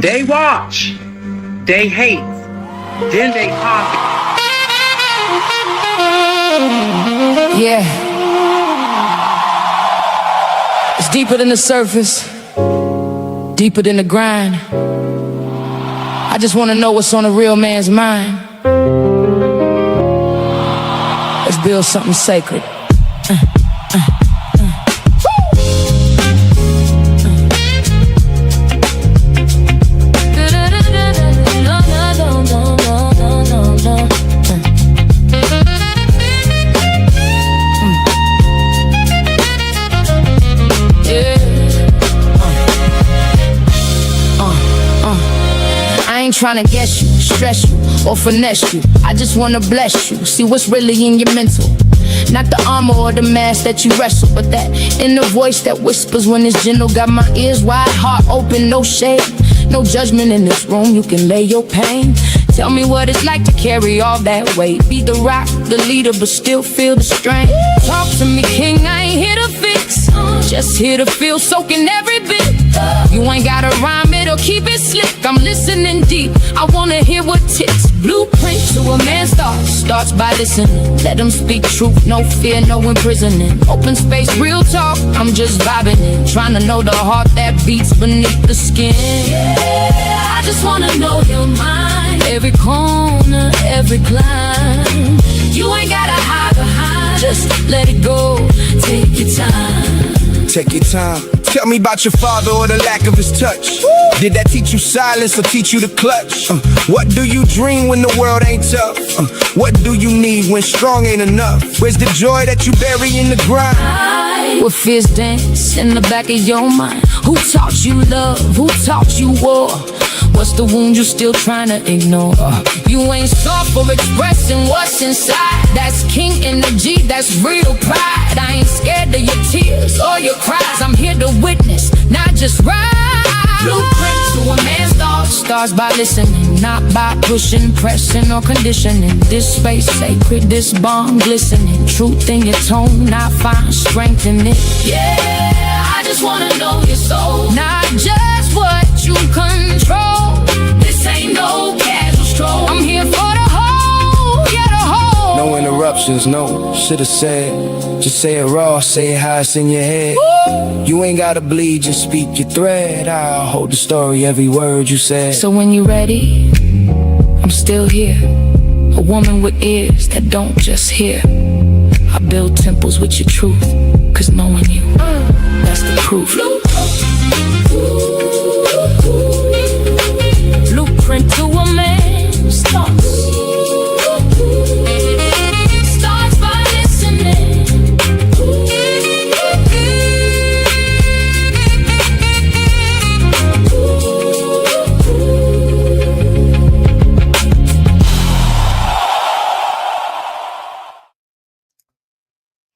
They watch, they hate, then they copy. Yeah. It's deeper than the surface, deeper than the grind. I just want to know what's on a real man's mind. Let's build something sacred. I ain't tryna guess you, stress you, or finesse you. I just wanna bless you, see what's really in your mental. Not the armor or the mask that you wrestle, but that inner voice that whispers when it's gentle. Got my ears wide, heart open, no shade, no judgment in this room. You can lay your pain. Tell me what it's like to carry all that weight. Be the rock, the leader, but still feel the strain. Talk to me, king, I ain't here to fix, just here to feel, soaking every bit. You ain't gotta rhyme it or keep it slick. I'm listening deep, I wanna hear what ticks. Blueprint to a man's thoughts starts by listening. Let him speak truth, no fear, no imprisoning. Open space, real talk, I'm just vibing in. Trying to know the heart that beats beneath the skin. Yeah, I just wanna know your mind. Every corner, every climb. You ain't gotta hide behind, just let it go, take your time. Take your time. Tell me about your father or the lack of his touch. Did that teach you silence or teach you to clutch? What do you dream when the world ain't tough? What do you need when strong ain't enough? Where's the joy that you bury in the grind? What fears dance in the back of your mind? Who taught you love? Who taught you war? What's the wound you still trying to ignore? You ain't soft for expressing what's inside. That's king energy, that's real pride. I ain't scared of your tears or your cries. I'm here to witness, not just ride. Blueprint to a man's thoughts starts by listening, not by pushing, pressing, or conditioning. This space sacred, this bond glistening. Truth in your tone, I find strength in it. Yeah, I just wanna know your soul, not just what you control. This ain't no casual stroll. I'm here for the whole, yeah, the whole. No interruptions, no should've said. Just say it raw, say it how it's in your head. You ain't gotta bleed, just speak your thread. I'll hold the story, every word you said. So when you're ready, I'm still here. A woman with ears that don't just hear. I build temples with your truth, cause knowing you, that's the proof. Blueprint to a man's thoughts starts by listening.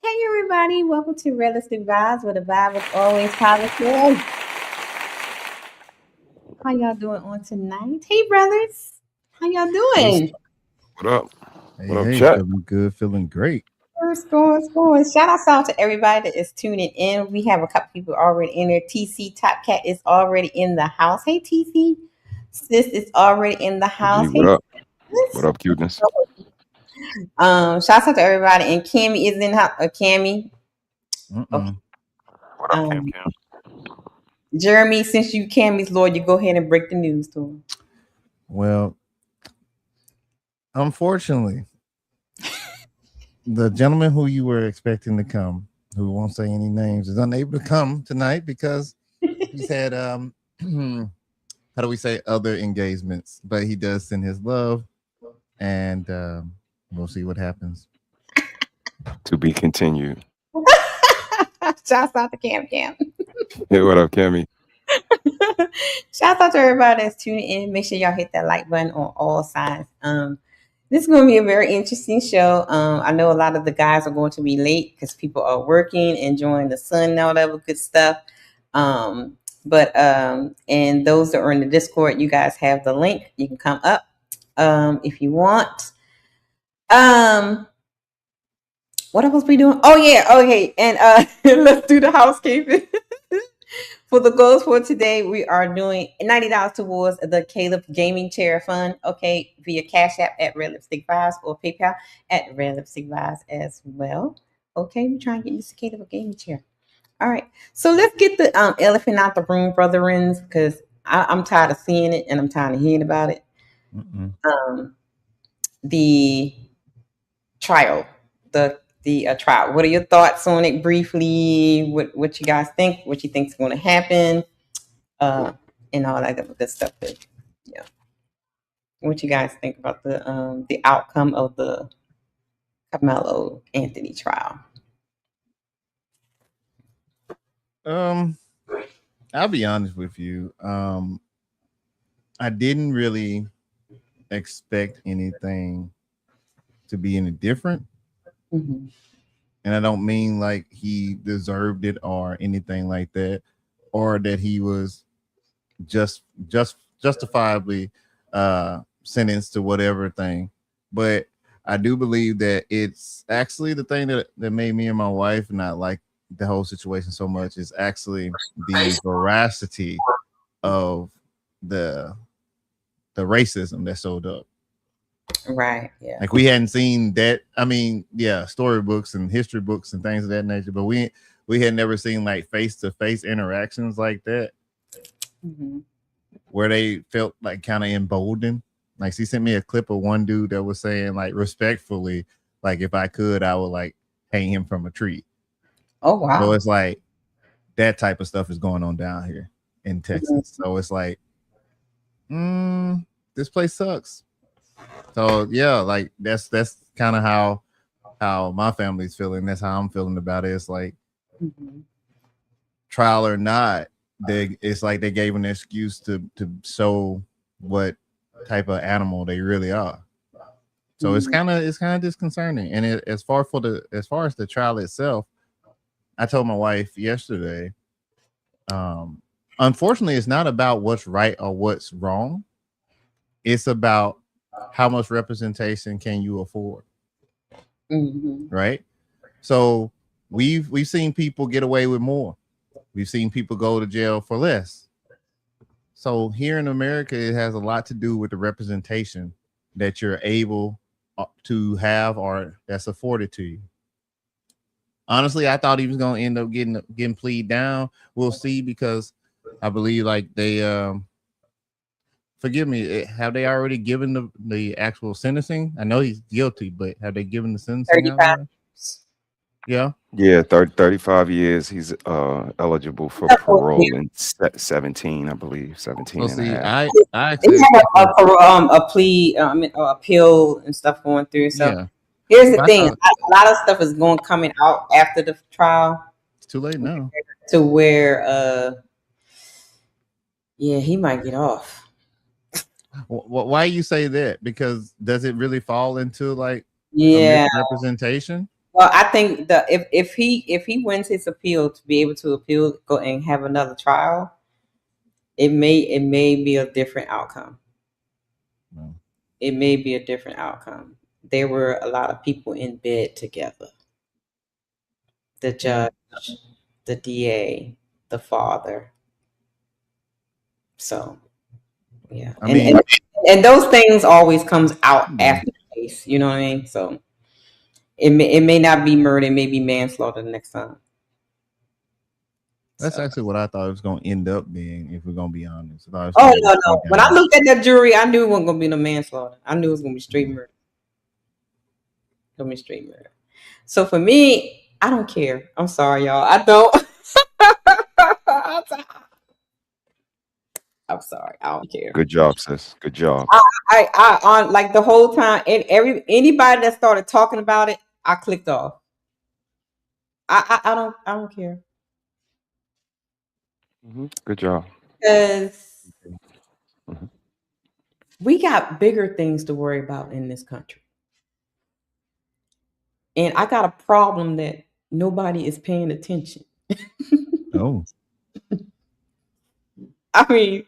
Hey everybody, welcome to Realistic Vibes, where the vibe is always positive. How y'all doing on tonight? Hey brothers, how y'all doing? What up? Hey, What up, hey, chat? feeling good, feeling great. What's going? Shout out to everybody that is tuning in. We have a couple people already in there. TC Top Cat is already in the house. Hey TC, Sis is already in the house. What up? Sis. What up, cuteness? Shout out to everybody, and Cammy is in house. Cammy, okay. What up, Cam Cam? Jeremy, since you Cammy's lord, you go ahead and break the news to him. Well, unfortunately, the gentleman who you were expecting to come, who won't say any names, is unable to come tonight because he's had how do we say, other engagements, but he does send his love, and we'll see what happens. To be continued. Shout out to Cam. Hey, what up, Cammy? Shout out to everybody that's tuning in. Make sure y'all hit that like button on all sides. This is going to be a very interesting show. I know a lot of the guys are going to be late because people are working, enjoying the sun and all that good stuff. But and those that are in the Discord, you guys have the link. You can come up if you want. What else we doing? Oh yeah, okay. And let's do the housekeeping. For the goals for today, we are doing $90 towards the Caleb Gaming Chair Fund. Okay, via Cash App at Red Lipstick Vibes or PayPal at Red Lipstick Vibes as well. Okay, we're trying to get Mr. Caleb a gaming chair. All right, so let's get the elephant out the room, brotherins, because I'm tired of seeing it and I'm tired of hearing about it. The trial, the trial. What are your thoughts on it briefly? What you guys think? What you think is going to happen? And all that good stuff. Yeah. What you guys think about the outcome of the Carmelo Anthony trial? I'll be honest with you. I didn't really expect anything to be any different. Mm-hmm. And I don't mean like he deserved it or anything like that, or that he was just justifiably sentenced to whatever thing. But I do believe that it's actually the thing that made me and my wife not like the whole situation so much is actually the veracity of the racism that showed up. Right. Yeah. Like we hadn't seen that. I mean, yeah, storybooks and history books and things of that nature, but we had never seen like face-to-face interactions like that, where they felt like kind of emboldened. Like she sent me a clip of one dude that was saying like respectfully, like if I could, I would like hang him from a tree. Oh wow. So it's like that type of stuff is going on down here in Texas. So it's like, this place sucks. So yeah, like that's kind of how my family's feeling. That's how I'm feeling about it. It's like trial or not, it's like they gave an excuse to show what type of animal they really are. So it's kind of disconcerting. And as far as the trial itself, I told my wife yesterday, unfortunately, it's not about what's right or what's wrong. It's about how much representation can you afford, right? So we've seen people get away with more. We've seen people go to jail for less. So here in America, it has a lot to do with the representation that you're able to have or that's afforded to you. Honestly, I thought he was going to end up getting plead down. We'll see, because I believe like they forgive me, have they already given the actual sentencing? I know he's guilty, but have they given the sentencing? 35. Yeah. Yeah, 35 years. He's eligible for parole in 17, I believe. 17 Well, and a see, half. I They actually, have a plea, appeal and stuff going through. So yeah, here's the I thing: thought- a lot of stuff is coming out after the trial it's too late now. to where, yeah, he might get off. Why you say that? Because does it really fall into like Yeah. representation? Well, I think if he wins his appeal to be able to appeal, go and have another trial, it may be a different outcome. No. It may be a different outcome. There were a lot of people in bed together. The judge, the DA, the father. So, yeah. I mean, and those things always comes out after the case. You know what I mean? So it may not be murder, it may be manslaughter the next time. That's actually what I thought it was going to end up being, if we're going to be honest. No. When I looked at that jury, I knew it wasn't going to be no manslaughter. I knew it was going to be straight murder. So for me, I don't care. I'm sorry, y'all. I don't. I'm sorry. I don't care. Good job, sis. Good job. I on like the whole time, and anybody that started talking about it, I clicked off. I don't care. Good job. Because we got bigger things to worry about in this country. And I got a problem that nobody is paying attention. Oh. I mean,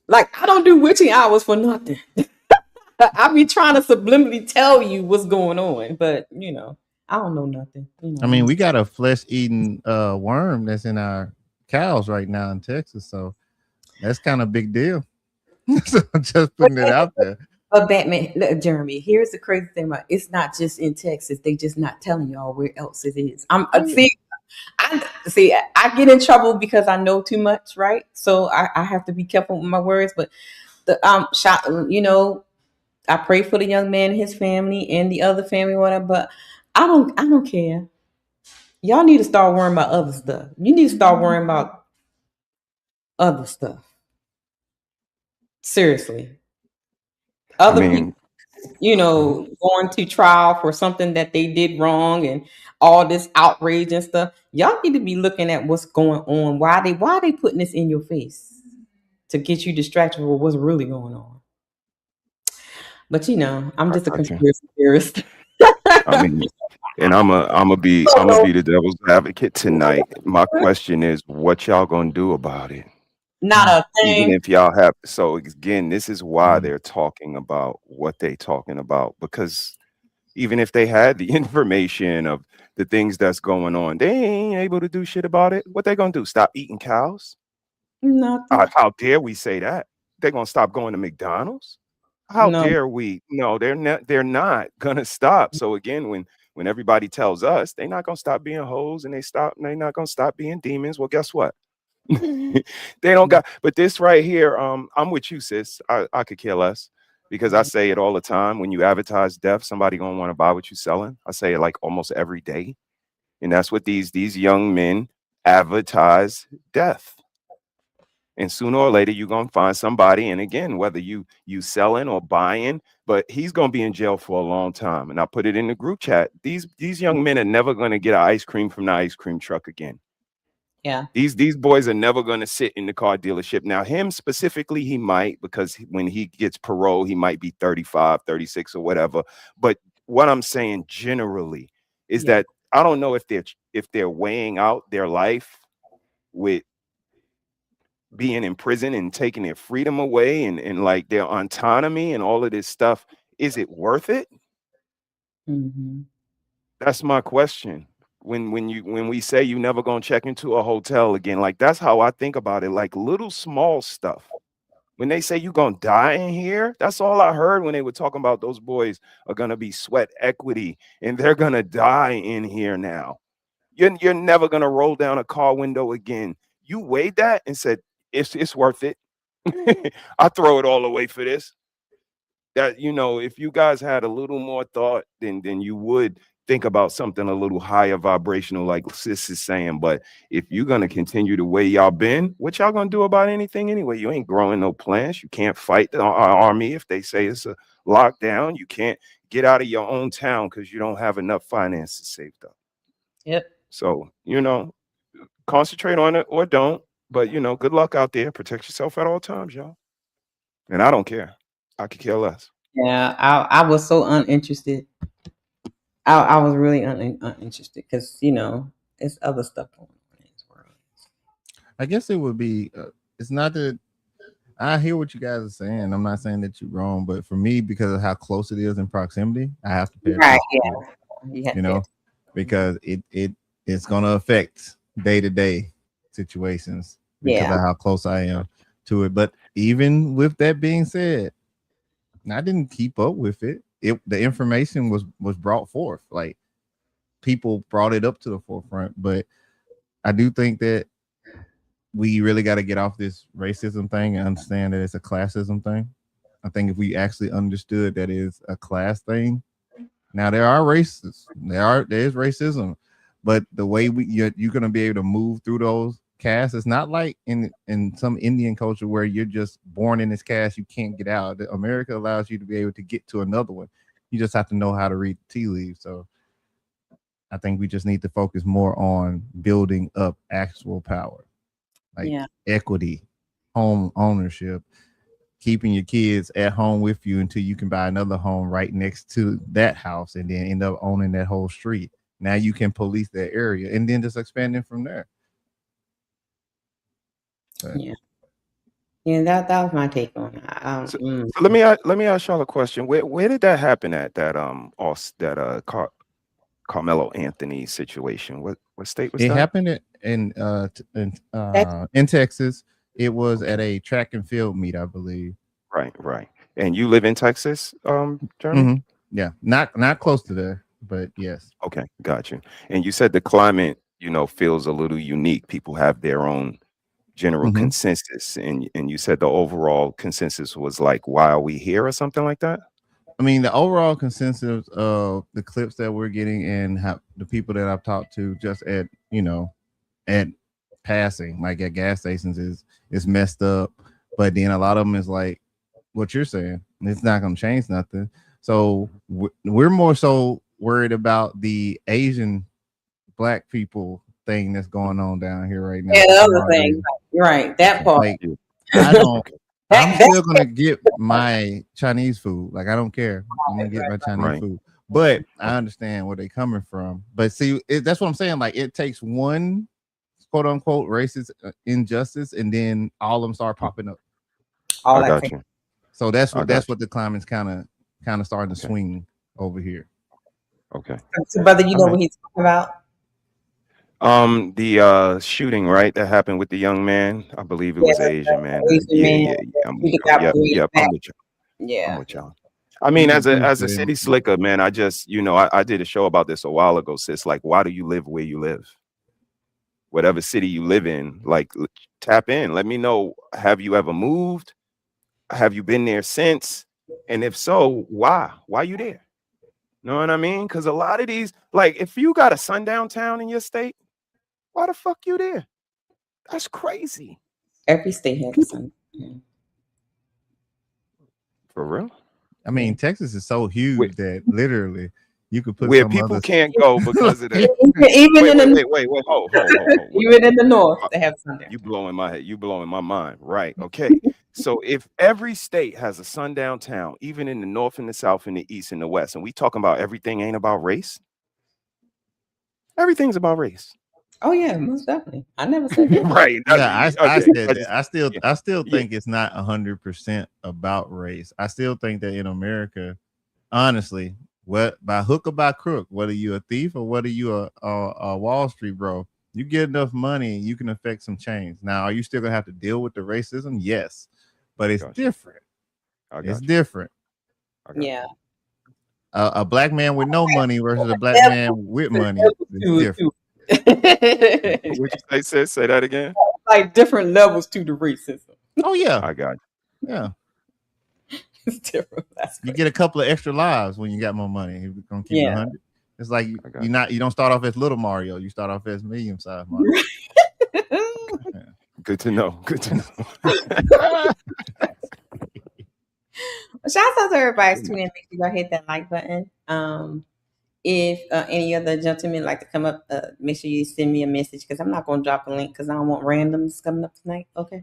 like, I don't do witching hours for nothing. I be trying to subliminally tell you what's going on, but I don't know nothing. I mean, we got a flesh-eating worm that's in our cows right now in Texas. So that's kind of a big deal. So I'm just putting it out there. But Batman, look, Jeremy, here's the crazy thing about it's not just in Texas. They just not telling y'all where else it is. I get in trouble because I know too much, right? So I have to be careful with my words. But the shot, I pray for the young man and his family and the other family, whatever. But I don't care. Y'all need to start worrying about other stuff. You need to start worrying about other stuff. Seriously. I Other people, mean, going to trial for something that they did wrong and all this outrage and stuff. Y'all need to be looking at what's going on. Why they putting this in your face to get you distracted with what's really going on. But I'm I just a got you. conspiracy theorist. I mean, and I'm be the devil's advocate tonight. My question is, what y'all gonna do about it? Not a Even thing. if y'all have, so again, this is why Mhm. they're talking about what they talking about, because even if they had the information of the things that's going on, they ain't able to do shit about it. What they gonna do? Stop eating cows? Nothing. How dare we say that? They're gonna stop going to McDonald's? How No. dare we? No, they're not gonna stop. So again, when everybody tells us they're not gonna stop being hoes and they're not gonna stop being demons, well, guess what? They don't got, but this right here, I'm with you, sis. I could care less, because I say it all the time. When you advertise death, somebody gonna want to buy what you're selling. I say it like almost every day. And that's what these young men advertise: death. And sooner or later you're gonna find somebody, and again, whether you selling or buying, but he's gonna be in jail for a long time. And I put it in the group chat. These young men are never gonna get an ice cream from the ice cream truck again. Yeah. These boys are never going to sit in the car dealership. Now, him specifically, he might, because when he gets parole, he might be 35, 36 or whatever. But what I'm saying generally is Yeah. that I don't know if they're weighing out their life with being in prison and taking their freedom away, and like their autonomy and all of this stuff. Is it worth it? Hmm. That's my question. When we say you never gonna check into a hotel again, like that's how I think about it. Like little small stuff. When they say you gonna die in here, that's all I heard when they were talking about those boys are gonna be sweat equity and they're gonna die in here now. You're never gonna roll down a car window again. You weighed that and said it's worth it. I throw it all away for this. That, if you guys had a little more thought, then you would think about something a little higher vibrational, like sis is saying. But if you're gonna continue the way y'all been, what y'all gonna do about anything anyway? You ain't growing no plants. You can't fight the army if they say it's a lockdown. You can't get out of your own town because you don't have enough finances saved up. Yep. So concentrate on it or don't. But good luck out there. Protect yourself at all times, y'all. And I don't care. I could care less. Yeah. I was so uninterested. I was really uninterested because there's other stuff going on in this world. I guess it would be. It's not that I hear what you guys are saying. I'm not saying that you're wrong, but for me, because of how close it is in proximity, I have to pay Right. attention to it. Yeah. You know, because it's gonna affect day to day situations because Yeah. of how close I am to it. But even with that being said, I didn't keep up with it. The information was brought forth, like people brought it up to the forefront. But I do think that we really got to get off this racism thing and understand that it's a classism thing. I think if we actually understood that it's a class thing, now there are racists, there's racism, but the way you're going to be able to move through those castes, it's not like in some Indian culture where you're just born in this caste, you can't get out. America allows you to be able to get to another one. You just have to know how to read the tea leaves. So I think we just need to focus more on building up actual power, like Yeah. equity, home ownership, keeping your kids at home with you until you can buy another home right next to that house and then end up owning that whole street. Now you can police that area and then just expanding from there. But Yeah. Yeah. That was my take on it. So let me ask y'all a question. Where did that happen at that car Carmelo Anthony situation. What state was It that? happened in Texas. It was at a track and field meet, I believe. Right. And you live in Texas, Jeremy? Mhm. Yeah, not close to there, but yes. Okay, got you. And you said the climate, feels a little unique. People have their own general Mhm. consensus, and you said the overall consensus was like, "Why are we here?" or something like that. I mean, the overall consensus of the clips that we're getting and how the people that I've talked to just at passing, like at gas stations, is messed up. But then a lot of them is like what you're saying. It's not going to change nothing. So we're more so worried about the Asian Black people thing that's going on down here right now. Yeah, the other thing, right? That part. Like, I don't. I'm still gonna get my Chinese food. Like, I don't care. I'm gonna get my Chinese food. But I understand where they're coming from. But see, that's what I'm saying. Like, it takes one quote unquote racist injustice, and then all of them start popping up. I got you. So that's what the climate's kind of starting to swing over here. Okay. So, brother, you know what he's talking about? The shooting, right, that happened with the young man. I believe it was an Asian man. Yeah. I'm with y'all. I mean, as a city slicker, man, I just, I did a show about this a while ago, sis. Like, why do you live where you live? Whatever city you live in, like, tap in. Let me know. Have you ever moved? Have you been there since? And if so, why? Why you there? Know what I mean? Because a lot of these, like, if you got a sundown town in your state, why the fuck you there? That's crazy. Every state has a sundown. For real? I mean, Texas is so huge that literally you could put where people can't go because of that. Wait, hold. Even in the north, they have sundown. You blowing my head. You blowing my mind. Right. Okay. So if every state has a sundown town, even in the north and the south and the east and the west, and we talking about everything ain't about race. Everything's about race. Oh yeah, most definitely. I never said that. Right. Yeah, I said that. I still think it's not 100% about race. I still think that in America, honestly, what by hook or by crook, whether you're a thief or whether you're a Wall Street bro, you get enough money, you can affect some change. Now, are you still gonna have to deal with the racism? Yes, but it's different. It's different. Yeah. A black man with no money versus a black man with money is different. What you say that again? Like different levels to the racism. Oh yeah, I got you. Yeah. It's different. You get a couple of extra lives when you got more money. You're gonna keep it 100. It's like you don't start off as little Mario, you start off as medium-sized Mario. Good to know. Shout out to everybody tuning in. Make sure y'all hit that like button. If any other gentlemen like to come up, make sure you send me a message because I'm not going to drop a link because I don't want randoms coming up tonight. Okay.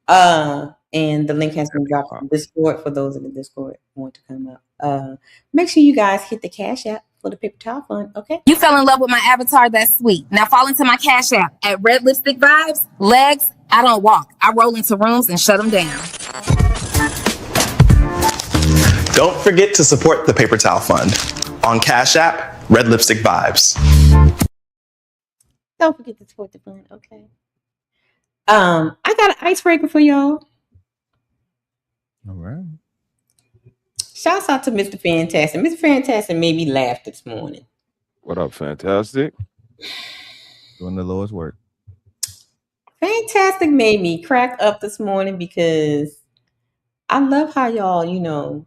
And the link has been dropped on Discord for those in the Discord who want to come up. Make sure you guys hit the Cash App for the Paper Towel Fund. Okay. You fell in love with my avatar. That's sweet. Now fall into my Cash App at Red Lipstick Vibes. Legs, I don't walk. I roll into rooms and shut them down. Don't forget to support the Paper Towel Fund on Cash App, Red Lipstick Vibes. Don't forget to support the fund, okay? I got an icebreaker for y'all. All right. Shouts out to Mr. Fantastic. Mr. Fantastic made me laugh this morning. What up, Fantastic? Doing the Lord's work. Fantastic made me crack up this morning because I love how y'all,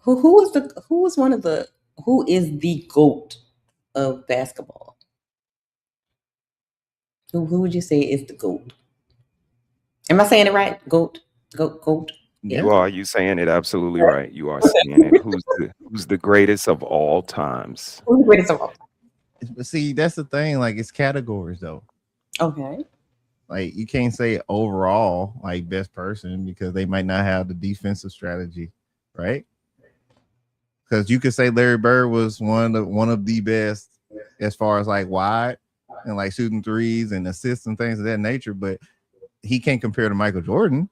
who is the GOAT of basketball? Who would you say is the GOAT? Am I saying it right? GOAT. Yeah. You saying it absolutely right. You are saying it. Who's the greatest of all times? Who's the greatest of all time? See, that's the thing. Like, it's categories though. Okay. Like, you can't say overall like best person because they might not have the defensive strategy, right? Because you could say Larry Bird was one of the best as far as like wide and like shooting threes and assists and things of that nature, but he can't compare to Michael Jordan.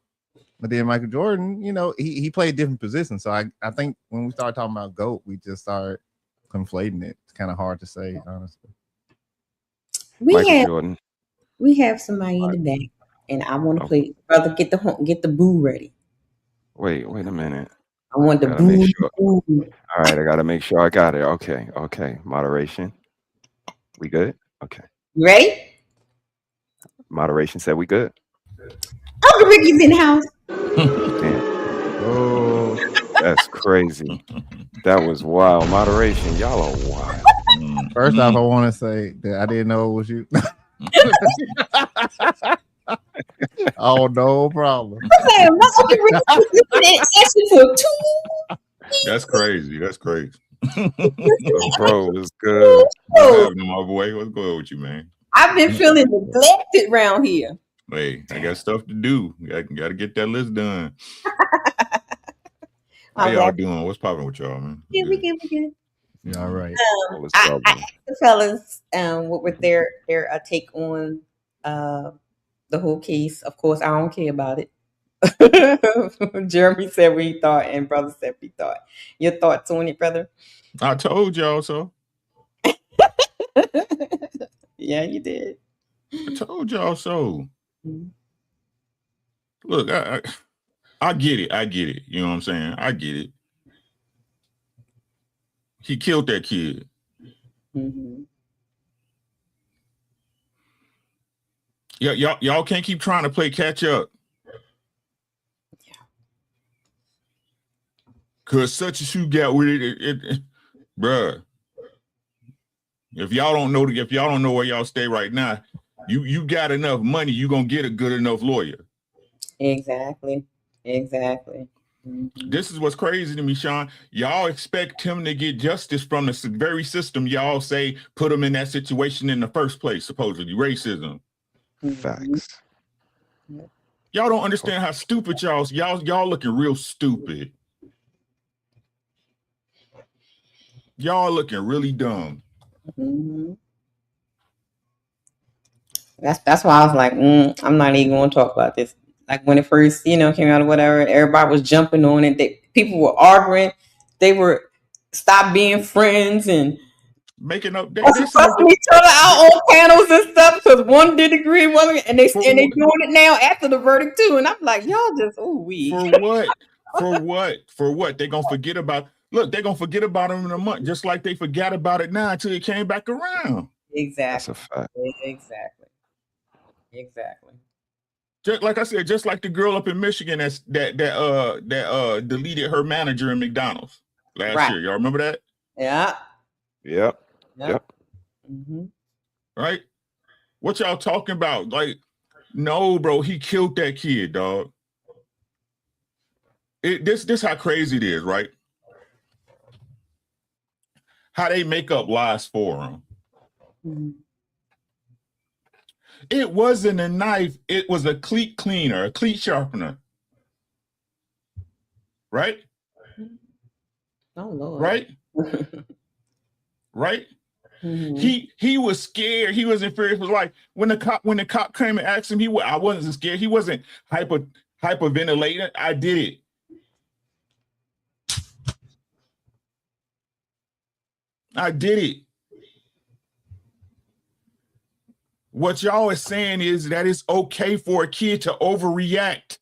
But then Michael Jordan, he played different positions. So I think when we started talking about GOAT, we just started conflating it. It's kind of hard to say, honestly. Michael We have Jordan. somebody in the back, and I want to Okay. play. Brother, get the boo ready. Wait a minute. I want I the gotta make boo. sure. boo. All right, I gotta make sure I got it. Okay. Moderation. We good? Okay. You ready? Moderation said we good. Uncle Ricky's in the house. Damn, Oh, that's crazy. That was wild. Moderation, y'all are wild. first off, I want to say that I didn't know it was you. Oh, no problem. Damn, my Uncle Ricky asked you for two. That's crazy. That's crazy. Bro, it was good. What's happening, my boy? What's going on with you, man? I've been feeling neglected around here. Hey, I got stuff to do. Got to get that list done. How I'm y'all glad- doing? What's popping with y'all, man? Yeah, we good. Yeah, all right. What was I up, asked man? the fellas what were their take on the whole case. Of course, I don't care about it. Jeremy said what he thought, and brother said what he thought. Your thoughts on it, brother? I told y'all so. Yeah, you did. I told y'all so. Mhm. Look, I get it. I get it. You know what I'm saying? I get it. He killed that kid. Mhm. Y'all can't keep trying to play catch up. Cause such as you got with it, bruh. If y'all don't know where y'all stay right now, you got enough money, you gonna get a good enough lawyer. Exactly. Mhm. This is what's crazy to me, Sean. Y'all expect him to get justice from the very system y'all say put him in that situation in the first place, supposedly racism. Mhm. Facts. Y'all don't understand how stupid y'all looking real stupid. Y'all looking really dumb. Mhm. That's why I was like, I'm not even going to talk about this. Like when it first, came out or whatever, everybody was jumping on it. People were arguing. They were stop being friends and Making up fussing each other out on panels and stuff because one did agree, and they doing it now after the verdict too. And I'm like, y'all just for what? For what? They're gonna forget about. Look, they're gonna forget about him in a month, just like they forgot about it now until it came back around. That's Exactly. a fact. Exactly. Just like I said, just like the girl up in Michigan that deleted her manager in McDonald's last year. Y'all remember that? Yeah. Yep. Mm-hmm. Right? What y'all talking about? Like, no, bro, he killed that kid, dog. This how crazy it is, right? How they make up lies for him. Mm-hmm. It wasn't a knife, it was a cleat cleaner, a cleat sharpener. Right? Oh Lord. Right? Right? Mm-hmm. He was scared. He was in fear. It was like when the cop came and asked him, I wasn't scared. He wasn't hyperventilating. I did it. I did it. What y'all is saying is that it's okay for a kid to overreact.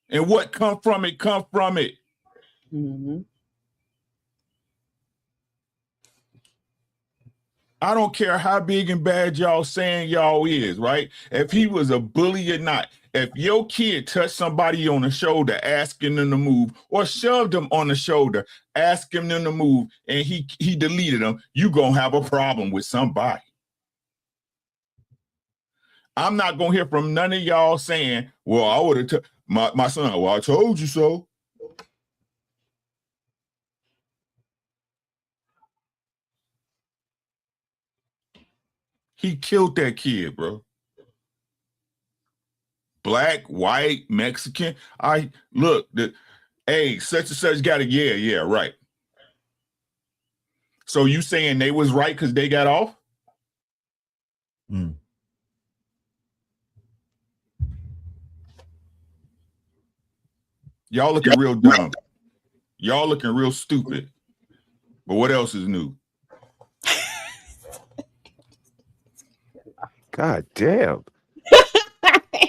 And what come from it. Mm-hmm. I don't care how big and bad y'all saying y'all is, right? If he was a bully or not, if your kid touched somebody on the shoulder, asking them to move, or shoved them on the shoulder, asking them to move, and he deleted them, you gonna have a problem with somebody. I'm not gonna hear from none of y'all saying, well, I would have my son, well, I told you so. He killed that kid, bro. Black, white, Mexican. Hey, such and such got it. Yeah, right. So you saying they was right because they got off? Y'all looking real dumb. Y'all looking real stupid. But what else is new? God damn.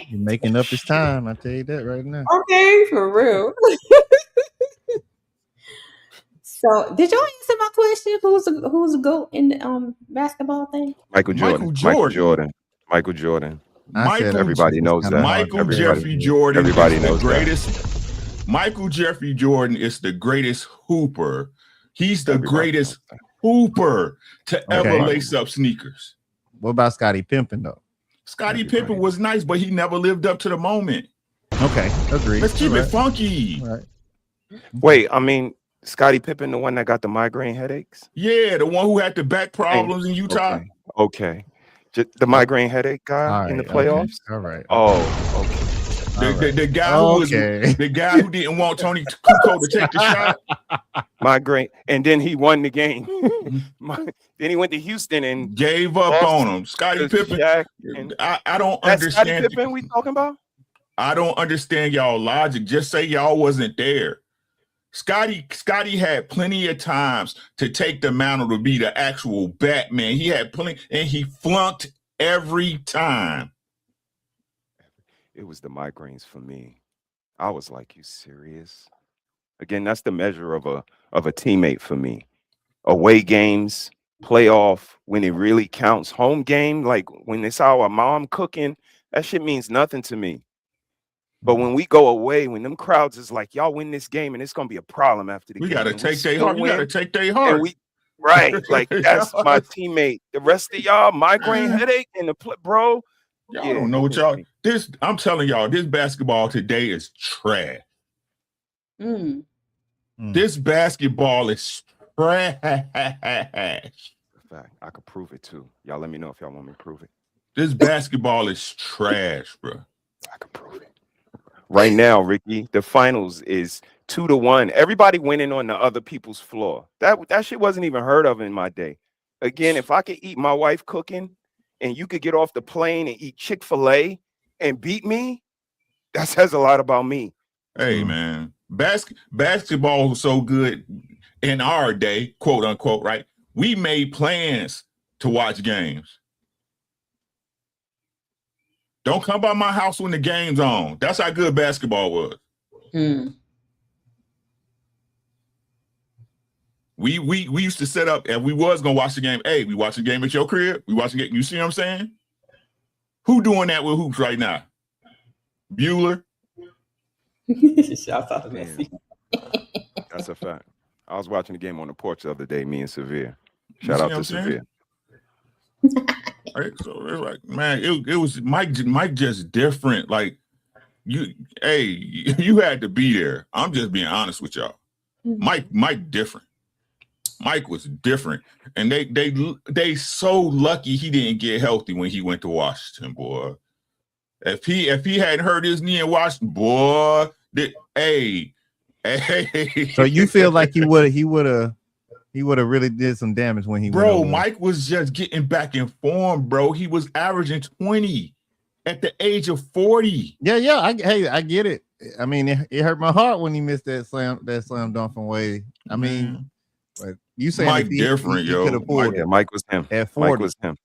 You're making up his time. I tell you that right now. Okay, for real. So, did y'all answer my question? Who's the GOAT in the basketball thing? Michael Jordan. Michael Jordan. Everybody knows that. Michael Jeffrey Jordan. Everybody knows the greatest. Michael Jeffrey Jordan is the greatest hooper. He's the greatest hooper to ever lace up sneakers. What about Scottie Pippen though? Scottie Pippen was nice, but he never lived up to the moment. Okay, agreed. Let's keep it funky. All right. Wait, I mean, Scottie Pippen, the one that got the migraine headaches? Yeah, the one who had the back problems in Utah. Okay. Just the migraine headache guy in the playoffs? Okay. All right. Oh, okay. The guy who was the guy who didn't want Tony Kukoc to take the shot. Migraine, and then he won the game. Then he went to Houston and gave up on him. Scottie Pippen. I don't understand. Scottie Pippen we talking about? I don't understand y'all logic. Just say y'all wasn't there. Scotty had plenty of times to take the mantle to be the actual Batman. He had plenty, and he flunked every time. It was the migraines for me. I was like, you serious? Again, that's the measure of a teammate for me. Away games, playoff, when it really counts. Home game, like when it's our mom cooking, that shit means nothing to me. But when we go away, when them crowds is like, y'all win this game and it's gonna be a problem after the game. We gotta take their heart. We gotta take their heart. Right, like that's my teammate. The rest of y'all, migraine headache and the bro. Y'all don't know what y'all. I'm telling y'all, this basketball today is trash. This basketball is trash. Fact, I could prove it too. Y'all let me know if y'all want me to prove it. This basketball is trash, bro. I can prove it. Right now, Ricky, the finals is 2-1. Everybody winning on the other people's floor. That shit wasn't even heard of in my day. Again, if I could eat my wife cooking and you could get off the plane and eat Chick-fil-A and beat me, that says a lot about me. Hey, man. Basketball was so good in our day, quote unquote, right? We made plans to watch games. Don't come by my house when the game's on. That's how good basketball was. We used to set up, and we was gonna watch the game. Hey, we watch the game at your crib. We watching it. You see what I'm saying? Who doing that with hoops right now? Bueller. Shout out to Messi. That's a fact. I was watching the game on the porch the other day, me and Severe. Shout out to Severe. Right, so it's like, man, it was Mike just different. Like you had to be there. I'm just being honest with y'all. Mike different. Mike was different, and they so lucky he didn't get healthy when he went to Washington, boy. If he hadn't hurt his knee in Washington, boy, hey. So you feel like he would have really did some damage when he bro. Mike was just getting back in form, bro. He was averaging 20 at the age of 40. Yeah. I get it. I mean, it hurt my heart when he missed that slam dunk from Wade. I mean, but you saying Mike different, yo. Mike was him. At 40. Mike was him.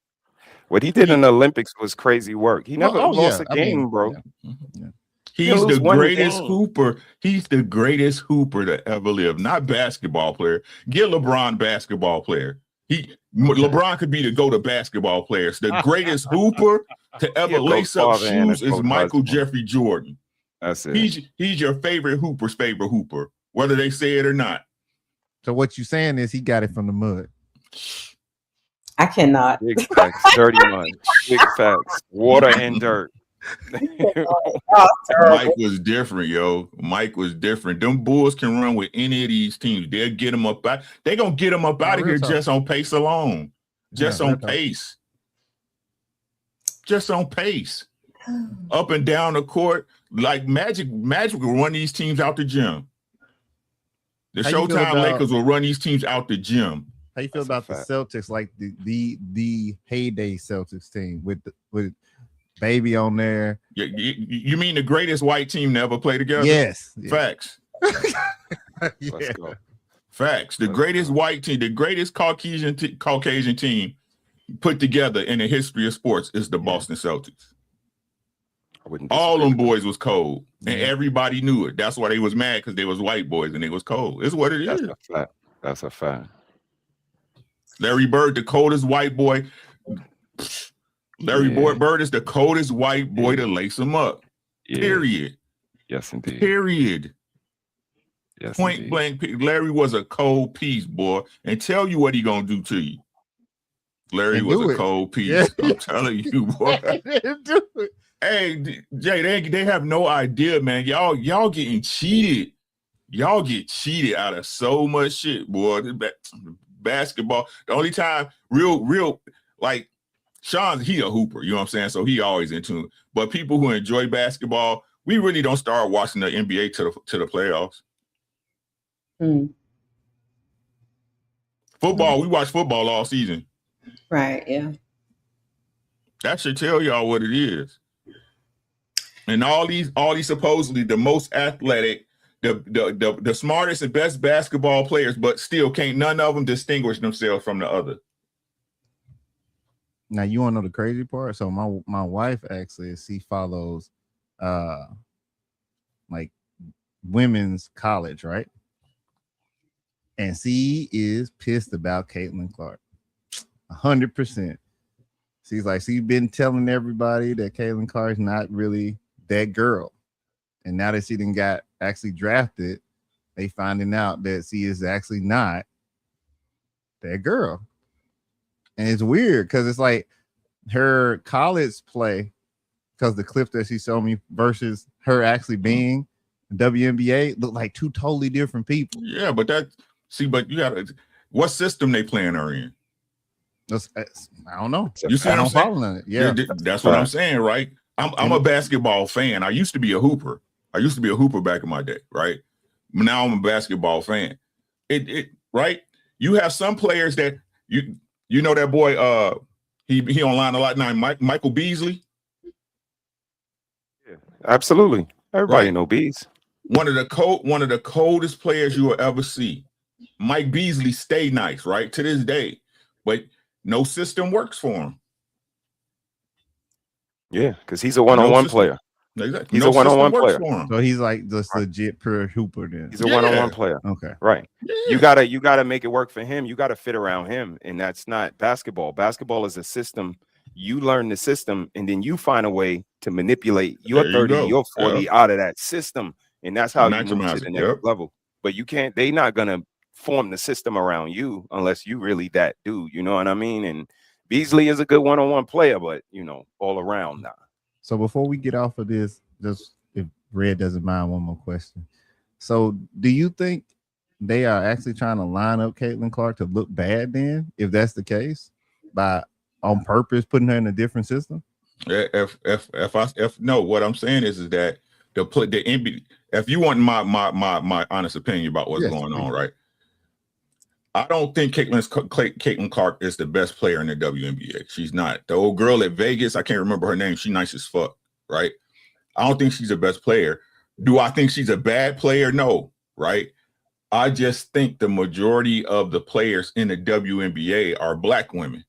What he did in the Olympics was crazy work. He never lost a game, bro. Yeah. He's the greatest hooper. He's the greatest hooper to ever live. Not basketball player. Get LeBron basketball player. LeBron could be the go-to basketball players. The greatest hooper to ever lace up shoes is Michael Jeffrey Jordan. That's it. He's your favorite hooper's favorite hooper, whether they say it or not. So what you saying is he got it from the mud. I cannot. Big facts, dirty mud. Big facts, water and dirt. Mike was different, yo. Mike was different. Them Bulls can run with any of these teams. They'll get them up out. They're gonna get them up out of here just on pace alone. Just on pace. Just on pace. Up and down the court. Like Magic will run these teams out the gym. The Showtime Lakers will run these teams out the gym. How you feel about the Celtics, like the heyday Celtics team with Baby on there? You mean the greatest white team to ever play together? Yes. Facts. Let's go. Facts. The Let's greatest go. white team, the greatest Caucasian team put together in the history of sports is the Boston Celtics. I wouldn't All disagree them with boys was cold, and everybody knew it. That's why they was mad, because they was white boys and they was cold. It's what it that. is. That's a fact. That's a fact. Larry Bird, the coldest white boy. Larry Yeah. Bird is the coldest white boy to lace him up. Yeah. Period. Yes, indeed. Period. Yes, Point indeed. blank. Larry was a cold piece, boy, and tell you what he gonna do to you. Larry And was do a it. cold piece. Yeah. I'm telling you, boy. Do it. Hey, Jay, they have no idea, man. Y'all getting cheated. Y'all get cheated out of so much shit, boy. Basketball. The only time real like Sean, he a hooper, you know what I'm saying? So he always in tune. But people who enjoy basketball, we really don't start watching the NBA to the playoffs. Football, we watch football all season. Right. Yeah. That should tell y'all what it is. And all these supposedly the most athletic, the smartest and best basketball players, but still can't none of them distinguish themselves from the other. Now you want to know the crazy part? So my wife actually, she follows like women's college, right? And she is pissed about Caitlin Clark. 100%. She's like, she's been telling everybody that Caitlin Clark's not really that girl. And now that she done got actually drafted, they finding out that she is actually not that girl. And it's weird because it's like her college play, because the clip that she showed me versus her actually being WNBA look like two totally different people. Yeah, but but you gotta, what system they playing her in? I don't know. You see what I'm saying? Following it. Yeah, that's what I'm saying, right? I'm a basketball fan. I used to be a hooper. I used to be a hooper back in my day, right? Now I'm a basketball fan. It right? You have some players that you know that boy. He online a lot now. Michael Beasley. Yeah, absolutely. Everybody Right. know bees. One of the coldest players you will ever see. Mike Beasley stay nice, right? To this day, but no system works for him. Yeah, because he's a one-on-one player. Exactly. He's a one-on-one system works player. for him. so he's like this legit pure hooper then. He's a one-on-one player. Okay. Right. Yeah. You gotta make it work for him. You gotta fit around him. And that's not basketball. Basketball is a system. You learn the system and then you find a way to manipulate your There you 30, go. your 40 out of that system. And that's how you move to Maximize the it. next Yep. level. But you can't, they not gonna form the system around you unless you really that dude. You know what I mean? And Beasley is a good one-on-one player, but all around now. So before we get off of this, just if Red doesn't mind, one more question. So do you think they are actually trying to line up Caitlin Clark to look bad then, if that's the case, by on purpose putting her in a different system? No, what I'm saying is that the NBA, if you want my honest opinion about what's going on, right? I don't think Caitlin Clark is the best player in the WNBA. She's not. The old girl at Vegas, I can't remember her name. She's nice as fuck, right? I don't think she's the best player. Do I think she's a bad player? No, right? I just think the majority of the players in the WNBA are black women,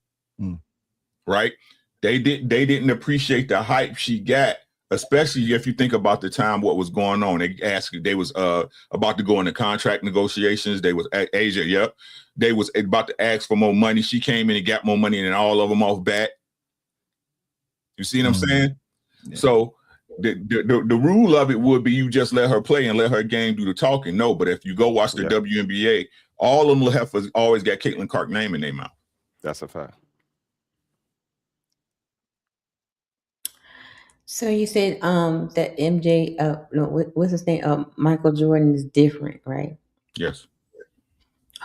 right? They didn't appreciate the hype she got, especially if you think about the time what was going on. They was about to go into contract negotiations. They was Asia, yep. They was about to ask for more money. She came in and got more money than all of them off bat. You see what I'm saying? Yeah. So the rule of it would be you just let her play and let her game do the talking. No, but if you go watch the WNBA, all of them have always got Caitlin Clark name in their mouth. That's a fact. So you said that MJ, what's his name? Michael Jordan is different, right? Yes.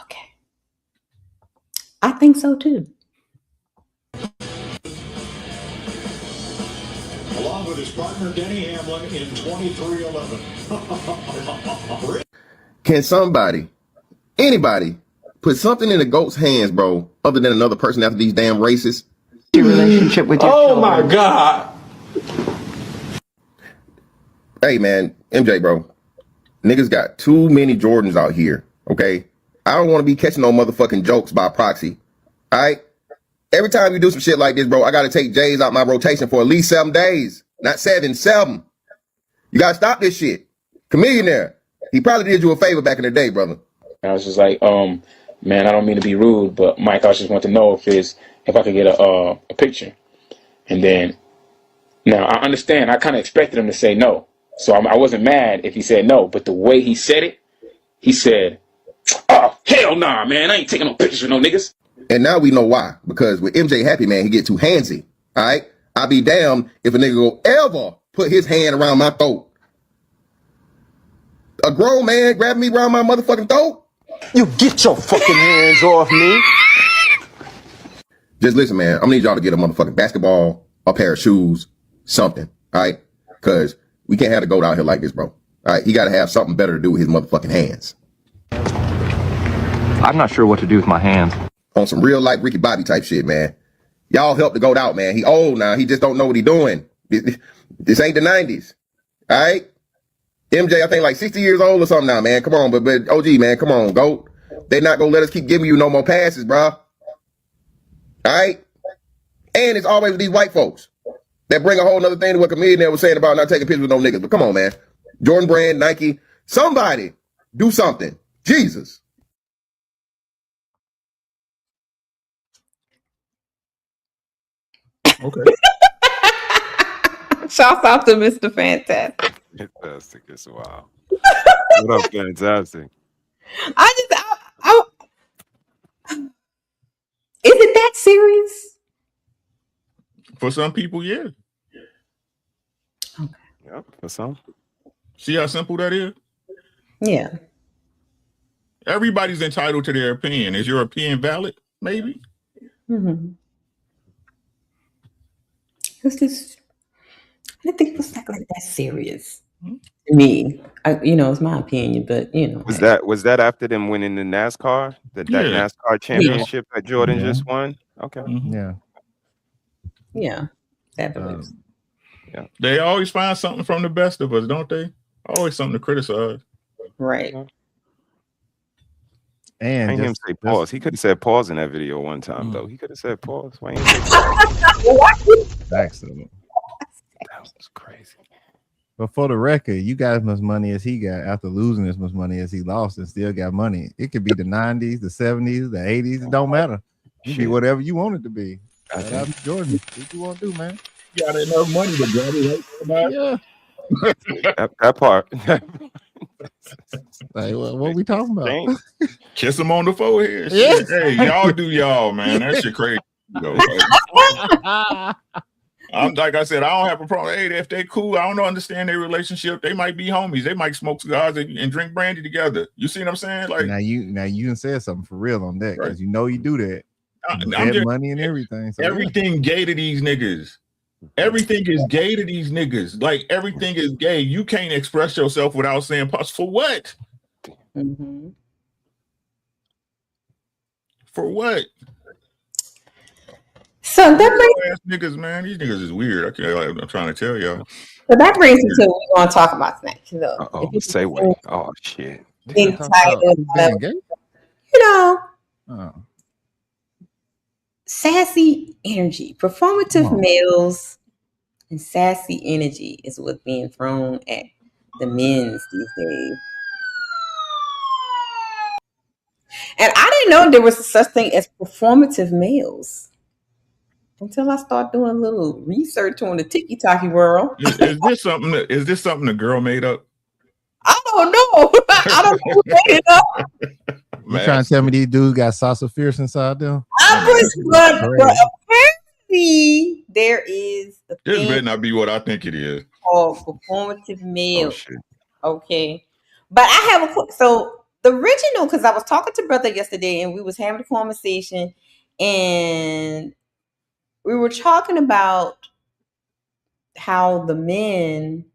Okay. I think so too. Along with his partner Denny Hamlin in 23-11. Can somebody, anybody, put something in the GOAT's hands, bro, other than another person after these damn races? Your relationship with your children. My God. Hey, man, MJ, bro. niggas got too many Jordans out here. Okay, I don't want to be catching no motherfucking jokes by proxy. All right. Every time you do some shit like this, bro, I got to take J's out my rotation for at least 7 days. Not 7, 7. You got to stop this shit. Chamillionaire, he probably did you a favor back in the day, brother. I was just like, man, I don't mean to be rude, but Mike, I just want to know if I could get a picture. And then, now I understand, I kind of expected him to say no. So I wasn't mad if he said no, but the way he said it, he said, oh, hell nah, man, I ain't taking no pictures with no niggas. And now we know why. Because with MJ Happy, man, he get too handsy. All right? I'll be damned if a nigga go ever put his hand around my throat. A grown man grabbing me around my motherfucking throat? You get your fucking hands off me. Just listen, man. I'm gonna need y'all to get a motherfucking basketball, a pair of shoes, something. All right? Because we can't have the GOAT out here like this, bro. All right? He got to have something better to do with his motherfucking hands. I'm not sure what to do with my hands. On some real life Ricky Bobby type shit, man. Y'all help the GOAT out, man. He old now. He just don't know what he doing. This ain't the 90s. All right? MJ, I think like 60 years old or something now, man. Come on, but OG, man, come on, GOAT. They not gonna let us keep giving you no more passes, bro. All right? And it's always these white folks that bring a whole nother thing to what Chamillionaire was saying about not taking pictures with no niggas. But come on, man. Jordan Brand, Nike, somebody do something. Jesus. Okay. Shouts out to Mr. Fantastic. Fantastic. It's wild. What up, Fantastic? Is it that serious? For some people, yeah. Okay. Yep, for some. See how simple that is? Yeah. Everybody's entitled to their opinion. Is your opinion valid? Maybe. Mm-hmm. It's just, I didn't think it was like that serious. To me, it's my opinion, but Was that after them winning the NASCAR, that NASCAR championship that Jordan just won? Okay. Yeah, that believes. Yeah, they always find something from the best of us, don't they? Always something to criticize. Right. And him say pause. He could have said pause in that video one time though. He could have said pause. Why ain't Excellent. That was crazy. But for the record, you got as much money as he got after losing as much money as he lost and still got money. It could be the 90s, the 70s, the 80s. It don't matter. You be whatever you want it to be. Shout out to Jordan. What you want to do, man? You got enough money to grab it right? Yeah. that part. Like, what we talking about? Kiss him on the forehead. Yeah. Shit. Hey, y'all do y'all, man. That shit crazy. I'm like I said, I don't have a problem. Hey, if they cool, I don't understand their relationship. They might be homies. They might smoke cigars and drink brandy together. You see what I'm saying? Like now you done said something for real on that because you do that. I'm just, money and everything. So everything gay to these niggas. Everything is gay to these niggas. Like everything is gay. You can't express yourself without saying pause. For what? Mm-hmm. For what? So that brings niggas, man. These niggas is weird. I'm trying to tell y'all. So that brings me to what we're going to talk about tonight. Oh, say what? Oh shit. Big title. Sassy energy, performative males, and sassy energy is what's being thrown at the men's these days. And I didn't know there was such thing as performative males until I start doing a little research on the tiki-taki world. Is this something the girl made up? I don't know. I don't know who made it up. You trying to tell me these dudes got salsa fierce inside them? But apparently there is a This thing better not be what I think it is. called performative male. Okay. But I have so the original, because I was talking to brother yesterday and we was having a conversation and we were talking about how the men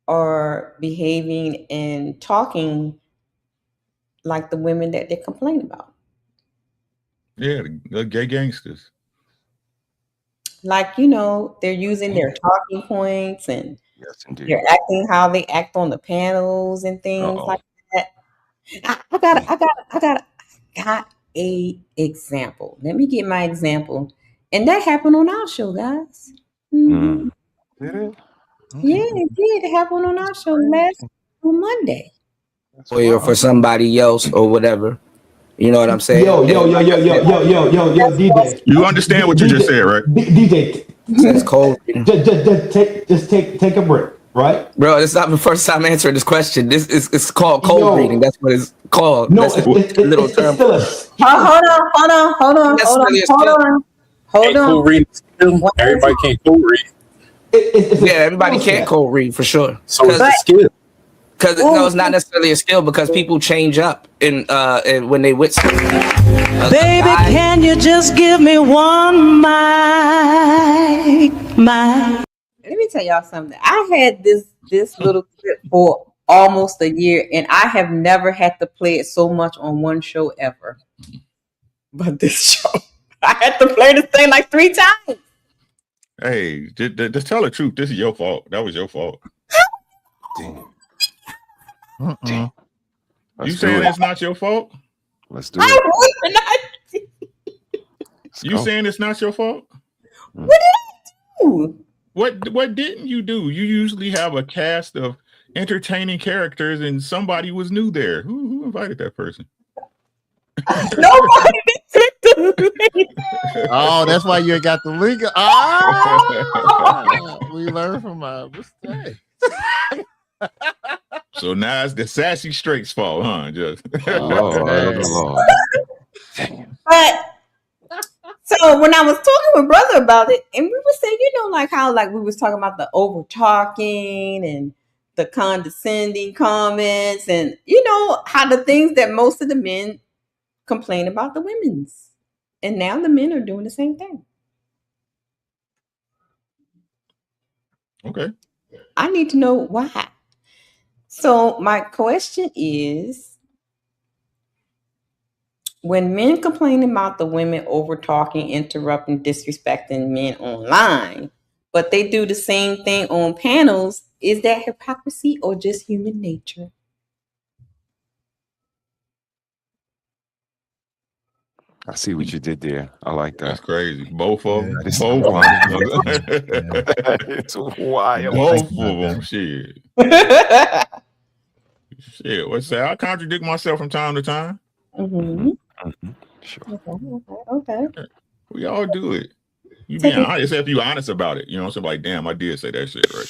are behaving and talking like the women that they complain about. Yeah, the gay gangsters. Like, they're using their talking points and Yes, indeed. They're acting how they act on the panels and things like that. I got a example. Let me get my example. And that happened on our show, guys. Mhm. Did it? Yeah, it did. It happened on our show on Monday. Or for somebody else or whatever. You know what I'm saying? Yo, DJ. You understand what you just said, right? DJ. It's cold. Just take a break, right? Bro, it's not the first time answering this question. It's called cold reading. That's what it's called. No, that's it's little term. still Hold on. Read. Everybody can't cold read. Everybody can't cold read for sure. So it's a skill. Because no, it's not necessarily a skill because people change up in when they with Baby, can you just give me one mic? Let me tell y'all something. I had this little clip for almost a year, and I have never had to play it so much on one show ever. But this show, I had to play this thing like 3 times. Hey, just tell the truth. This is your fault. That was your fault. Damn. You saying it's not your fault? Let's do it. You saying it's not your fault? What did I do? What didn't you do? You usually have a cast of entertaining characters, and somebody was new there. Who invited that person? Nobody Oh, that's why you got the link. Oh, we learned from our mistake. So now it's the Sassy Straight's fault, huh? Just Lord. But so when I was talking with brother about it, and we were saying, like how we was talking about the over talking and the condescending comments, and how the things that most of the men complain about the women's, and now the men are doing the same thing. Okay. I need to know why. So my question is, when men complain about the women over talking, interrupting, disrespecting men online, but they do the same thing on panels, is that hypocrisy or just human nature? I see what you did there. I like that. That's crazy. Both of them. It's Both of them. It's wild. Both of them. Shit. Shit. What's that? I contradict myself from time to time. Mm-hmm. Sure. Okay. We all do it. You being honest, if you honest about it, so like, damn, I did say that shit, right?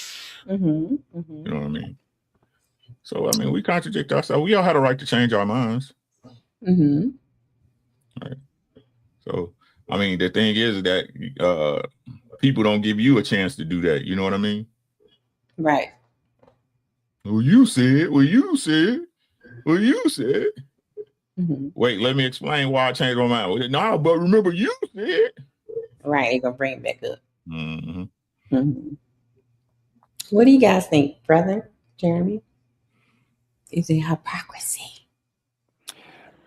Mm-hmm. You know what I mean? So I mean, we contradict ourselves. We all had a right to change our minds. Mm-hmm. Right. So I mean, the thing is that people don't give you a chance to do that. You know what I mean? Right. Well, you said. Mm-hmm. Wait, let me explain why I changed my mind. Nah, but remember you said. Right, you're gonna bring it back up. Mm-hmm. Mm-hmm. What do you guys think, brother Jeremy? Is it hypocrisy?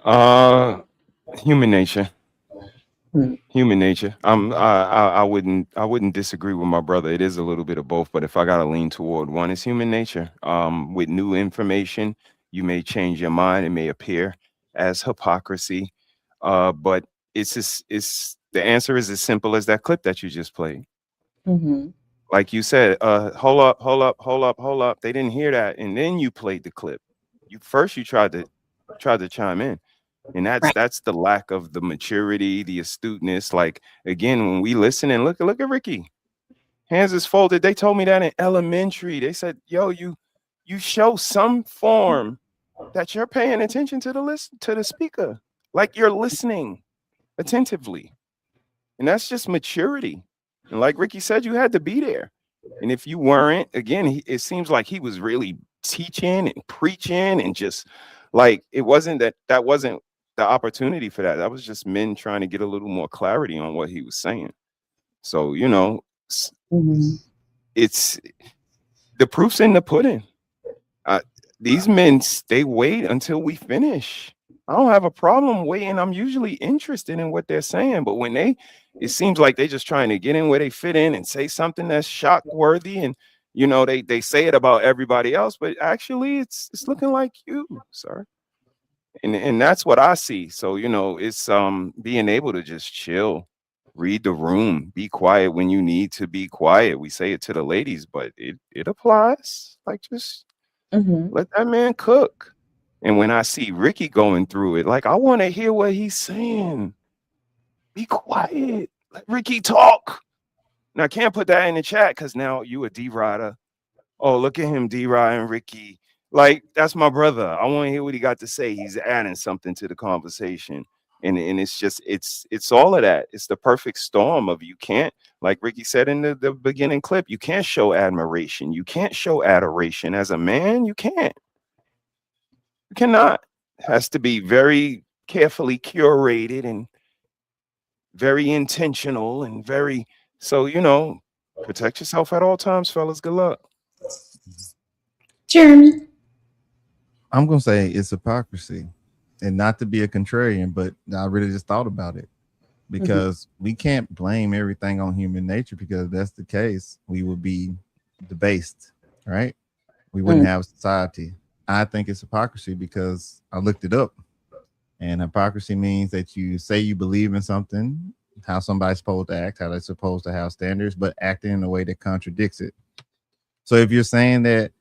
Human nature. Human nature. I wouldn't disagree with my brother. It is a little bit of both, but if I gotta lean toward one, it's human nature. With new information, you may change your mind. It may appear as hypocrisy, but it's the answer is as simple as that clip that you just played. Mm-hmm. Like you said, hold up. They didn't hear that, and then you played the clip. You tried to chime in. And that's the lack of the maturity, the astuteness. Like, again, when we listen and look at Ricky. Hands is folded. They told me that in elementary. They said, yo, you show some form that you're paying attention to the speaker. Like you're listening attentively. And that's just maturity. And like Ricky said, you had to be there. And if you weren't, again, it seems like he was really teaching and preaching and just like that wasn't the opportunity for that. That was just men trying to get a little more clarity on what he was saying. So, it's the proof's in the pudding. These men, they wait until we finish. I don't have a problem waiting. I'm usually interested in what they're saying, but when it seems like they're just trying to get in where they fit in and say something that's shock worthy. And You know, they say it about everybody else, but actually it's looking like you, sir. And that's what I see. So, you know, it's being able to just chill, read the room, be quiet when you need to be quiet. We say it to the ladies, but it applies. Like, just let that man cook. And when I see Ricky going through it, like, I want to hear what he's saying. Be quiet. Let Ricky talk. Now, I can't put that in the chat because now you a D-Rider. Oh, look at him, D-Rod and Ricky. Like, that's my brother. I want to hear what he got to say. He's adding something to the conversation. And it's just, it's all of that. It's the perfect storm of, you can't, like Ricky said in the beginning clip, you can't show admiration. You can't show adoration. As a man, you can't. You cannot. It has to be very carefully curated and very intentional and very, so, you know, protect yourself at all times, fellas. Good luck. Jeremy. I'm gonna say it's hypocrisy, and not to be a contrarian, but I really just thought about it, because we can't blame everything on human nature, because if that's the case, we would be debased, right? We wouldn't have society. I think it's hypocrisy because I looked it up, and hypocrisy means that you say you believe in something, how somebody's supposed to act, how they're supposed to have standards, but acting in a way that contradicts it. So if you're saying that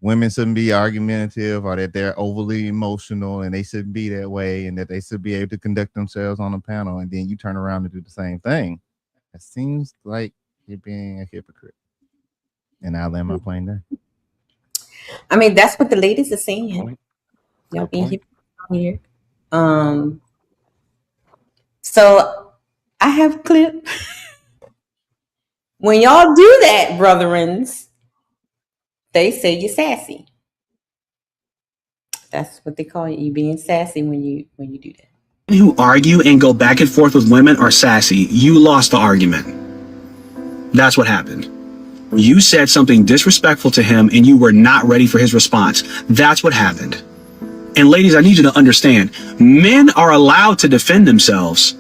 women shouldn't be argumentative, or that they're overly emotional and they shouldn't be that way, and that they should be able to conduct themselves on a panel, and then you turn around and do the same thing, it seems like you're being a hypocrite. And I'll land my plane there. I mean, that's what the ladies are saying. Y'all being hypocrites here. So I have a clip. When y'all do that, brethrens, they say you're sassy. That's what they call you being sassy when you do that. Who argue and go back and forth with women are sassy. You lost the argument. That's what happened. You said something disrespectful to him and you were not ready for his response. That's what happened. And ladies, I need you to understand, men are allowed to defend themselves.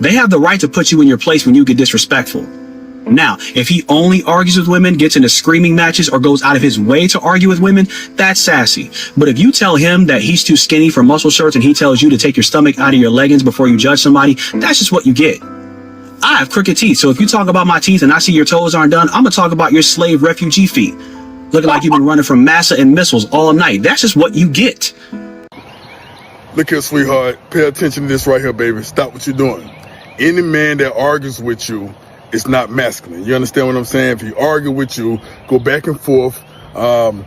They have the right to put you in your place when you get disrespectful. Now, if he only argues with women, gets into screaming matches, or goes out of his way to argue with women, that's sassy. But if you tell him that he's too skinny for muscle shirts and he tells you to take your stomach out of your leggings before you judge somebody, that's just what you get. I have crooked teeth, so if you talk about my teeth and I see your toes aren't done, I'm gonna talk about your slave refugee feet. Looking like you've been running from massa and missiles all night. That's just what you get. Look here, sweetheart. Pay attention to this right here, baby. Stop what you're doing. Any man that argues with you is not masculine. You understand what I'm saying? If he argue with you, go back and forth, want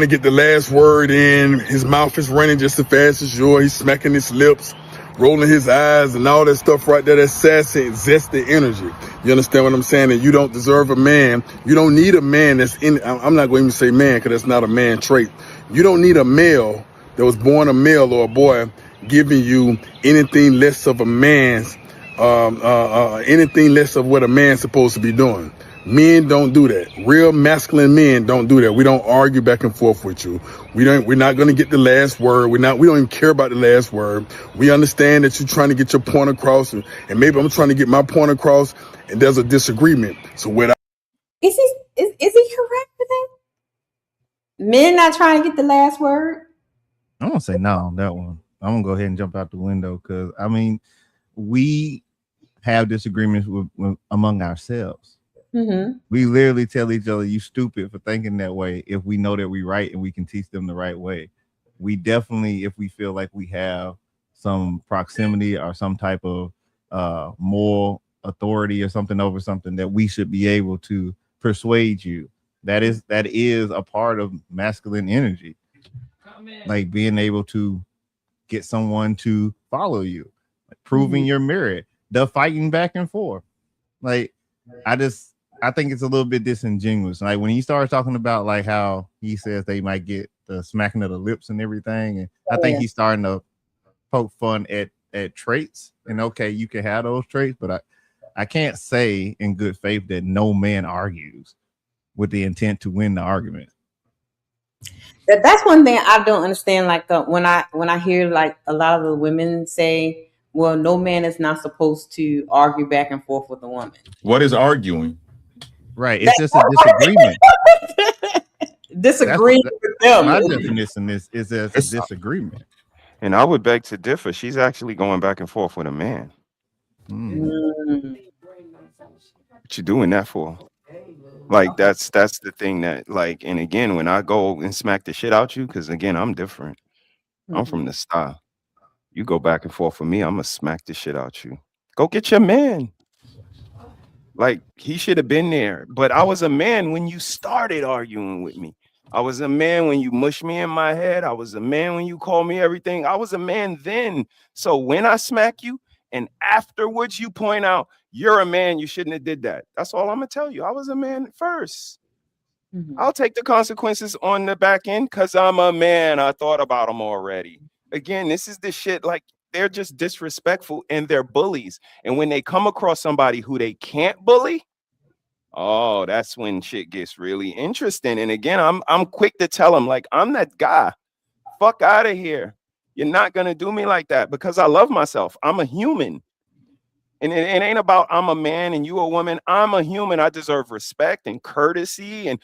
to get the last word in, his mouth is running just as fast as yours, he's smacking his lips, rolling his eyes and all that stuff right there, that's sassy and zesty energy. You understand what I'm saying? And you don't deserve a man. You don't need a man that's in, I'm not going to even say man because that's not a man trait. You don't need a male that was born a male or a boy giving you anything less of a man's, anything less of what a man's supposed to be doing. Men don't do that. Real masculine men don't do that. We don't argue back and forth with you. We're not going to get the last word. We don't even care about the last word. We understand that you're trying to get your point across, and maybe I'm trying to get my point across, and there's a disagreement. So what is he correct with that? Men not trying to get the last word? I'm gonna say no on that one. I'm gonna go ahead and jump out the window, because I mean, we have disagreements with among ourselves. We literally tell each other, you stupid for thinking that way, if we know that we're right and we can teach them the right way. We definitely, if we feel like we have some proximity or some type of moral authority or something over something, that we should be able to persuade you. That is a part of masculine energy, like being able to get someone to follow you, like proving your merit, the fighting back and forth. Like, I think it's a little bit disingenuous. Like when he started talking about like how he says they might get the smacking of the lips and everything, and I think he's starting to poke fun at traits. And okay, you can have those traits, but I can't say in good faith that no man argues with the intent to win the argument. That's one thing I don't understand. Like when I hear like a lot of the women say, well, no man is not supposed to argue back and forth with a woman. What is arguing? Right. It's just a disagreement. Disagreeing with them. My definition is a disagreement. And I would beg to differ. She's actually going back and forth with a man. What you doing that for? Like that's the thing that like, and again, when I go and smack the shit out you, because again, I'm different. I'm from the style. You go back and forth with me, I'm gonna smack the shit out you. Go get your man. Like he should have been there. But I was a man when you started arguing with me. I was a man when you mushed me in my head. I was a man when you called me everything. I was a man then. So when I smack you and afterwards you point out you're a man, you shouldn't have did that. That's all I'm gonna tell you. I was a man first. I'll take the consequences on the back end because I'm a man. I thought about them already. Again, this is the shit. Like they're just disrespectful and they're bullies. And when they come across somebody who they can't bully, oh, that's when shit gets really interesting. And again, I'm quick to tell them, like, I'm that guy. Fuck out of here. You're not gonna do me like that because I love myself. I'm a human. And it ain't about I'm a man and you a woman. I'm a human. I deserve respect and courtesy and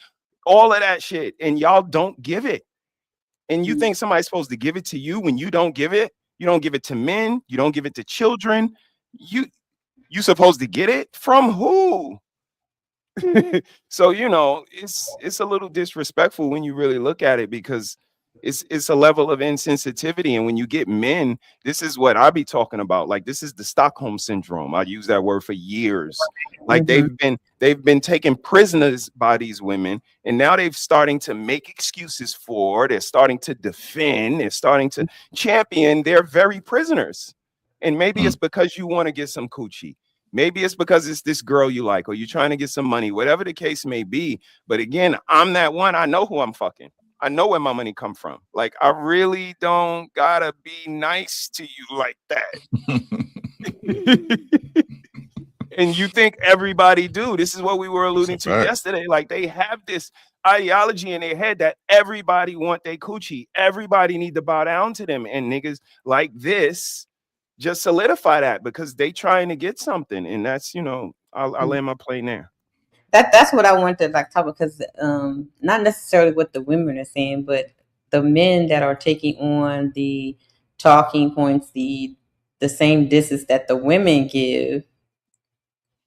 all of that shit. And y'all don't give it. And you think somebody's supposed to give it to you when you don't give it? You don't give it to men. You don't give it to children. You supposed to get it from who? So, you know, it's a little disrespectful when you really look at it because it's a level of insensitivity. And when you get men, this is what I be talking about. Like, this is the Stockholm syndrome. I use that word for years. Like they've been taken prisoners by these women, and now they're starting to make excuses they're starting to defend, they're starting to champion their very prisoners. And maybe it's because you want to get some coochie. Maybe it's because it's this girl you like, or you're trying to get some money, whatever the case may be. But again, I'm that one. I know who I'm fucking. I know where my money come from. Like, I really don't gotta be nice to you like that. And you think everybody do. This is what we were alluding to yesterday. Like, they have this ideology in their head that everybody want their coochie. Everybody need to bow down to them. And niggas like this just solidify that because they trying to get something. And that's, you know, I'll land my plane there. That's what I wanted to like talk about because not necessarily what the women are saying, but the men that are taking on the talking points, the same disses that the women give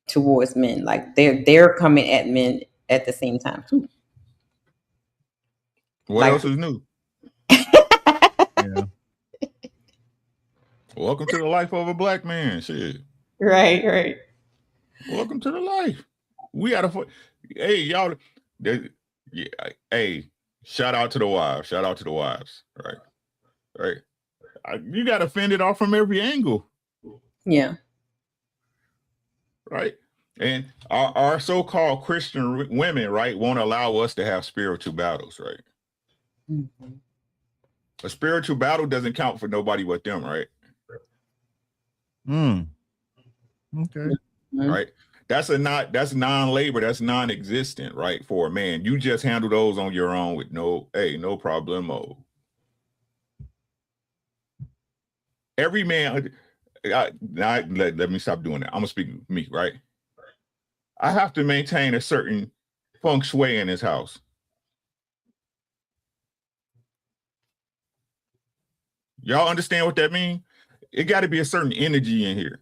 towards men. Like they're coming at men at the same time too. What Like- else is new? Yeah. Welcome to the life of a black man. Shit. Right. Welcome to the life. We got to, hey, y'all. Yeah, hey, shout out to the wives. Shout out to the wives. Right. You got to fend it off from every angle. Yeah. Right. And our so-called Christian women, right, won't allow us to have spiritual battles, right? A spiritual battle doesn't count for nobody but them, right? Okay. Right. That's non-labor, that's non-existent, right? For a man. You just handle those on your own with no problemo. Every man, let me stop doing that. I'm gonna speak for me, right? I have to maintain a certain feng shui in this house. Y'all understand what that means? It got to be a certain energy in here.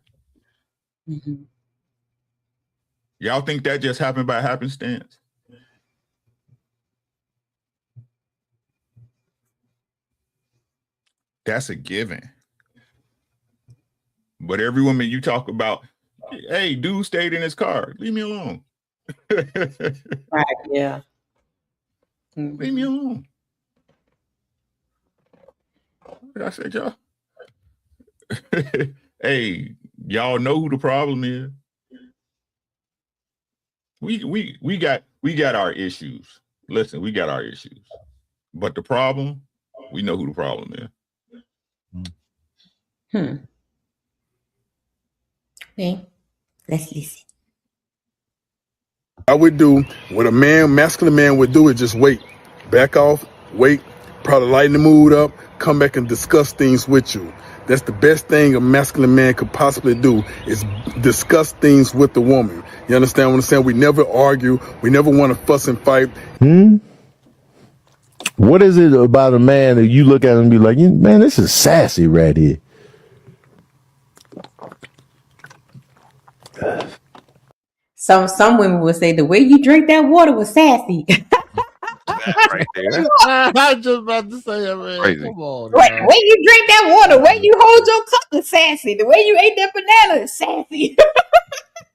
Y'all think that just happened by happenstance? That's a given. But every woman you talk about, hey, dude stayed in his car. Leave me alone. Right. Yeah. Leave me alone. What did I say, y'all? Hey, y'all know who the problem is. We got our issues. Listen, we got our issues. But the problem, we know who the problem is. Okay. Let's listen. I would do what a masculine man would do is just wait, back off, wait, probably lighten the mood up, come back and discuss things with you. That's the best thing a masculine man could possibly do is discuss things with the woman. You understand what I'm saying? We never argue. We never want to fuss and fight. What is it about a man that you look at him and be like, man, this is sassy right here? Some women would say the way you drink that water was sassy. Right there. I was just about to say that, man. Crazy. Come on. Right, man. the way you drink that water, the way you hold your cup is sassy. The way you ate that banana is sassy.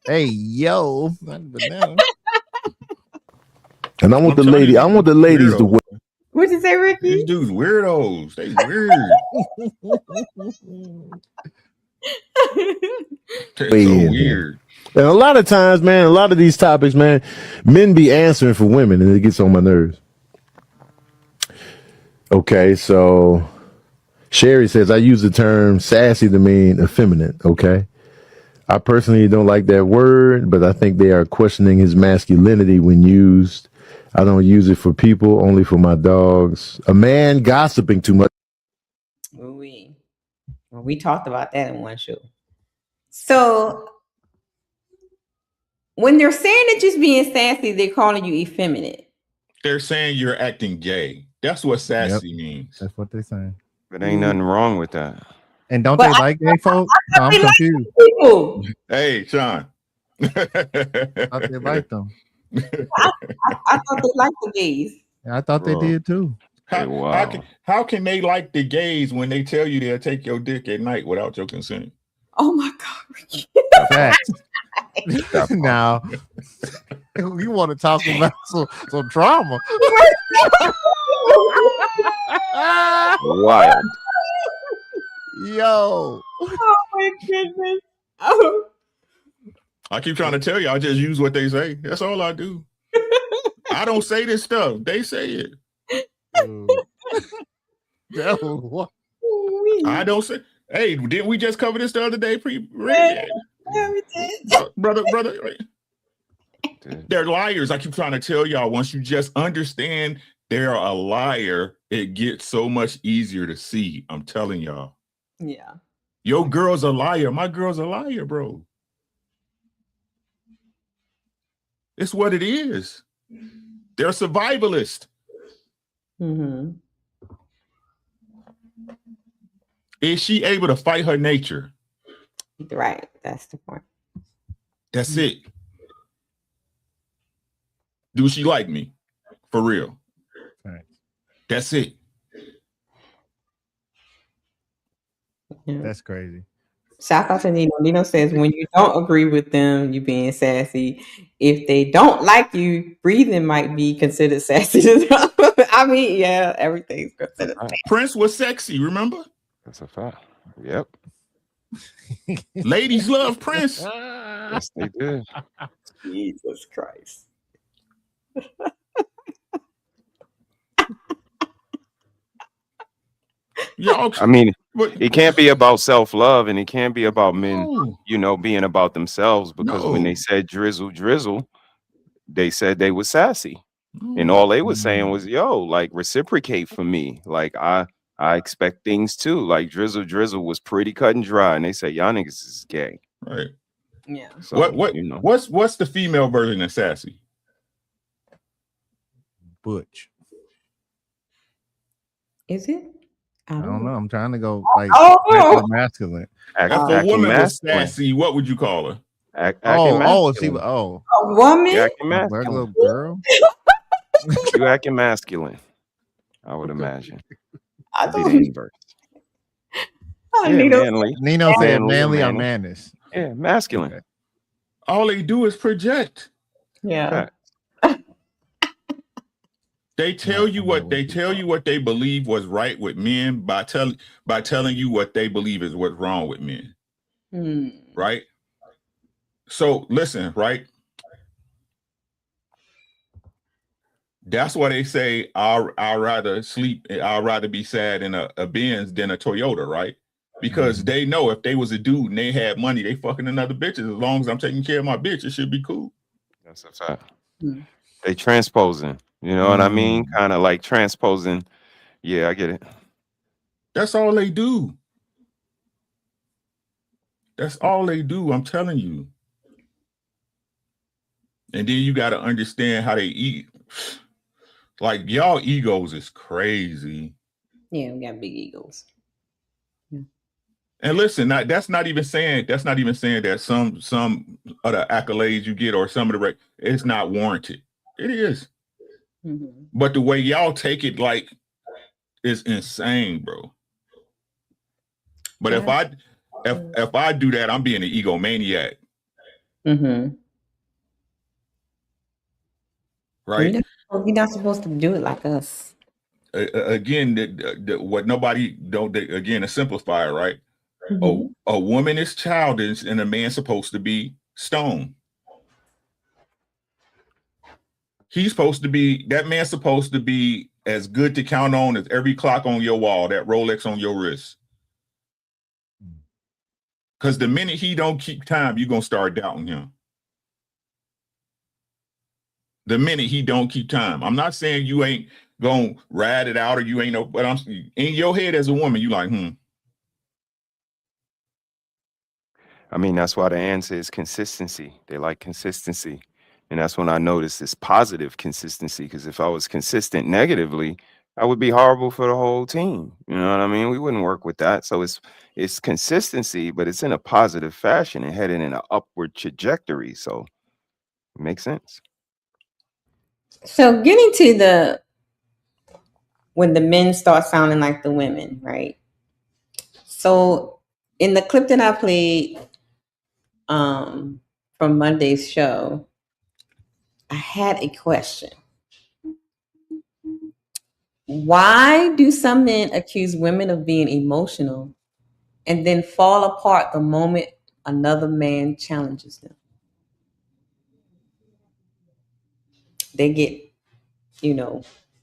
Hey, yo. Not banana. And I want the lady. I want the ladies to wear. What'd you say, Ricky? These dudes weirdos. They weird. They're so weird. And a lot of times, man, a lot of these topics, man, men be answering for women, and it gets on my nerves. Okay, so Sherry says I use the term sassy to mean effeminate. Okay, I personally don't like that word, but I think they are questioning his masculinity when used. I don't use it for people, only for my dogs. A man gossiping too much. We talked about that in one show. So when they're saying that you're being sassy, they're calling you effeminate. They're saying you're acting gay. That's what sassy means. That's what they're saying. But ain't nothing wrong with that. And don't they like gay folks? No, I'm confused. Hey, Sean. I thought they liked them. I thought they liked the gays. I thought they did too. How can they like the gays when they tell you they'll take your dick at night without your consent? Oh my God. Facts. Now, you want to talk about some drama? Wild. Yo. Oh my goodness. Oh. I keep trying to tell you, I just use what they say. That's all I do. I don't say this stuff. They say it. I don't say. Hey, didn't we just cover this the other day? Brother. They're liars. I keep trying to tell y'all, once you just understand they're a liar, it gets so much easier to see. I'm telling y'all. Yeah. Your girl's a liar. My girl's a liar, bro. It's what it is. They're survivalists. Mm-hmm. Is she able to fight her nature? Right. That's the point. That's it. Do she like me? For real. Right. That's it. That's crazy. Shout out to Nino. Nino says when you don't agree with them, you being sassy. If they don't like you, breathing might be considered sassy. I mean, yeah, everything's considered sassy. Prince was sexy, remember? That's a fact. Yep. Ladies love Prince. Yes, they did. Jesus Christ. Y'all, I mean, it can't be about self-love, and it can't be about men, being about themselves, because when they said drizzle, they said they were sassy. And all they were saying was, yo, like, reciprocate for me. Like, I expect things too. Like, drizzle was pretty cut and dry, and they say, y'all niggas is gay. Right. Yeah. So, what's the female version of sassy? Butch. Is it? I don't know. I'm trying to go like masculine. If a woman was sassy, what would you call her? A woman? You acting masculine. Regular girl. You acting masculine, I would imagine. I Be the inverse. Nino said manly or mannish. Yeah, masculine. Okay. All they do is project. Yeah. They tell you what they believe was right with men by telling you what they believe is what's wrong with men. Right? So listen, right? That's why they say I'd rather be sad in a Benz than a Toyota, right? Because they know if they was a dude and they had money, they fucking another bitch. As long as I'm taking care of my bitch, it should be cool. That's a fact. They transposing. You know what I mean? Kind of like transposing. Yeah, I get it. That's all they do. That's all they do. I'm telling you. And then you got to understand how they eat. Like y'all egos is crazy. Yeah, we got big egos. And listen, that's not even saying that some other accolades you get or some of the it's not warranted. It is. Mm-hmm. But the way y'all take it, like, is insane, bro. But if I do that, I'm being an egomaniac. Mm-hmm. Right? You're not supposed to do it like us. Again, what nobody don't. Again, to simplify it, right? Mm-hmm. A woman is childish, and a man's supposed to be stone. That man's supposed to be as good to count on as every clock on your wall, that Rolex on your wrist. Because the minute he don't keep time, you're going to start doubting him. The minute he don't keep time. I'm not saying you ain't going to ride it out or you ain't no, but I'm in your head as a woman, you like, I mean, that's why the answer is consistency. They like consistency. And that's when I noticed this positive consistency. Because if I was consistent negatively, I would be horrible for the whole team. You know what I mean? We wouldn't work with that. So it's consistency, but it's in a positive fashion and heading in an upward trajectory. So it makes sense. So getting to when the men start sounding like the women, right? So in the clip that I played from Monday's show, I had a question. Why do some men accuse women of being emotional and then fall apart the moment another man challenges them? They get,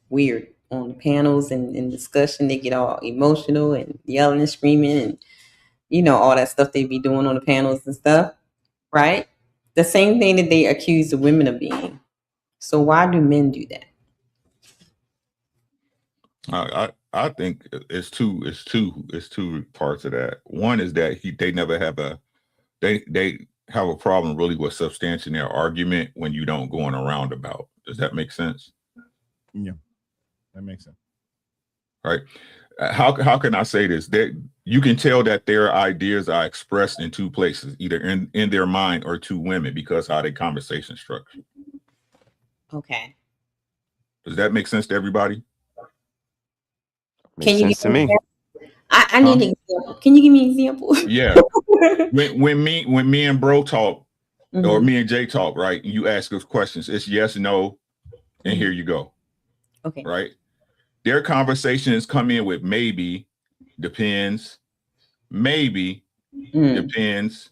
weird on the panels and in discussion. They get all emotional and yelling and screaming and, all that stuff they be doing on the panels and stuff, right? The same thing that they accuse the women of being. So why do men do that? I think it's two parts of that. One is that they never have they have a problem really with substantiating their argument when you don't go on a roundabout. Does that make sense? Yeah, that makes sense. Right. How can I say this? That you can tell that their ideas are expressed in two places, either in their mind or to women, because how their conversation structured. Okay. Does that make sense to everybody? Makes sense to me. I need an example. Can you give me an example? Yeah. when me and bro talk, or me and Jay talk, right? And you ask us questions, it's yes, no, and here you go. Okay. Right. Their conversations come in with maybe, depends, maybe, depends,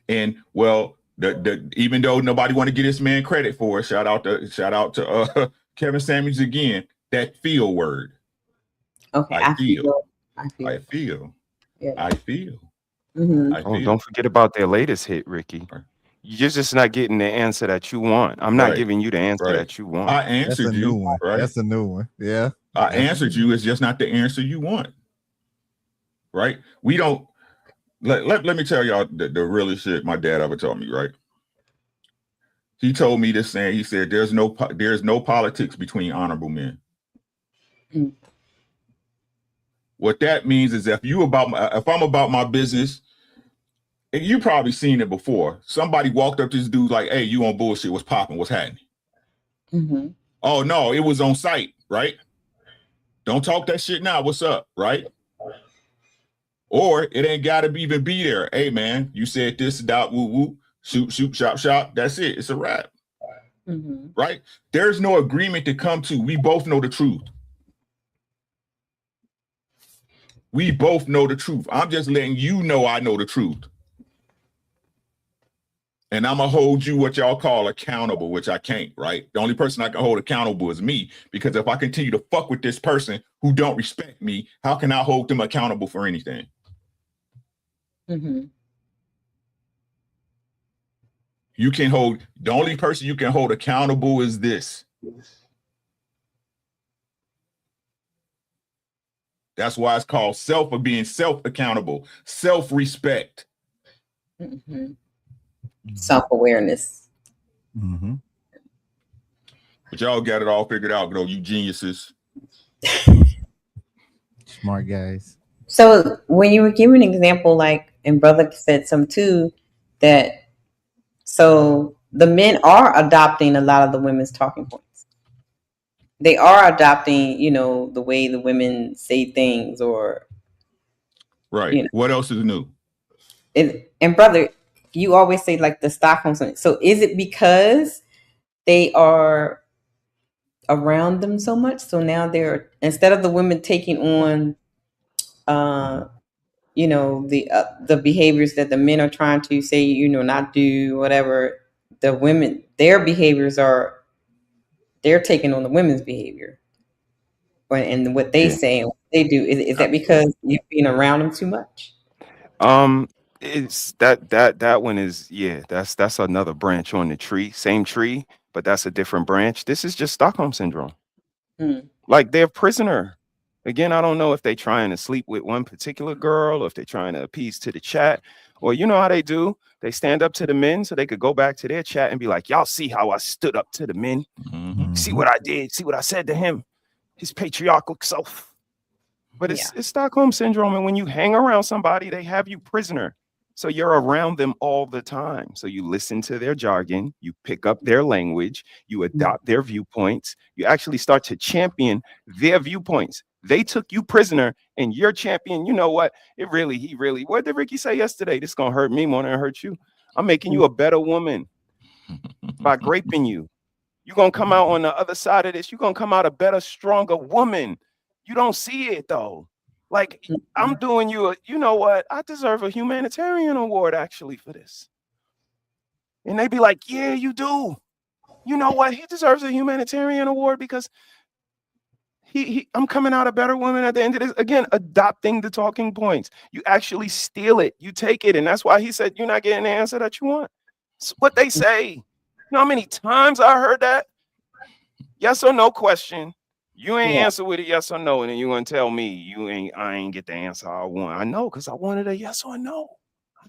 and well, the even though nobody want to give this man credit for it, shout out to Kevin Samuels again. That feel word. Okay, I feel. Yeah. I feel. Oh, don't forget about their latest hit, Ricky. You're just not getting the answer that you want. I'm not giving you the answer that you want. I answered you. New one. Right? That's a new one. Yeah. I answered you. It's just not the answer you want. Right? We don't. Let me tell y'all the realest shit my dad ever told me. Right? He told me this saying. He said, "There's no politics between honorable men." What that means is if I'm about my business, and you probably seen it before. Somebody walked up to this dude like, "Hey, you on bullshit? What's popping? What's happening?" Oh no, it was on site, right? Don't talk that shit now. What's up, right? Or it ain't gotta even be there. Hey man, you said this, dot, woo woo, shoot, shop. That's it. It's a wrap. Right? There's no agreement to come to. We both know the truth. We both know the truth. I'm just letting you know I know the truth. And I'm going to hold you what y'all call accountable, which I can't, right? The only person I can hold accountable is me, because if I continue to fuck with this person who don't respect me, how can I hold them accountable for anything? You can hold, the only person you can hold accountable is this. That's why it's called being self-accountable, self-respect. Self-awareness. Mm-hmm. But y'all got it all figured out, though. You geniuses. Smart guys. So when you were giving an example, like, and brother said some too, that so the men are adopting a lot of the women's talking points. They are adopting, the way the women say things, or Right. What else is new? and brother, you always say like the Stockholm syndrome. So is it because they are around them so much? So now they're, instead of the women taking on, the behaviors that the men are trying to say, not do, whatever, the women, their behaviors are, they're taking on the women's behavior, and what they say and what they do. Is that because you're being around them too much? It's that one is, that's another branch on the tree, same tree, but that's a different branch. This is just Stockholm syndrome. Like, they're prisoner. Again, I don't know if they're trying to sleep with one particular girl, or if they're trying to appease to the chat, or you know how they do. They stand up to the men so they could go back to their chat and be like, y'all see how I stood up to the men? See what I did? See what I said to him? His patriarchal self. But it's Stockholm syndrome. And when you hang around somebody, they have you prisoner. So you're around them all the time. So you listen to their jargon, you pick up their language, you adopt their viewpoints, you actually start to champion their viewpoints. They took you prisoner and you're champion. You know what? What did Ricky say yesterday? This is gonna hurt me more than it hurt you. I'm making you a better woman by graping you. You're gonna come out on the other side of this. You're gonna come out a better, stronger woman. You don't see it though. Like, I'm doing you you know what? I deserve a humanitarian award actually for this. And they be like, yeah, you do. You know what? He deserves a humanitarian award because I'm coming out a better woman at the end of this. Again, adopting the talking points. You actually steal it. You take it. And that's why he said, you're not getting the answer that you want. It's what they say. You know how many times I heard that? Yes or no question. You ain't answer with a yes or no, and then you gonna tell me I ain't get the answer I want. I know, because I wanted a yes or no. I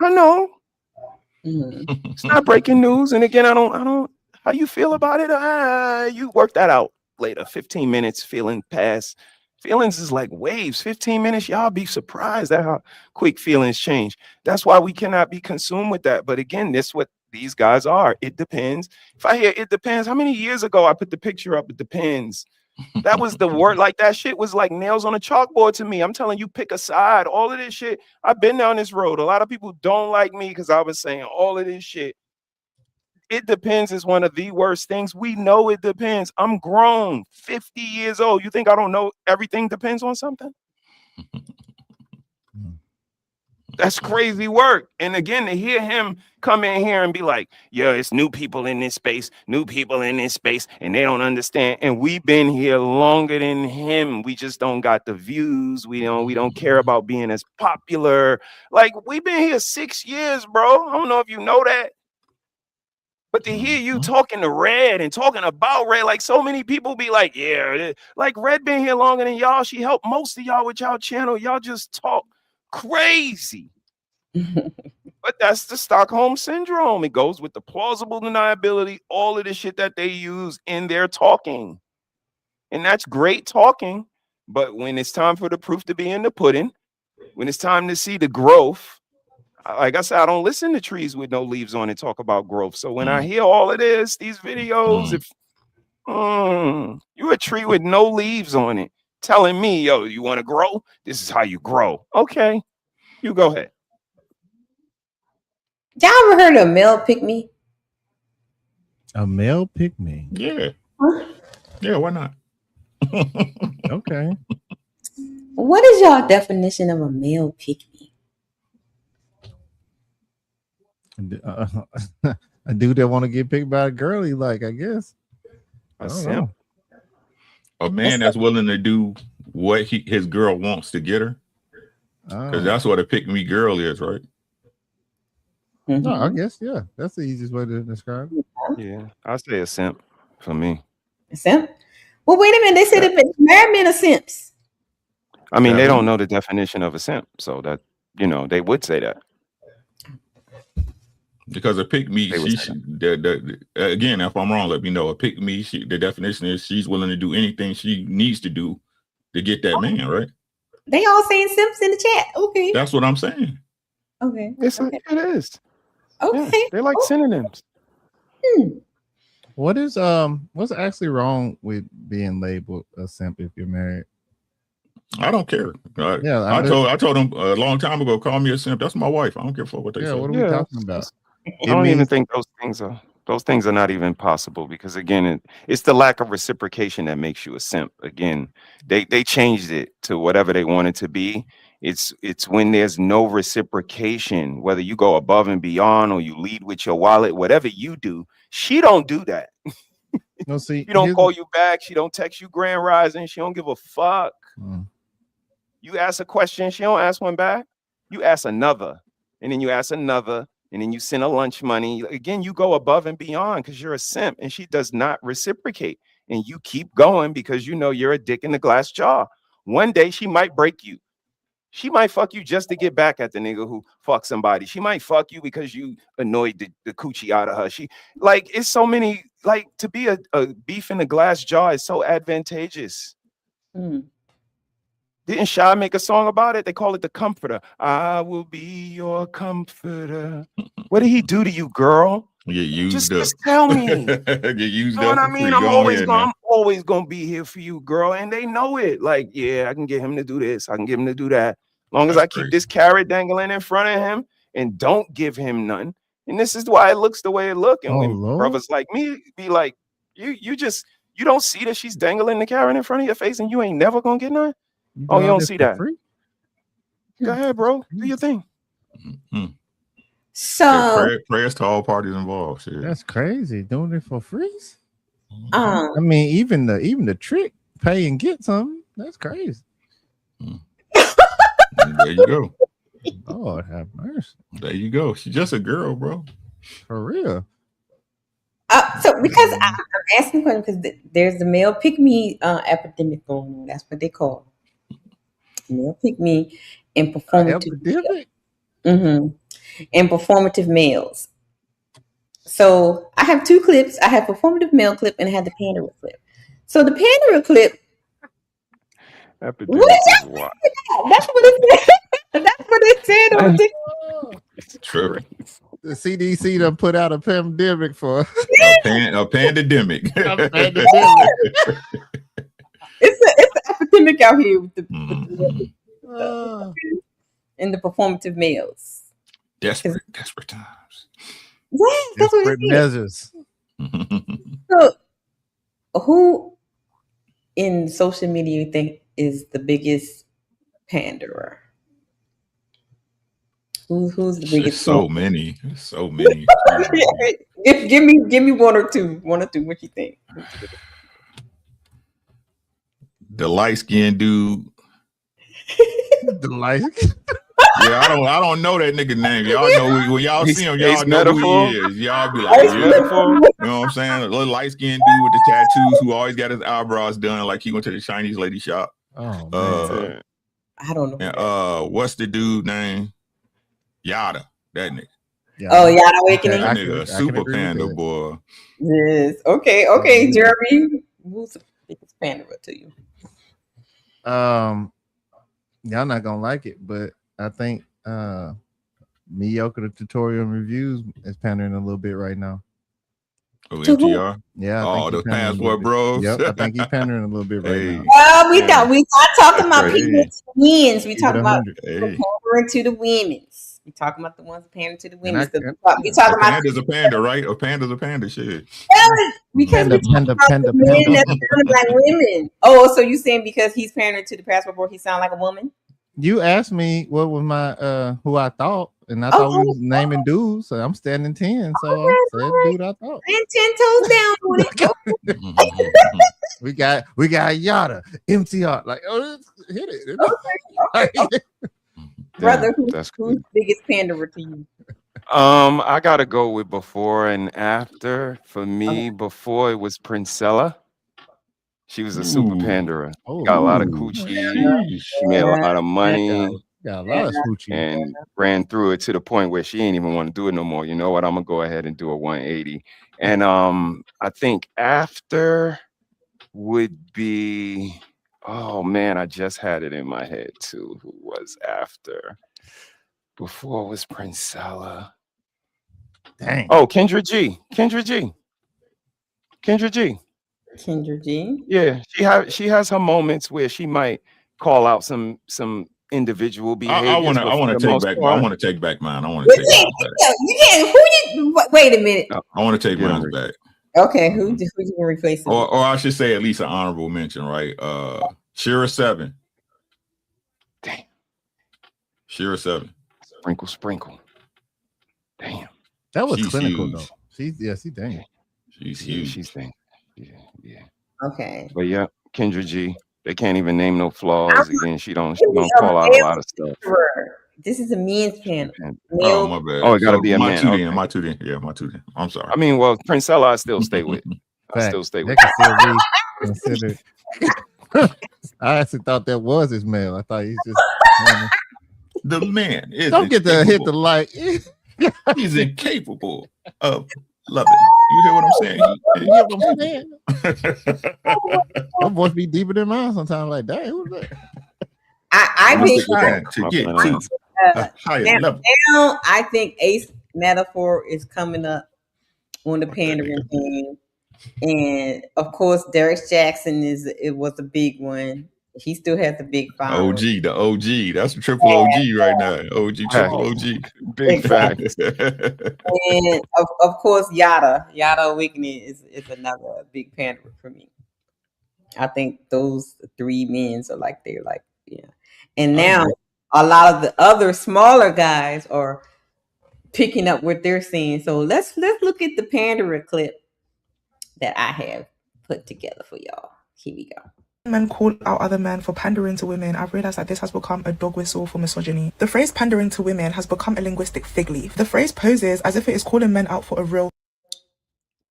know. It's not breaking news. And again, I don't how you feel about it. You work that out later. 15 minutes feeling past. Feelings is like waves. 15 minutes, y'all be surprised at how quick feelings change. That's why we cannot be consumed with that. But again, this what these guys are. It depends. If I hear it depends, how many years ago I put the picture up? It depends. That was the word. Like, that shit was like nails on a chalkboard to me. I'm telling you, pick a side. All of this shit. I've been down this road. A lot of people don't like me because I was saying all of this shit. It depends is one of the worst things. We know it depends. I'm grown, 50 years old. You think I don't know everything depends on something? That's crazy work. And again, to hear him come in here and be like, yeah, it's new people in this space, and they don't understand. And we've been here longer than him. We just don't got the views. We don't care about being as popular. Like, we've been here 6 years, bro. I don't know if you know that. But to hear you talking to Red and talking about Red, like, so many people be like, yeah, like, Red been here longer than y'all. She helped most of y'all with y'all channel. Y'all just talk crazy. But that's the Stockholm syndrome. It goes with the plausible deniability, all of the shit that they use in their talking. And that's great talking. But when it's time for the proof to be in the pudding, when it's time to see the growth, like I said, I don't listen to trees with no leaves on it talk about growth. So when I hear all of this, these videos, if you're a tree with no leaves on it, telling me, yo, you want to grow? This is how you grow. Okay, you go ahead. Y'all ever heard of a male pick-me? A male pick-me? Yeah. Yeah, why not? Okay. What is y'all definition of a male pick-me? A dude that want to get picked by a girl he like, I guess. I don't know. A man that's willing to do what his girl wants to get her. Because that's what a pick-me girl is, right? No, I guess, yeah. That's the easiest way to describe it. Yeah, I say a simp for me. A simp? Well, wait a minute. They said that married men are simps. I mean, they don't know the definition of a simp, so that, they would say that. Because a pick me, They would she say again, if I'm wrong, let me know. A pick me, the definition is she's willing to do anything she needs to do to get that man, right? They all saying simps in the chat. Okay. That's what I'm saying. Okay. it is. Okay. Yeah, they like synonyms. What's actually wrong with being labeled a simp if you're married? I don't care. Yeah, I told them a long time ago, call me a simp. That's my wife. I don't care for what they say. What are we talking about? I don't even think those things are not even possible because again, it's the lack of reciprocation that makes you a simp. Again, they changed it to whatever they want it to be. It's when there's no reciprocation, whether you go above and beyond or you lead with your wallet, whatever you do, she don't do that. No, see, she don't call you back. She don't text you grand rising. She don't give a fuck. You ask a question, she don't ask one back. You ask another, and then you ask another, and then you send a lunch money. Again, you go above and beyond because you're a simp, and she does not reciprocate. And you keep going because you know you're a dick in the glass jar. One day she might break you. She might fuck you just to get back at the nigga who fucked somebody. She might fuck you because you annoyed the coochie out of her. It's so many, to be a beef in a glass jar is so advantageous. Didn't Shy make a song about it? They call it The Comforter. I will be your comforter. What did he do to you, girl? You get used up. Just tell me. Get used You know up. what I mean? I'm always gonna be here for you, girl. And they know it. Yeah, I can get him to do this. I can get him to do that. As long as I keep this carrot dangling in front of him and don't give him none. And this is why it looks the way it looks. And when brothers like me be like, you don't see that she's dangling the carrot in front of your face and you ain't never gonna get none? You don't see that? Go ahead, bro. Do your thing. So prayers to all parties involved. Shit. That's crazy. Doing it for free. I mean, even the trick, pay and get something. That's crazy. There you go. Lord have mercy. There you go. She's just a girl, bro. For real. So because I'm asking questions because there's the male pick me epidemic going on. That's what they call it. Male pick me and performative. And performative males. So I have two clips. I have performative male clip and I have the panderer clip. So the panderer clip. That's what it said. That's what it said on TikTok. It's true. The CDC done put out a pandemic for a pandemic. It's an epidemic out here with the and the performative males. Desperate times. Yes, that's what it measures. So, who in social media you think is the biggest panderer? Who's the biggest? So many. Give me one or two. What you think? The light skinned dude. The light. Yeah, I don't know that nigga name. Y'all know when y'all see him, y'all know who he is. Y'all be like, you know what I'm saying? A little light skinned dude with the tattoos who always got his eyebrows done like he went to the Chinese lady shop. Oh man. I don't know. And, what's the dude name? Yada, that nigga. Oh, Yada Awakening. That nigga, super panda boy. Yes. Okay, Jeremy. Who's the biggest panderer to you? Y'all not gonna like it, but I think Mediocre Tutorial and Reviews is pandering a little bit right now. Oh, MTR? Yeah. The passport bros. Yep, I think he's pandering a little bit right now. Well, we not talking about people to wins. We talking about pandering to the women's. We talking about the ones pandering to the women's. We talking about panda's a panda, right? A panda's a panda shit. Because panda. Men that sound like women. Oh, so you saying because he's pandering to the passport board, he sound like a woman? You asked me what was my who I thought, and I thought we was naming dudes, so I'm standing 10. So I said dude I thought. And 10 toes down with it. we got Yada, MTR, like hit it. Okay. Brother, who's the biggest panderer to you? I gotta go with before and after. For me, before it was Princella. She was a super panderer. Got a lot of coochie. She made a lot of money. Got a lot of smoochie. and ran through it to the point where she ain't even want to do it no more. You know what? I'm gonna go ahead and do a 180. And I think after would be, oh man, I just had it in my head too. Who was after? Before was Princella. Dang. Oh, Kendra G. Kendra G. Yeah, she has her moments where she might call out some individual behaviors. I want to take back. I want to take back mine. I want to take mine back. You can't. Wait a minute. I want to take mine back. Okay, who you gonna replace? Or I should say at least an honorable mention, right? Shira 7. Damn. Shira 7. Sprinkle. Damn. That was She's clinical huge. though. She's dang. She's huge. She's dang. Yeah. Okay. But yeah, Kendra G. They can't even name no flaws. Again, she don't call out a lot of stuff. This is a men's panel. Oh, my bad. Oh, it gotta be a man. Okay. My two then. Yeah, my two then. I'm sorry. I mean, well, Princella, I still stay with. I still stay with. That can still be considered. I actually thought that was his male. I thought he's just the man is. Don't get to hit the light. He's incapable of loving. You hear what I'm saying? You hear what I'm saying? Your voice be deeper than mine sometimes. Like, dang, who's that? I think to get to a higher level. Now I think Ace Metaphor is coming up on the pandering thing, and of course Derek Jackson was a big one. He still has a big following. The OG. That's a triple OG right now. OG, triple OG. Big facts. And of course, Yada Awakening is another big panderer for me. I think those three men are yeah. And now a lot of the other smaller guys are picking up what they're seeing. So let's look at the panderer clip that I have put together for y'all. Here we go. Men call out other men for pandering to women, I've realized that this has become a dog whistle for misogyny. The phrase pandering to women has become a linguistic fig leaf. The phrase poses as if it is calling men out for a real.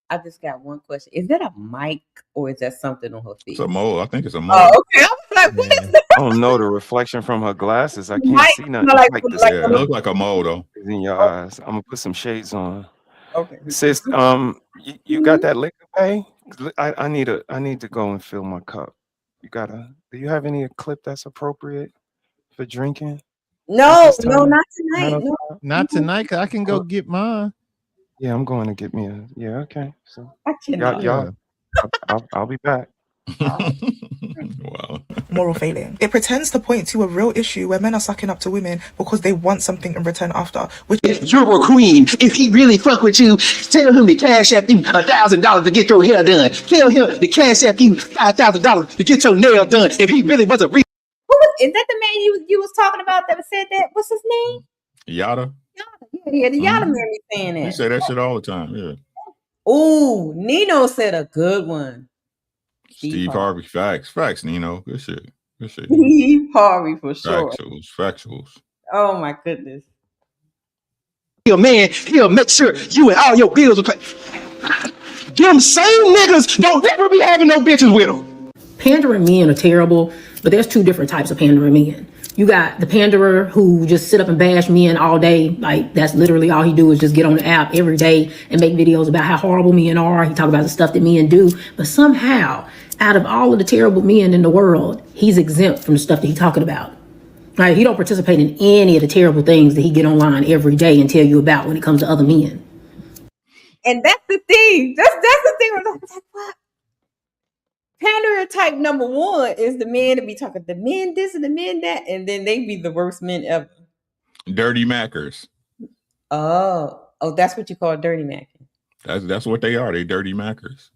I just got one question. Is that a mic or is that something on her feet? It's a mole. I think it's a mole. Oh, okay. I was like, what is that? I don't know the reflection from her glasses. I can't Might see nothing like- like this. like- Yeah, it looks like a mole though. It's in your eyes. I'm gonna put some shades on. Okay. Sis, you got that liquor pay? I need to go and fill my cup. Do you have any clip that's appropriate for drinking? No, not tonight. No. Not tonight, 'cause I can go get mine. Yeah, I'm going to get me okay. So I cannot. y'all, I'll be back. Wow. Moral failing. It pretends to point to a real issue where men are sucking up to women because they want something in return after, which If you're a queen, if he really fuck with you, tell him to cash app you $1,000 to get your hair done. Tell him to cash app you $5,000 to get your nail done. If he really was a real. Is that the man you was talking about that said that? What's his name? Yada. Yeah, the Yada man be saying You that. say that shit all the time. Yeah. Ooh, Nino said a good one. Steve Harvey. Facts, Nino. Good shit. Steve Harvey for sure. Factuals. Oh my goodness. Your man, he'll make sure you and all your bills will pay. Them same niggas don't ever be having no bitches with them. Pandering men are terrible, but there's two different types of pandering men. You got the panderer who just sit up and bash men all day. Like, that's literally all he do is just get on the app every day and make videos about how horrible men are. He talk about the stuff that men do. But somehow, out of all of the terrible men in the world, he's exempt from the stuff that he's talking about. Right? He don't participate in any of the terrible things that he get online every day and tell you about when it comes to other men. And that's the thing. That's the thing. Like, what? Panderer type number one is the man to be talking the men this and the men that, and then they be the worst men ever. Dirty Mackers. Oh, that's what you call dirty macking. That's what they are. They dirty Mackers.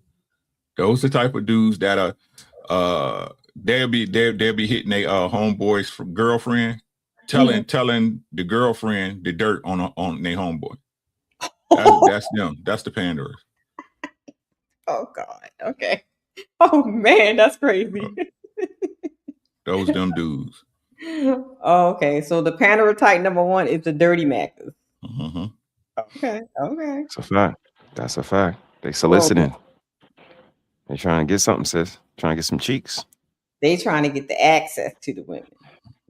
Those the type of dudes that are they'll be hitting their homeboy's girlfriend, telling the girlfriend the dirt on their homeboy. That's them. That's the panderers. Oh God. Okay. Oh man, that's crazy. Those them dudes. Oh, okay. So the panderer type number one is the dirty mackers. Mm-hmm. Okay. It's a fact. That's a fact. They soliciting. They trying to get something, sis. Trying to get some cheeks. They trying to get the access to the women.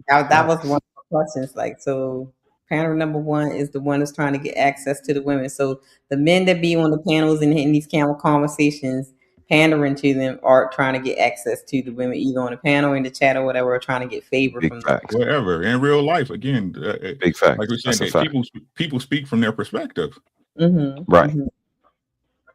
That was one of the questions. Like, so panel number one is the one that's trying to get access to the women. So the men that be on the panels and in these camel conversations, pandering to them, are trying to get access to the women, either on the panel, in the chat, or whatever, or trying to get favor Big from facts. Whatever. In real life, again, Big facts. like we said, That's a that fact. people speak from their perspective. them. Right.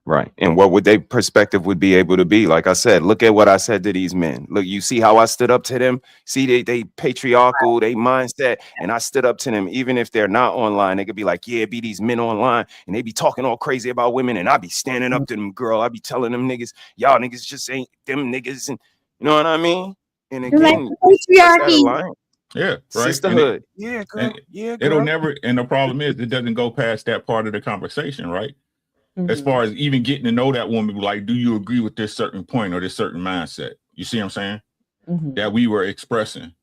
Right. And what would their perspective would be able to be? Like I said, look at what I said to these men. Look, you see how I stood up to them? See, they patriarchal, they mindset, and I stood up to them. Even if they're not online, they could be like, yeah, be these men online, and they be talking all crazy about women, and I be standing up to them, girl. I be telling them niggas, y'all niggas just ain't them niggas, and you know what I mean? And again, patriarchy. Yeah, right. Sisterhood. Yeah, girl. And Yeah, it'll girl. never, and the problem is it doesn't go past that part of the conversation, right? As far as even getting to know that woman, like, do you agree with this certain point or this certain mindset? You see what I'm saying? That we were expressing,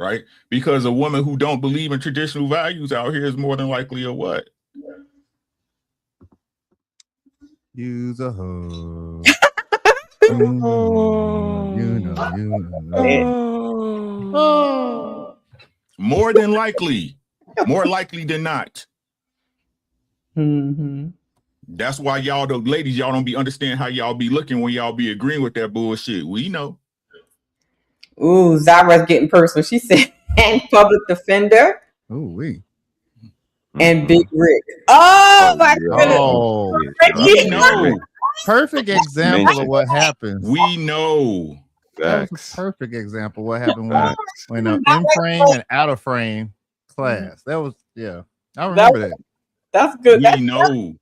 right? Because a woman who don't believe in traditional values out here is more than likely a what? Use a hoe. You know. More than likely. More likely than not. That's why y'all, the ladies, y'all don't be understand how y'all be looking when y'all be agreeing with that bullshit. We know. Ooh, Zara's getting personal. She said, and public defender. Ooh, we. And Big Rick. Oh my goodness. Oh, we know. Perfect example of what happens. We know. That was a perfect example of what happened when in frame and out of frame class. That was, yeah. I remember that. That's good. We know.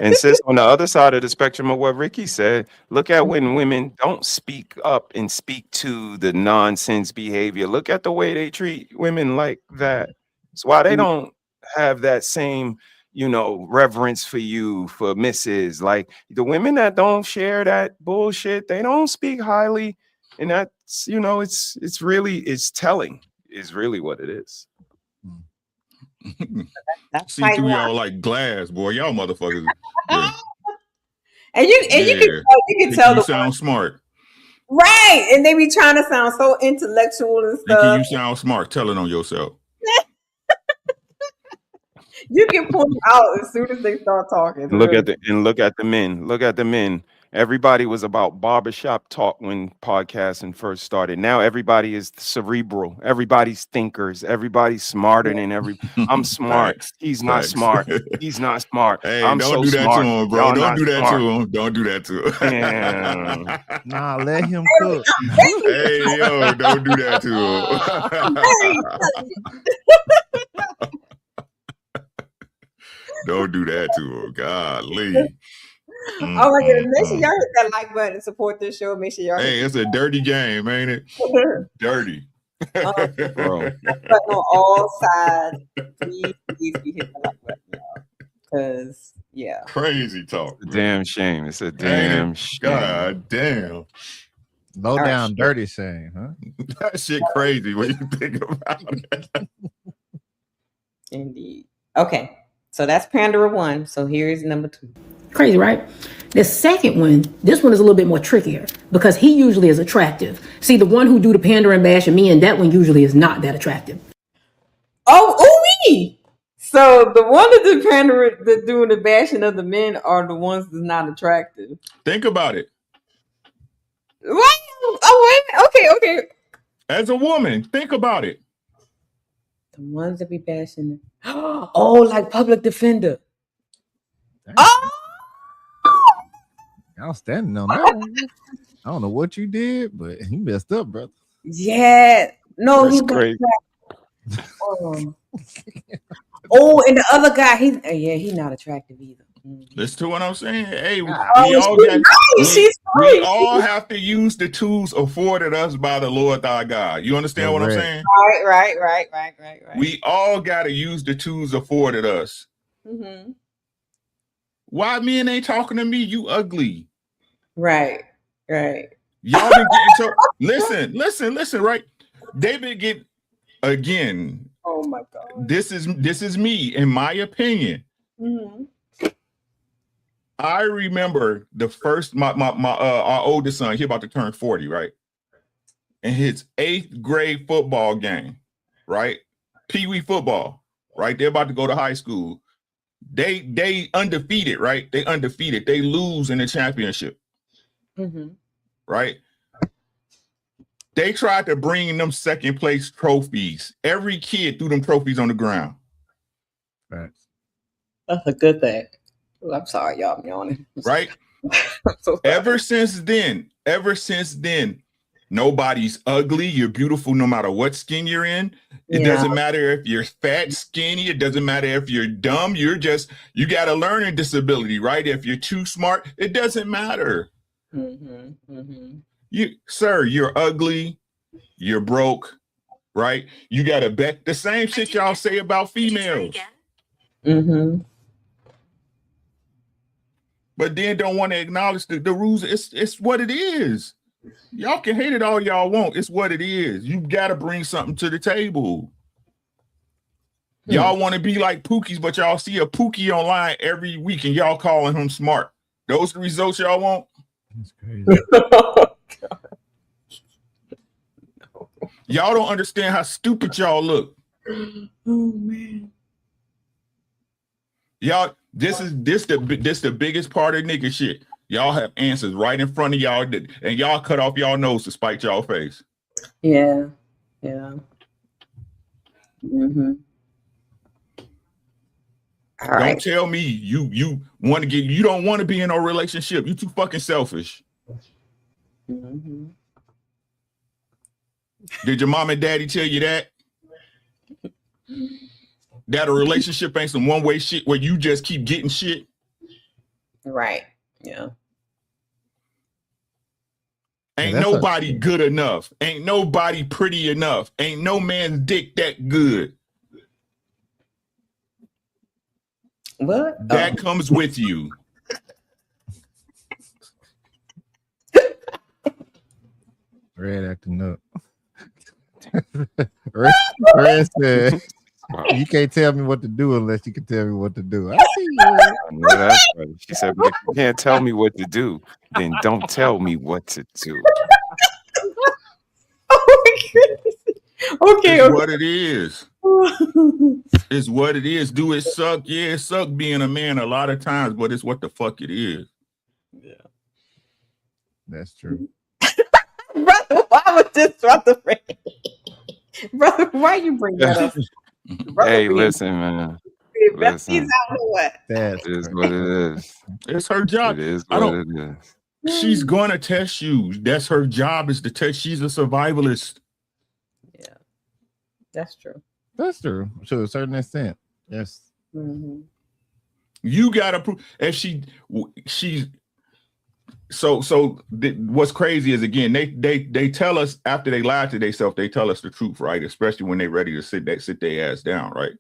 And sis, on the other side of the spectrum of what Ricky said, look at when women don't speak up and speak to the nonsense behavior. Look at the way they treat women like that. It's why they don't have that same, reverence for you, for Mrs. Like the women that don't share that bullshit, they don't speak highly. And that's, it's telling, is really what it is. See through y'all like glass, boy. Y'all motherfuckers. Yeah. And you can tell you the sound smart. Right. And they be trying to sound so intellectual and stuff. Thinking you sound smart. Tell it on yourself. You can pull them out as soon as they start talking. Look at the men. Look at the men. Everybody was about barbershop talk when podcasting first started. Now everybody is cerebral. Everybody's thinkers. Everybody's smarter than I'm smart. He's not smart. He's not smart. Hey, I'm don't so do that smart. to him, bro. Y'all Don't not do that smart. to him. Don't do that to him. Damn. Nah, let him cook. Hey, yo, don't do that to him. Don't do that to him. Golly. Oh my goodness. Make sure y'all hit that like button and support this show. Make sure y'all Hey, it's a dirty game, ain't it? Dirty. Bro. But on all sides, please hit the like button, y'all. Because, yeah. Crazy talk. It's a damn shame. It's a damn shame. God damn. Low down dirty shame, huh? That shit crazy when you think about it. Indeed. Okay. So that's Pandora 1. So here's number 2. Crazy, right? The second one, this one is a little bit more trickier because he usually is attractive. See, the one who do the pandering bashing men, that one usually is not that attractive. Oh, me. So the one that do pandering, that doing the bashing of the men are the ones that's not attractive. Think about it. What? Oh, wait. Okay. As a woman, think about it. The ones that be bashing. Oh, like public defender. Oh. Y'all standing on that one. I don't know what you did, but you messed up, brother. Yeah. No, That's he crazy. Oh, and the other guy, he's not attractive either. Listen to what I'm saying. Hey, we we all have to use the tools afforded us by the Lord thy God. You understand what I'm saying? Right. We all got to use the tools afforded us. Mm-hmm. Why men ain't talking to me? You ugly. Right. Y'all been getting to listen, right? They been getting again. Oh my God. This is me, in my opinion. Mm-hmm. I remember the first our oldest son, he about to turn 40, right? In his 8th grade football game. right? Pee Wee football, right? They're about to go to high school. They undefeated, right? They undefeated. They lose in the championship, right? They tried to bring them second place trophies. Every kid threw them trophies on the ground. Right. That's a good thing. Well, I'm sorry, y'all. I'm yawning. Right? Ever since then, nobody's ugly. You're beautiful no matter what skin you're in. It doesn't matter if you're fat, skinny. It doesn't matter if you're dumb. You got a learning disability, right? If you're too smart, it doesn't matter. You're ugly. You're broke, right? You got to bet the same shit y'all say about females. But then don't want to acknowledge the rules. It's what it is. Y'all can hate it all y'all want. It's what it is. You got to bring something to the table. Y'all want to be like Pookies, but y'all see a Pookie online every week and y'all calling him smart. Those the results y'all want? That's crazy. Y'all don't understand how stupid y'all look. Oh man. Y'all, this the biggest part of nigga shit. Y'all have answers right in front of y'all, and y'all cut off y'all nose to spite y'all face. Yeah. All right. Don't tell me you want to get. You don't want to be in a relationship. You too fucking selfish. Did your mom and daddy tell you that? That a relationship ain't some one-way shit where you just keep getting shit? Right. Yeah. Ain't nobody good enough. Ain't nobody pretty enough. Ain't no man's dick that good. What? That comes with you. Red acting up. Red said, "You can't tell me what to do unless you can tell me what to do." I see you. Red. No, that's right. She said, "If you can't tell me what to do, then don't tell me what to do." Oh my goodness. Okay. It's what it is. It's what it is. Do it suck? Yeah, it suck being a man a lot of times, but it's what the fuck it is. Yeah. That's true. Brother, why was this brother? Brother, why you bring that up? Hey, listen, man. Listen. That is what it is. It's her job. It is what it is. She's going to test you. That's her job, is to test. She's a survivalist. Yeah, that's true. That's true to a certain extent. Yes. You gotta prove if she's what's crazy is, again, they tell us after they lie to themselves, they tell us the truth, right? Especially when they're ready to sit their ass down, right?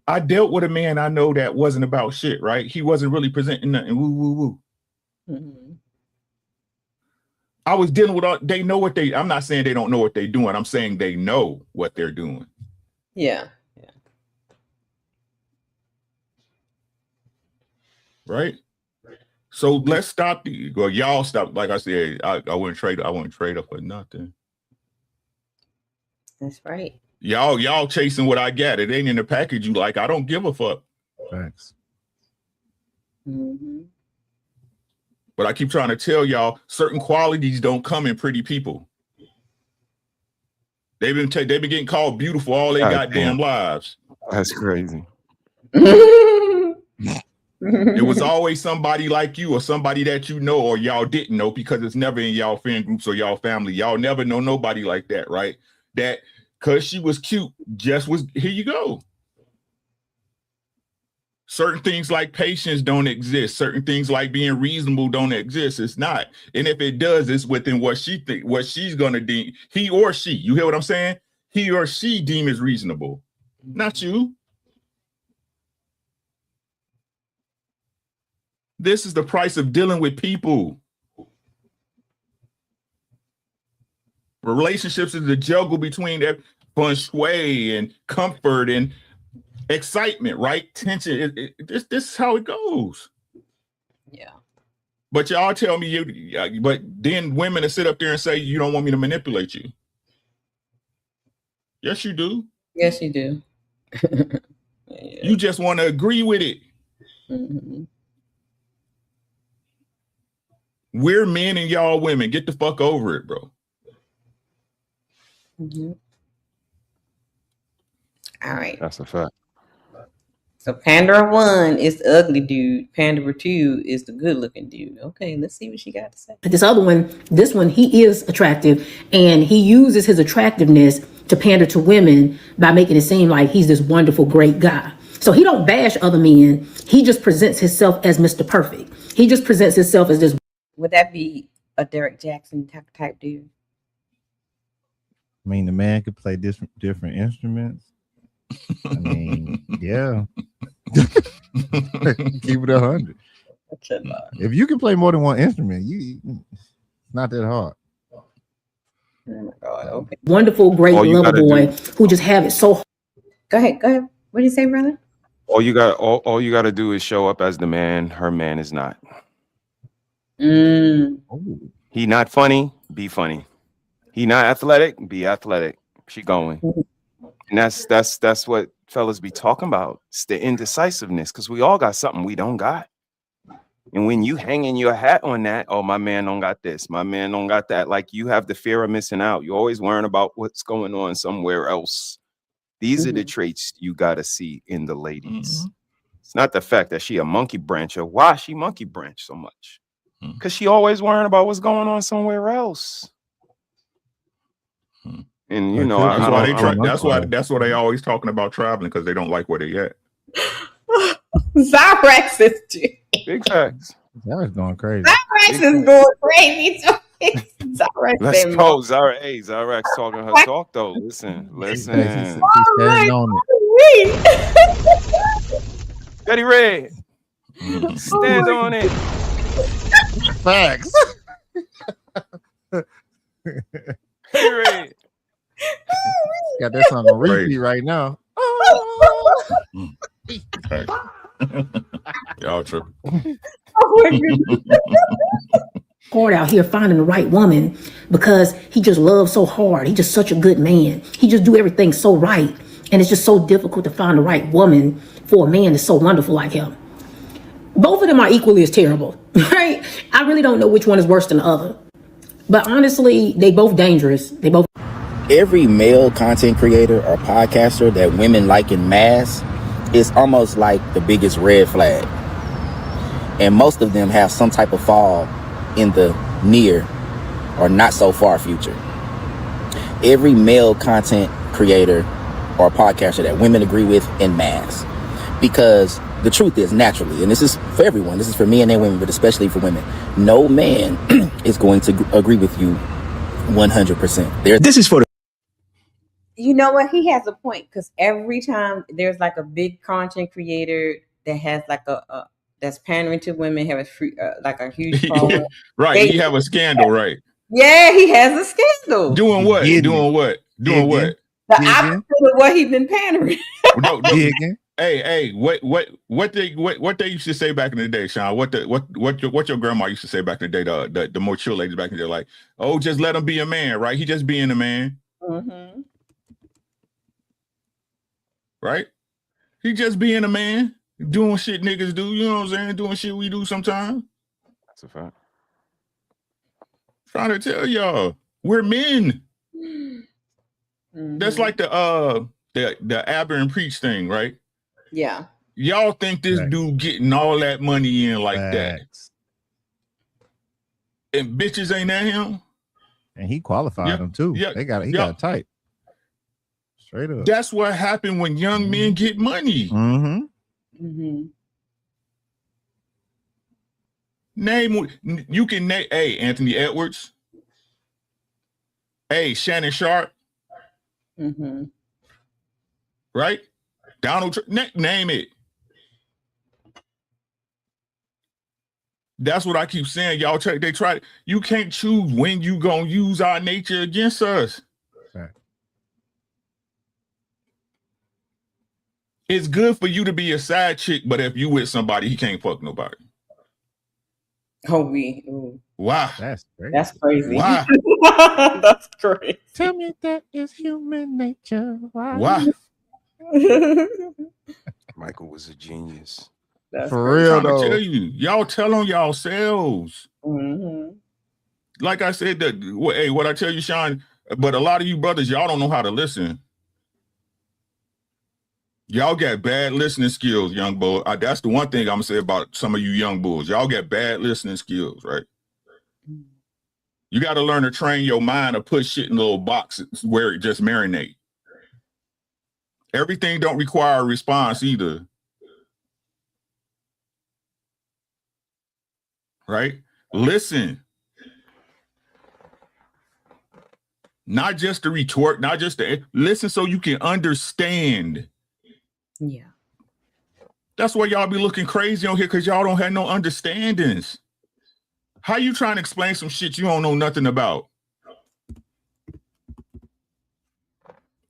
I dealt with a man I know that wasn't about shit, right? He wasn't really presenting nothing. Woo woo woo. I was dealing with they know what I'm not saying they don't know what they're doing. I'm saying they know what they're doing. Yeah. Right. So let's stop y'all stop. Like I said, I wouldn't trade up for nothing. That's right. Y'all chasing what I got. It ain't in the package you like. I don't give a fuck. Thanks. But I keep trying to tell y'all, certain qualities don't come in pretty people. They've been getting called beautiful all their goddamn lives. That's crazy. It was always somebody like you or somebody that you know or y'all didn't know, because it's never in y'all friend groups or y'all family. Y'all never know nobody like that, right? That because she was cute, just was, here you go. Certain things like patience don't exist. Certain things like being reasonable don't exist. It's not. And if it does, it's within what she's gonna deem, he or she. You hear what I'm saying? He or she deem is reasonable, not you. This is the price of dealing with people. Relationships is the juggle between feng shui and comfort and excitement, right? Tension. This is how it goes. Yeah. But y'all tell me but then women will sit up there and say, you don't want me to manipulate you. Yes, you do. Yes, you do. You just want to agree with it. Mm-hmm. We're men and y'all women. Get the fuck over it, bro. Mm-hmm. All right. That's a fact. So Pandora 1 is the ugly dude. Pandora 2 is the good looking dude. Okay, let's see what she got to say. This other one, he is attractive, and he uses his attractiveness to pander to women by making it seem like he's this wonderful, great guy. So he don't bash other men. He just presents himself as Mr. Perfect. He just presents himself as this. Would that be a Derek Jackson type dude? I mean, the man could play different instruments. I mean, yeah. Keep it 100. If you can play more than one instrument, it's not that hard. Oh my God. Okay. Wonderful, great, lover boy who just have it so. Go ahead. What do you say, brother? All you got to do is show up as the man her man is not. He not funny, be funny. He not athletic, be athletic. She going. And that's what fellas be talking about. It's the indecisiveness, because we all got something we don't got. And when you hanging your hat on that, oh, my man don't got this, my man don't got that, like you have the fear of missing out. You're always worrying about what's going on somewhere else. These are the traits you got to see in the ladies. It's not the fact that she a monkey brancher. Why she monkey branch so much? Because she always worrying about what's going on somewhere else. And you know, that's why they always talking about traveling, because they don't like where they at. Zyrex is big facts. Zyrex going crazy. Zyrex is going crazy. Zyrex. Let's go, Zara. Hey, Zyrex talking her talk though. Listen. He's standing on it. Betty Red, stand on it. Facts. Betty Red. Got that song on repeat right now. Hey. Y'all tripping. Hard out here finding the right woman because he just loves so hard. He's just such a good man. He just do everything so right. And it's just so difficult to find the right woman for a man that's so wonderful like him. Both of them are equally as terrible, right? I really don't know which one is worse than the other. But honestly, they both dangerous. Every male content creator or podcaster that women like in mass is almost like the biggest red flag. And most of them have some type of fall in the near or not so far future. Every male content creator or podcaster that women agree with in mass. Because the truth is, naturally, and this is for everyone, this is for men and women, but especially for women, no man is going to agree with you 100%. This is for the. You know what? He has a point, because every time there's like a big content creator that has like a that's pandering to women, have like a huge following. Right. He have a scandal, right? Yeah, he has a scandal. Doing what? Doing what? The opposite of what he's been pandering. No. Hey, what they used to say back in the day, Sean? What your grandma used to say back in the day? The more chill ladies back in the day, like, oh, just let him be a man, right? He just being a man, right? He just being a man, doing shit niggas do. You know what I'm saying? Doing shit we do sometimes. That's a fact. Trying to tell y'all, we're men. That's like the Aber and Preach thing, right? Yeah. Y'all think this dude getting all that money in like that? And bitches ain't at him? And he qualified them too. Yeah. He got it tight. Straight up. That's what happened when young men get money. Name, you can name, hey, Anthony Edwards. Hey, Shannon Sharp. Right? Donald Trump, name it. That's what I keep saying. Y'all they try. You can't choose when you gonna use our nature against us. Right. It's good for you to be a side chick, but if you with somebody, he can't fuck nobody. Oh, Wow. That's crazy. That's crazy. Why? That's great. Tell me that is human nature. Why? Michael was a genius. That's For great. real Trying to tell though. you, y'all tell on yourselves. Mm-hmm. Like I said, hey, what I tell you, Sean, but a lot of you brothers, y'all don't know how to listen. Y'all got bad listening skills, young bull. That's the one thing I'm gonna say about some of you young bulls. Y'all got bad listening skills, right? You got to learn to train your mind to put shit in little boxes where it just marinate. Everything don't require a response either. Right? Listen. Not just to retort, not just to listen so you can understand. Yeah. That's why y'all be looking crazy on here because y'all don't have no understandings. How you trying to explain some shit you don't know nothing about?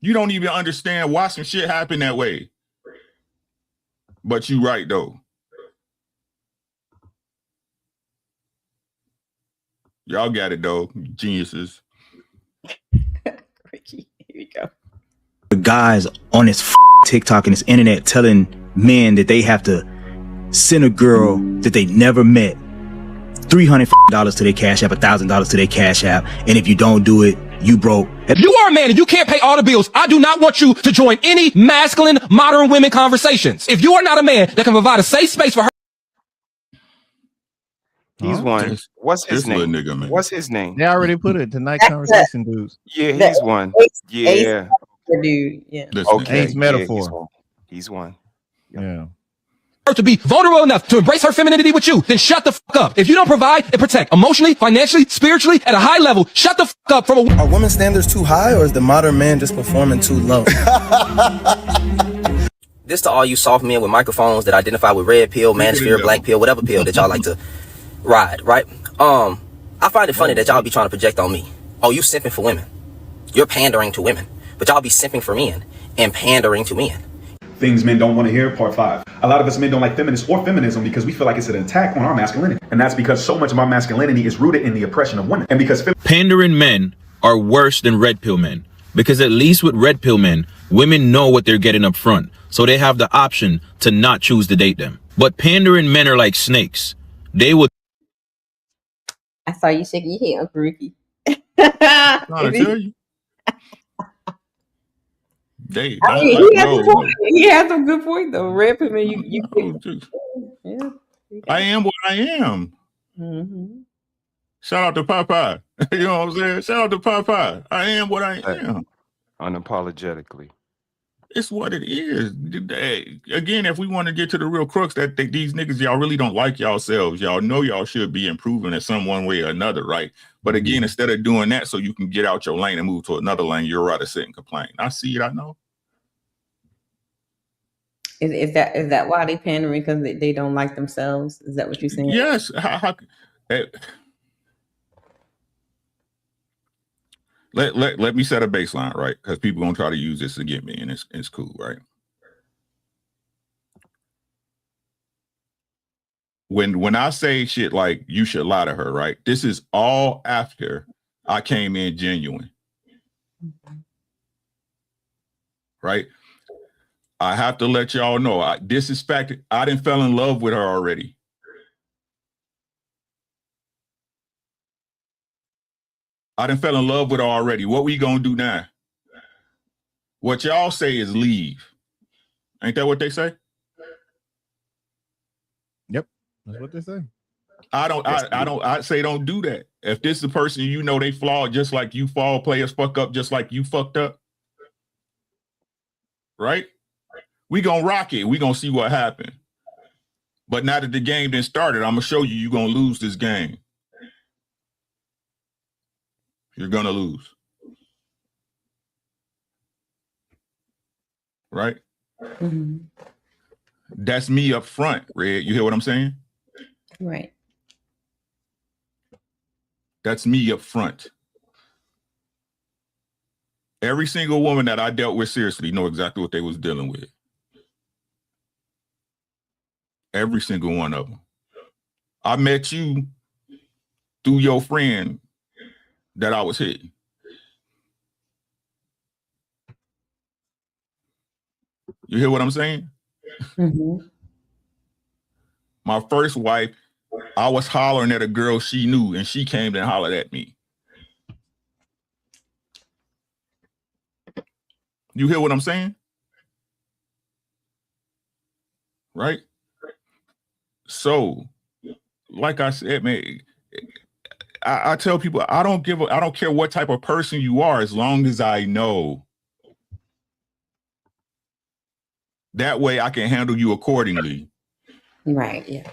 You don't even understand why some shit happened that way. But you right though. Y'all got it though, geniuses. Ricky, here we go. The guys on this TikTok and this internet telling men that they have to send a girl that they never met $300 to their Cash App, $1,000 to their Cash App, and if you don't do it, you broke. If you are a man and you can't pay all the bills, I do not want you to join any masculine modern women conversations. If you are not a man that can provide a safe space for her. He's one. What's his name? Nigga, man. What's his name? They already put it tonight conversation, dudes. Yeah, he's one. Yeah. Dude, yeah. Okay. Ace metaphor. Yeah, he's one. Yeah. Her to be vulnerable enough to embrace her femininity with you, then shut the fuck up. If you don't provide and protect emotionally, financially, spiritually, at a high level, shut the fuck up from a Are women's standards too high or is the modern man just performing too low? This to all you soft men with microphones that identify with red pill, manosphere, black pill, whatever pill that y'all like to ride, right? I find it funny that y'all be trying to project on me. Oh, you simping for women. You're pandering to women. But y'all be simping for men and pandering to men. Things men don't want to hear, part 5. A lot of us men don't like feminists or feminism because we feel like it's an attack on our masculinity. And that's because so much of our masculinity is rooted in the oppression of women. And because pandering men are worse than red pill men. Because at least with red pill men, women know what they're getting up front. So they have the option to not choose to date them. But pandering men are like snakes. They will. I saw you shaking your head, Uncle Ricky. I tell you. He has some good point though. Red pill man, yeah. I am what I am. Mm-hmm. Shout out to Popeye. You know what I'm saying? Shout out to Popeye. I am what I am. Unapologetically. It's what it is. Again, if we want to get to the real crux, that these niggas, y'all really don't like yourselves. Y'all know y'all should be improving in some one way or another, right? But again, instead of doing that so you can get out your lane and move to another lane, you're rather sit and complain. I see it, I know. Is that why they pandering? Because they don't like themselves? Is that what you're saying? Yes. Let me set a baseline, right? Because people gonna try to use this to get me, and it's cool, right? When I say shit like you should lie to her, right? This is all after I came in genuine. Right? I have to let y'all know this is fact. I didn't fell in love with her already. I done fell in love with her already. What we gonna do now? What y'all say is leave. Ain't that what they say? Yep, that's what they say. I say don't do that. If this is the person you know they flawed just like you fall, players fuck up just like you fucked up. Right? We gonna rock it. We gonna see what happened. But now that the game done started, I'm gonna show you gonna lose this game. You're gonna lose. Right? Mm-hmm. That's me up front, Red. You hear what I'm saying? Right. That's me up front. Every single woman that I dealt with seriously know exactly what they was dealing with. Every single one of them. I met you through your friend that I was hitting. You hear what I'm saying? Mm-hmm. My first wife, I was hollering at a girl she knew, and she came and hollered at me. You hear what I'm saying? Right? So, like I said, man, I tell people I don't care what type of person you are, as long as I know. That way I can handle you accordingly. Right. Yeah.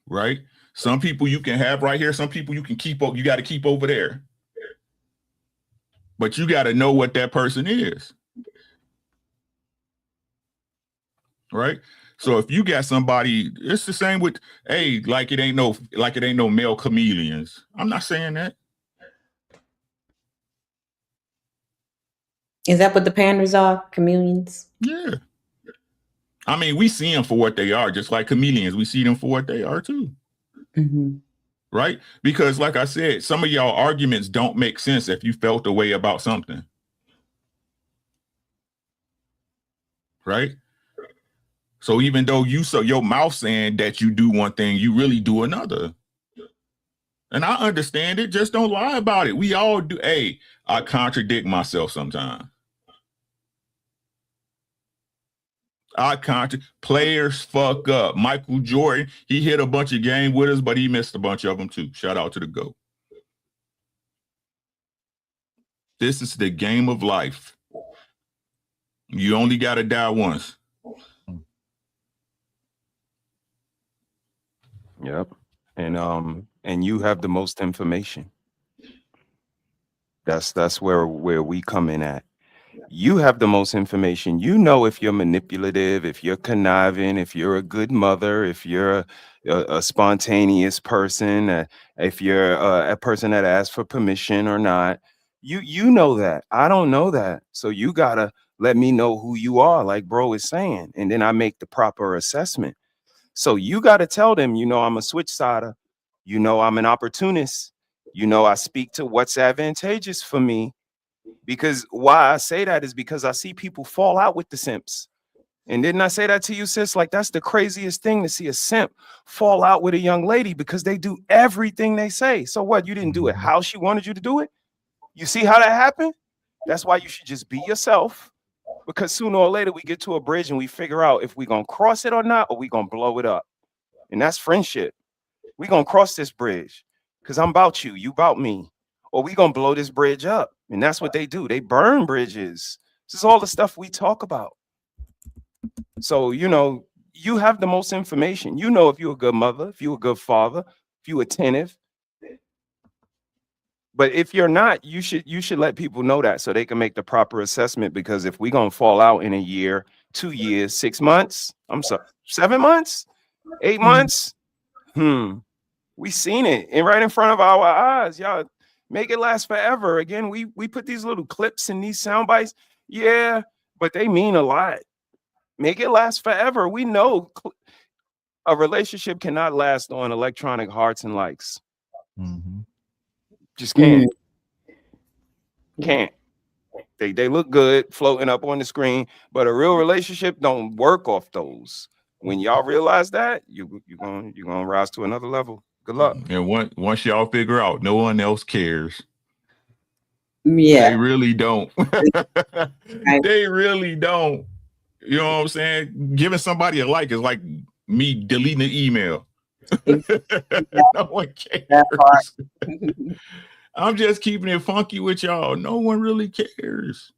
Right? Some people you can have right here, some people you can keep up, you got to keep over there. But you got to know what that person is. Right? So if you got somebody, it's the same with, hey, like it ain't no male chameleons. I'm not saying that. Is that what the panders are? Chameleons? Yeah. I mean, we see them for what they are, just like chameleons. We see them for what they are too. Mm-hmm. Right? Because like I said, some of y'all arguments don't make sense if you felt a way about something. Right? So even though your mouth saying that you do one thing, you really do another. And I understand it. Just don't lie about it. We all do. Hey, I contradict myself sometimes. Players fuck up. Michael Jordan, he hit a bunch of game winners, but he missed a bunch of them too. Shout out to the GOAT. This is the game of life. You only got to die once. Yep. And you have the most information. That's where we come in at. You have the most information. You know if you're manipulative, if you're conniving, if you're a good mother, if you're a spontaneous person, if you're a person that asks for permission or not. You know that. I don't know that. So you gotta let me know who you are, like bro is saying, and then I make the proper assessment. So you got to tell them, I'm a switch sider. I'm an opportunist. I speak to what's advantageous for me. Because why I say that is because I see people fall out with the simps. And didn't I say that to you, sis? Like, that's the craziest thing, to see a simp fall out with a young lady because they do everything they say. So what? You didn't do it how she wanted you to do it? You see how that happened? That's why you should just be yourself. Because sooner or later we get to a bridge and we figure out if we're going to cross it or not, or we're going to blow it up. And that's friendship. We're going to cross this bridge because I'm about you, you about me. Or we're going to blow this bridge up. And that's what they do. They burn bridges. This is all the stuff we talk about. So, you have the most information. If you're a good mother, if you're a good father, if you're attentive. But if you're not, you should let people know that so they can make the proper assessment. Because if we're going to fall out in a year, 2 years, 6 months, 7 months, 8 months, we seen it and right in front of our eyes. Y'all make it last forever. Again, we put these little clips and these sound bites. Yeah, but they mean a lot. Make it last forever. We know a relationship cannot last on electronic hearts and likes. Mm-hmm. Just can't. Can't. They look good floating up on the screen, but a real relationship don't work off those. When y'all realize that, you're gonna rise to another level. Good luck. And once y'all figure out no one else cares. Yeah. They really don't. They really don't. You know what I'm saying? Giving somebody a like is like me deleting an email. No one cares. I'm just keeping it funky with y'all. No one really cares.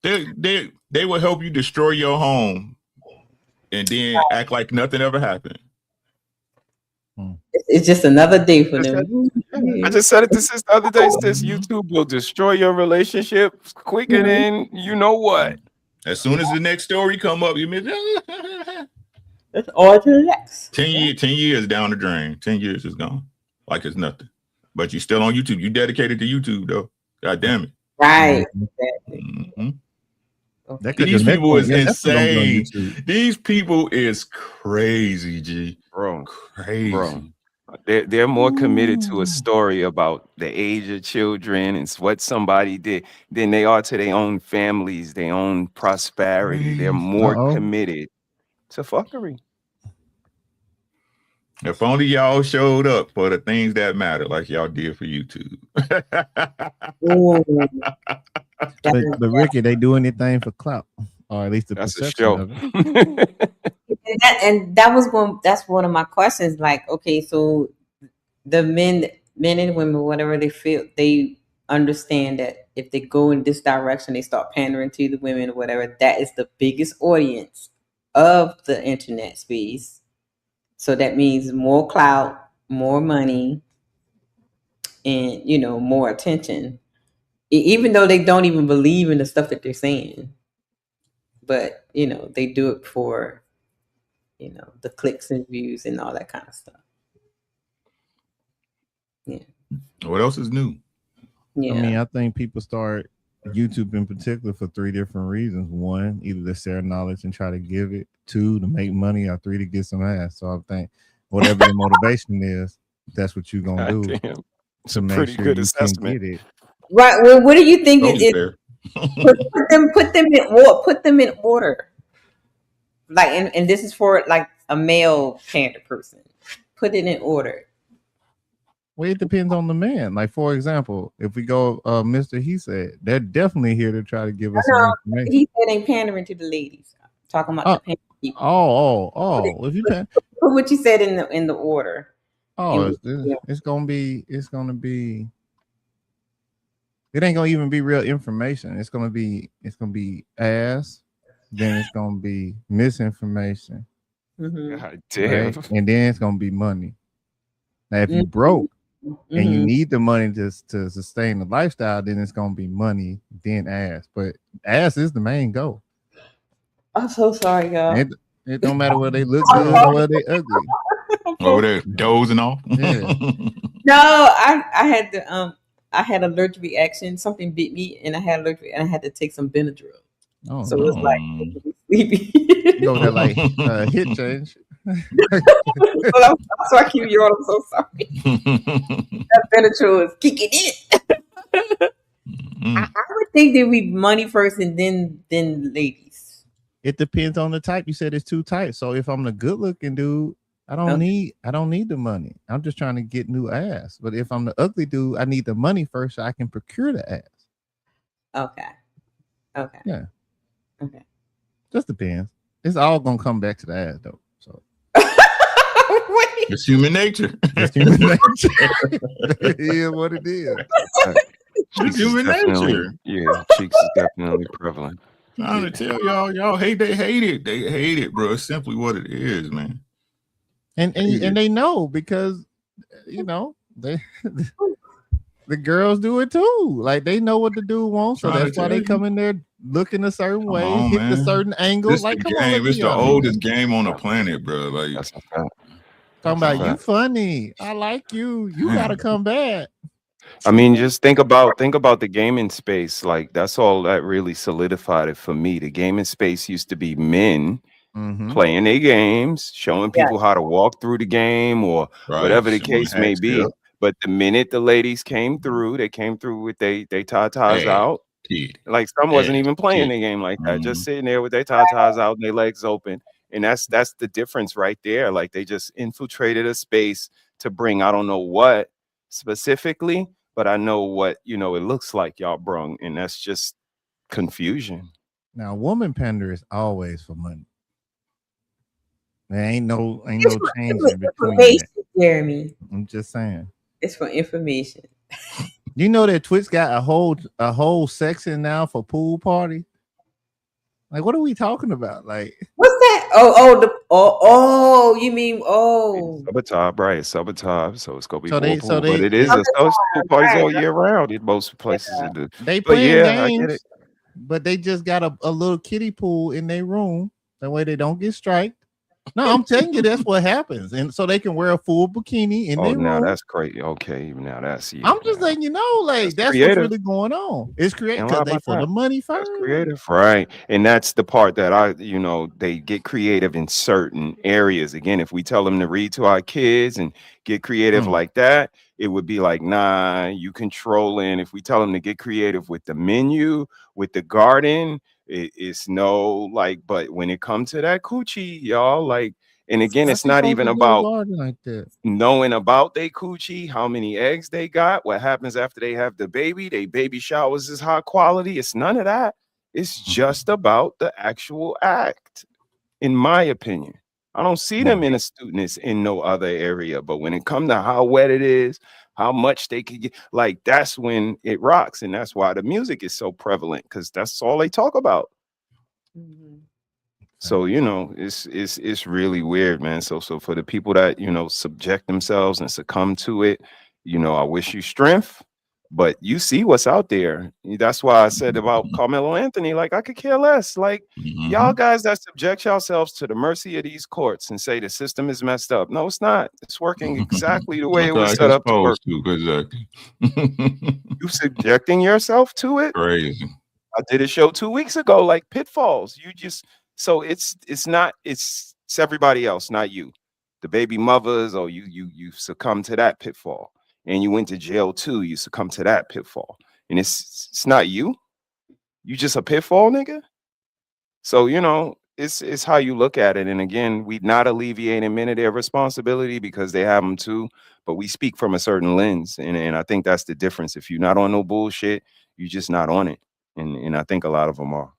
They will help you destroy your home and then act like nothing ever happened. It's just another day for them. I just said it to sis the other day. Sis, YouTube will destroy your relationship quicker than you know what. As soon as the next story come up, you miss. It's all to the next. 10 years down the drain. 10 years is gone. Like it's nothing. But you're still on YouTube. You dedicated to YouTube though. God damn it. Right. Mm-hmm. These people is insane. These people is crazy, G. Bro. Crazy. Bro. They're more committed to a story about the age of children and what somebody did than they are to their own families, their own prosperity. They're more committed to fuckery. If only y'all showed up for the things that matter, like y'all did for YouTube. But Ricky, they do anything for clout, or at least the perception of it. That's one of my questions. Like, okay, so the men and women, whatever they feel, they understand that if they go in this direction, they start pandering to the women or whatever. That is the biggest audience of the internet space. So that means more clout, more money, and more attention. Even though they don't even believe in the stuff that they're saying, but they do it for the clicks and views and all that kind of stuff. Yeah. What else is new? I mean, I think people start YouTube in particular for 3 different reasons. 1, either to share knowledge and try to give it. 2, to make money. Or 3, to get some ass. So I think whatever your motivation is, that's what you're gonna do to make pretty sure good you assessment. can get it. Right. Well, what do you think it is? Put them in order. Like, and this is for like a male pander person. Put it in order. Well, it depends on the man. Like, for example, if we go, Mr. He said, they're definitely here to try to give us some information. He said ain't pandering to the ladies. Talking about the pandering people. Oh. If you put what you said in the order. It's gonna be. It ain't gonna even be real information. It's gonna be ass. Then it's gonna be misinformation. God damn. Right? And then it's gonna be money. Now, if you broke and you need the money to sustain the lifestyle, then it's gonna be money, then ass. But ass is the main goal. I'm so sorry, y'all. It don't matter whether they look good or whether they ugly. Over there dozing off. Yeah. No, I had an allergic reaction. Something bit me, and I had allergic, and I had to take some Benadryl. Oh, so it was like sleepy. You know that like hit change. So I keep you on. I'm so sorry. That Benadryl is kicking in. I would think there would be money first, and then ladies. It depends on the type. You said it's 2 types. So if I'm the good looking dude, I don't need the money. I'm just trying to get new ass. But if I'm the ugly dude, I need the money first so I can procure the ass. Okay. Yeah. Okay. Just depends. It's all gonna come back to the ass though. So it's human nature. It's human nature. It is what it is. It's human nature. Yeah, cheeks is definitely prevalent. I'm trying to tell y'all hate. They hate it. They hate it, bro. It's simply what it is, man. And they know because they the girls do it too. Like they know what the dude wants, so that's why they come in there looking a certain way, hit the certain angle. This like, the game. It's the oldest game on the planet, bro. Like talking about you funny. I like you. You gotta come back. I mean, just think about the gaming space. Like that's all that really solidified it for me. The gaming space used to be men playing their games, showing people how to walk through the game or whatever the case may be. Yeah. But the minute the ladies came through, they came through with they tatas out. Like some wasn't even playing the game like that, just sitting there with their tatas out and their legs open. And that's the difference right there. Like they just infiltrated a space to bring, I don't know what specifically, but I know what it looks like y'all brung, and that's just confusion. Now, woman pander is always for money. There ain't no change in between that. Jeremy. I'm just saying. It's for information. You know that Twitch got a whole section now for pool party? Like, what are we talking about? Like, what's that? You mean Sabotage, right? Sabotage. So it's gonna be but it is a pool parties all year round in most places. They play games, but they just got a little kiddie pool in their room. That way they don't get striked. No, I'm telling you, that's what happens, and so they can wear a full bikini in Oh, their now room. that's crazy. Okay, now that's I'm just letting you know, like that's what's creative. really going on. It's creative Can't because lie they about for the that. money That's first. creative, right? And that's the part that they get creative in certain areas. Again, if we tell them to read to our kids and get creative like that, it would be like, nah, you controlling. If we tell them to get creative with the menu, with the garden, it's no like. But when it comes to that coochie, y'all, like, and again, it's not even about like that. knowing about they coochie, how many eggs they got, what happens after they have the baby, they baby showers is high quality. It's none of that. It's just about the actual act, in my opinion. I don't see them in astuteness in no other area. But when it comes to how wet it is, how much they could get, like that's when it rocks. And that's why the music is so prevalent, because that's all they talk about. So it's really weird, man. So for the people that subject themselves and succumb to it, I wish you strength. But you see what's out there. That's why I said about Carmelo Anthony, like I could care less. Like y'all guys that subject yourselves to the mercy of these courts and say the system is messed up. No, it's not. It's working exactly the way it was set up to work. Exactly. You subjecting yourself to it? Crazy. I did a show 2 weeks ago, like pitfalls. So it's everybody else, not you. The baby mothers, or you succumb to that pitfall. And you went to jail too, you succumb to that pitfall. And it's not you. You just a pitfall, nigga. So, it's how you look at it. And again, we not alleviating men of their responsibility because they have them too, but we speak from a certain lens. And I think that's the difference. If you're not on no bullshit, you're just not on it. And I think a lot of them are.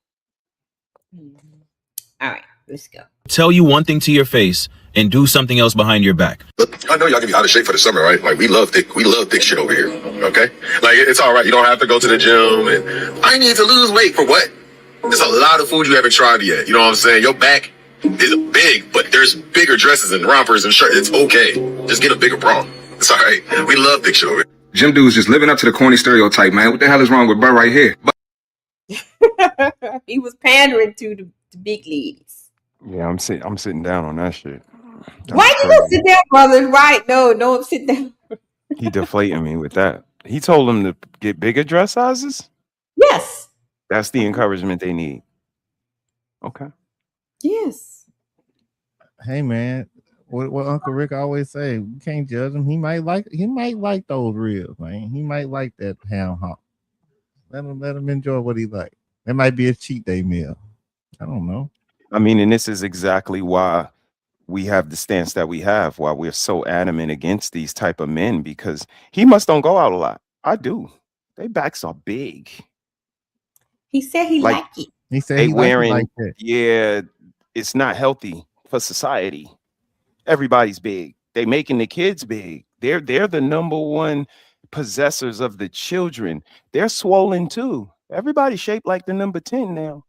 All right, let's go. Tell you one thing to your face and do something else behind your back. I know y'all can be out of shape for the summer, right? Like we love thick shit over here. Okay? Like it's all right. You don't have to go to the gym and I need to lose weight for what? There's a lot of food you haven't tried yet. You know what I'm saying? Your back is big, but there's bigger dresses and rompers and shirts. It's okay. Just get a bigger bra. It's all right. We love thick shit over here. Gym dudes just living up to the corny stereotype, man. What the hell is wrong with Bro right here? He was pandering to the big ladies. Yeah, I'm sitting down on that shit. Why you don't sit down, brother? Right? No, don't sit down. He deflating me with that. He told them to get bigger dress sizes. Yes. That's the encouragement they need. Okay. Yes. Hey man, what Uncle Rick always say, you can't judge him. He might like those ribs, man. He might like that ham hock. Let him enjoy what he like. That might be a cheat day meal. I don't know. I mean, and this is exactly why we have the stance that we have, why we're so adamant against these type of men, because he must don't go out a lot. I do. Their backs are big. He said he like it. He said They he wearing, like that. yeah, it's not healthy for society. Everybody's big. They making the kids big. They're the number one possessors of the children. They're swollen too. Everybody's shaped like the number 10 now.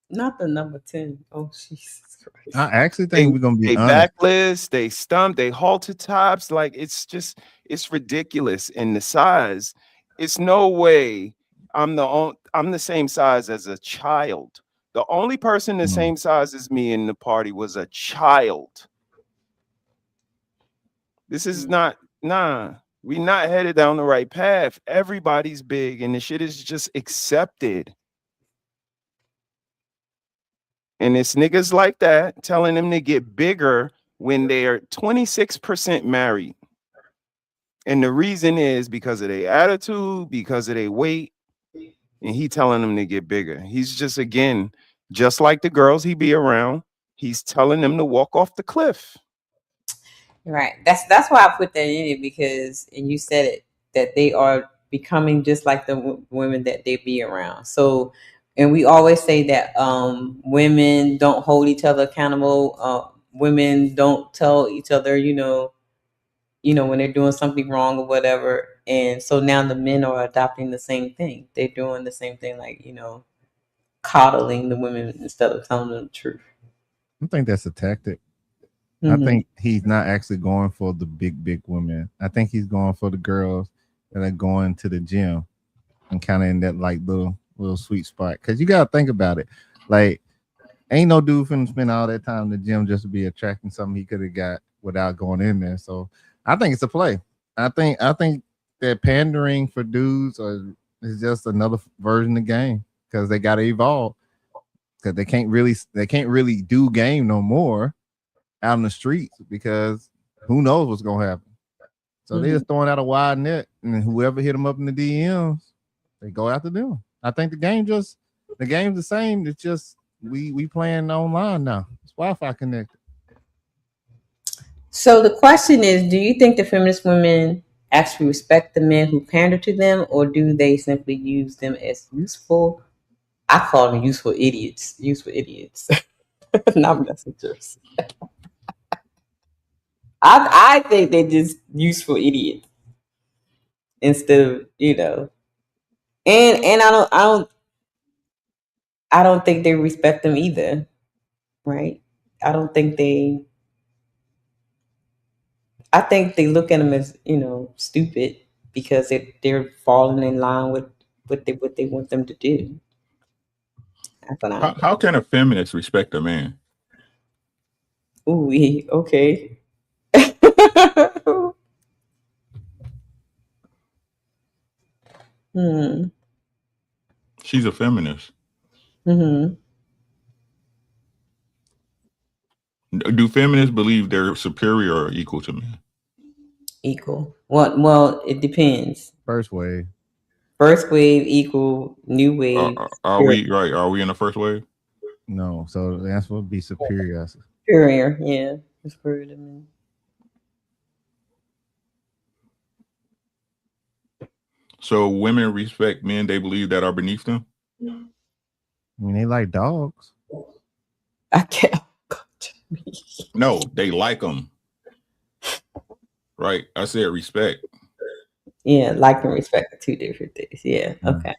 Not the number 10. Oh, Jesus Christ. I actually think we're gonna be They honest. backless, they stump, they halter tops. Like it's ridiculous. And the size, it's no way I'm the same size as a child. The only person the same size as me in the party was a child. This is not, we not headed down the right path. Everybody's big and the shit is just accepted. And it's niggas like that telling them to get bigger when they are 26% married. And the reason is because of their attitude, because of their weight, and he telling them to get bigger. He's just, again, just like the girls he be around, he's telling them to walk off the cliff. Right. That's why I put that in it, because, and you said it, that they are becoming just like the women that they be around. So, and we always say that women don't hold each other accountable. Women don't tell each other, when they're doing something wrong or whatever. And so now the men are adopting the same thing. They're doing the same thing, like, coddling the women instead of telling them the truth. I think that's a tactic. Mhm. I think he's not actually going for the big women. I think he's going for the girls that are going to the gym and kind of in that like little sweet spot. Because you got to think about it. Like Ain't no dude finna spend all that time in the gym just to be attracting something he could have got without going in there. So I think it's a play. I think that pandering for dudes is just another version of the game because they got to evolve because they can't really do game no more out in the streets because who knows what's gonna happen. So they're just throwing out a wide net, and whoever hit them up in the DMs, they go after them. I think the game's the same. It's just we playing online now. It's Wi-Fi connected. So the question is, do you think the feminist women actually respect the men who pander to them, or do they simply use them as useful? I call them useful idiots. Not messengers. I think they're just useful idiots instead of, and I don't think they respect them either, right? I think they look at them as, stupid because they're falling in line with what they want them to do. That's what How can a feminist respect a man? Ooh, okay. She's a feminist. Mm-hmm. Do feminists believe they're superior or equal to men? Equal. Well, it depends. First wave equal, new wave. Are we right? Are we in the first wave? No, so the answer would be superior. Superior, yeah. Superior to men. So women respect men they believe that are beneath them? I mean, they like dogs. I can't. No, they like them. Right? I said respect. Yeah, like and respect are two different things. Yeah, okay.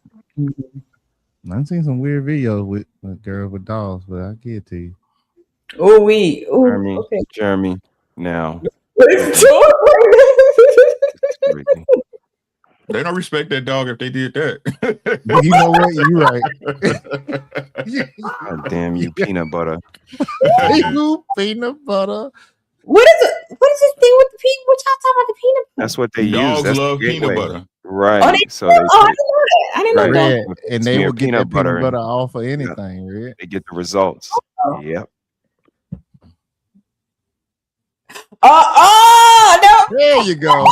I've seen some weird videos with girls with dogs, but I get it to you. Okay. Jeremy, now. They don't respect that dog if they did that. You know what? You're right. God damn you, peanut butter. You peanut butter. What is this thing with the peanut? What y'all talking about the peanut butter? That's what they use. Dogs That's love the peanut gateway. butter. Right. Oh, I didn't know that. I didn't know that. Red, and they will get that peanut butter off of anything, Red. They get the results. Oh. Yep. No. There you go.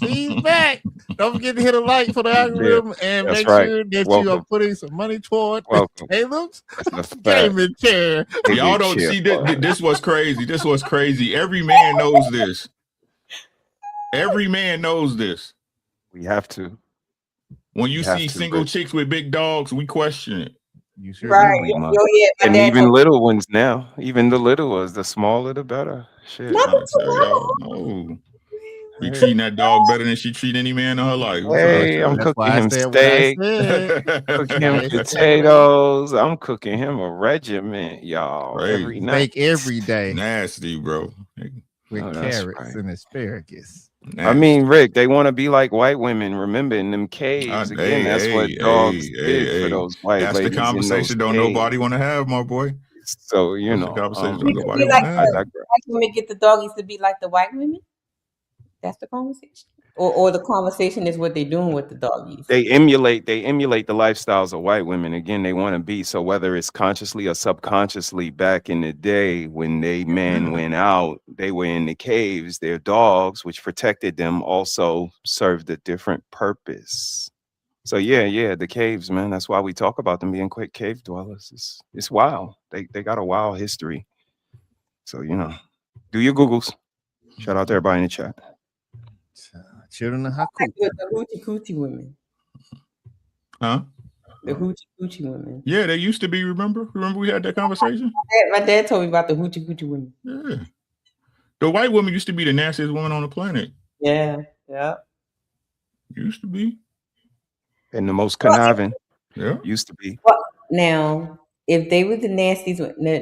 He's back. Don't forget to hit a like for the algorithm and That's make right. sure that you Welcome. are putting some money toward Welcome. Caleb's That's a fact. gaming chair. Y'all don't see this was crazy. This was crazy. Every man knows this. Every man knows this. We have to. When you We have see to, single Rick. chicks with big dogs, we question it. You sure Right. We must. Yeah, my And dad even told me- little ones now. Even the little ones, the smaller the better. Shit. Not I tell y'all, no. Be treating that dog better than she treat any man in her life. Hey, I'm That's cooking why I him said what I steak, said. cooking him potatoes. I'm cooking him a regiment, y'all, every night. Steak every day Nasty, bro. with Oh, that's carrots right. and asparagus. I mean, Rick, they want to be like white women. Remember, in them caves, again, that's what dogs did for those white That's ladies. the conversation don't nobody want to have, my boy. So, you That's the know, conversation You nobody be want like to the have. white women get the doggies to be like the white women? That's the conversation. Or the conversation is what they're doing with the doggies. they emulate the lifestyles of white women. Again, they want to be. So whether it's consciously or subconsciously, back in the day when men went out, they were in the caves. Their dogs, which protected them, also served a different purpose. So yeah, the caves, man. That's why we talk about them being quick cave dwellers. It's wild. They got a wild history. So do your Googles. Shout out to everybody in the chat. Children of Like Haku. with the hoochie coochie women. Huh? The hoochie coochie women. Yeah, they used to be. Remember we had that conversation? My dad told me about the hoochie coochie women. Yeah. The white woman used to be the nastiest woman on the planet. Yeah. Used to be. And the most conniving. Yeah. Used to be. Now, if they were the nasties,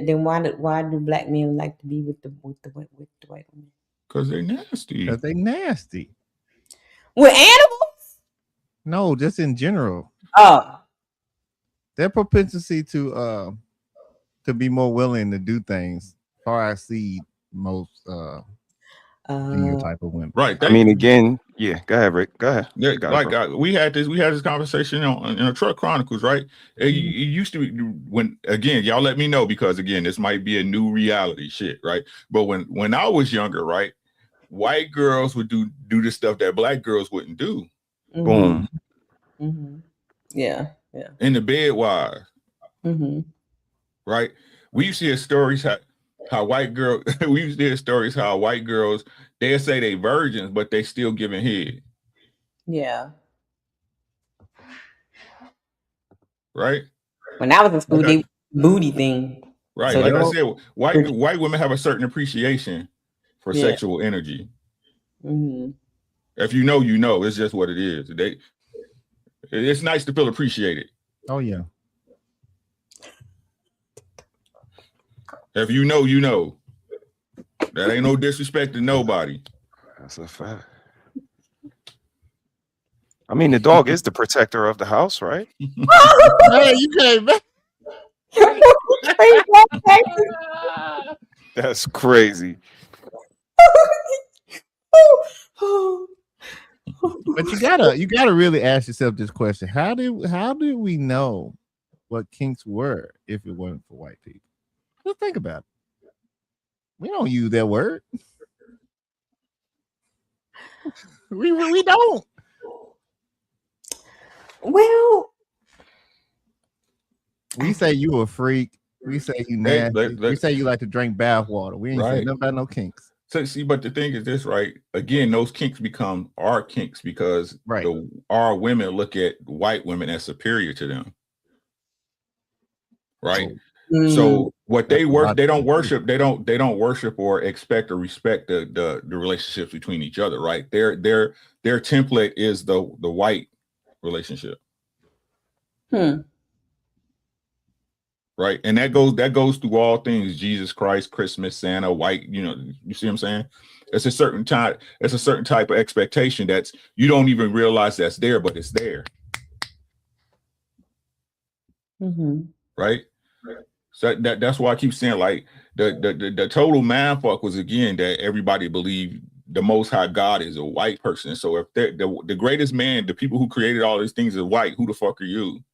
then why do black men like to be with the white women? Because they're nasty. Because they nasty. With animals? No, just in general. Oh. their propensity to be more willing to do things far exceed most female type of women. Right. I mean, again, yeah. Go ahead, Rick. Go ahead. Yeah, You got it, like bro. we had this conversation in a Truck Chronicles, right? It used to be when again, y'all let me know because again, this might be a new reality shit, right? But when I was younger, right, white girls would do the stuff that black girls wouldn't do. Boom. Mm-hmm. Yeah. Yeah. In the bed wise, Mm-hmm. right? We used to hear stories how white girls we used to hear stories how white girls they'll say they virgins, but they still giving head, Yeah. right? When I was in school, they booty thing. Right. So Like they I all- said, white women have a certain appreciation for Yeah. sexual energy. Mm-hmm. If you know, you know. It's just what it is. It's nice to feel appreciated. Oh yeah. If you know, you know. That ain't no disrespect to nobody. That's a fact. I mean, the dog is the protector of the house, right? Hey, you came back. That's crazy. But you gotta really ask yourself this question: How did we know what kinks were if it wasn't for white people? Just think about it. We don't use that word. We don't. Well, we say you a freak. We say you nasty. We say you like to drink bath water. We ain't saying nothing about no kinks. So see, but the thing is this, right? Again, those kinks become our kinks because our women look at white women as superior to them. Right. So what they work, they don't worship, they don't worship or expect or respect the relationships between each other, right? Their template is the white relationship. Right. And that goes through all things: Jesus Christ, Christmas, Santa, white, you see what I'm saying? It's a certain type of expectation that's you don't even realize that's there, but it's there. Mm-hmm. Right. So that's why I keep saying like the total man fuck was again that everybody believed the Most High God is a white person. So if the greatest man, the people who created all these things is white, who the fuck are you?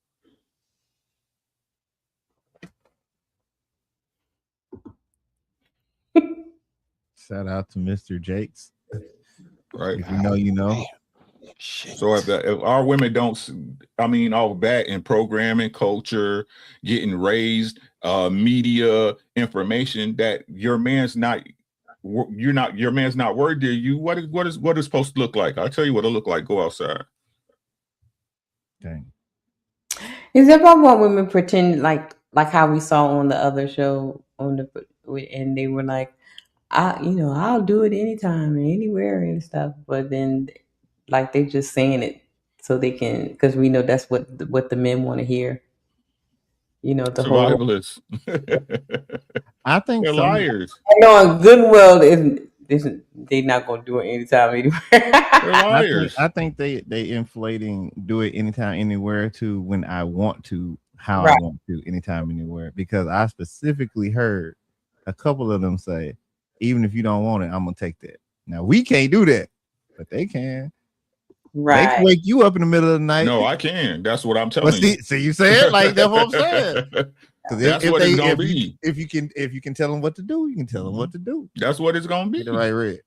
Shout out to Mr. Jakes. Right. If you know, you know. So if our women don't, I mean, all that in programming, culture, getting raised, media, information, that your man's not worthy of you. What is supposed to look like? I'll tell you what it look like. Go outside. Dang. Is that why women pretend like how we saw on the other show and they were like, I'll do it anytime and anywhere and stuff, but then like they're just saying it so they can, because we know that's what the men want to hear. The Survivalists. I think they're liars. No, Goodwill they're not gonna do it anytime anywhere. They're liars. I think they inflating do it anytime anywhere to when I want to, how Right. I want to, anytime anywhere, because I specifically heard a couple of them say, even if you don't want it, I'm gonna take that. Now we can't do that, but they can. Right. They can wake you up in the middle of the night. No, I can. That's what I'm telling But you. see, you say it like that's what I'm saying. That's what it's gonna be. If you can tell them what to do, you can tell them what to do. That's what it's gonna be. Get it right, Red.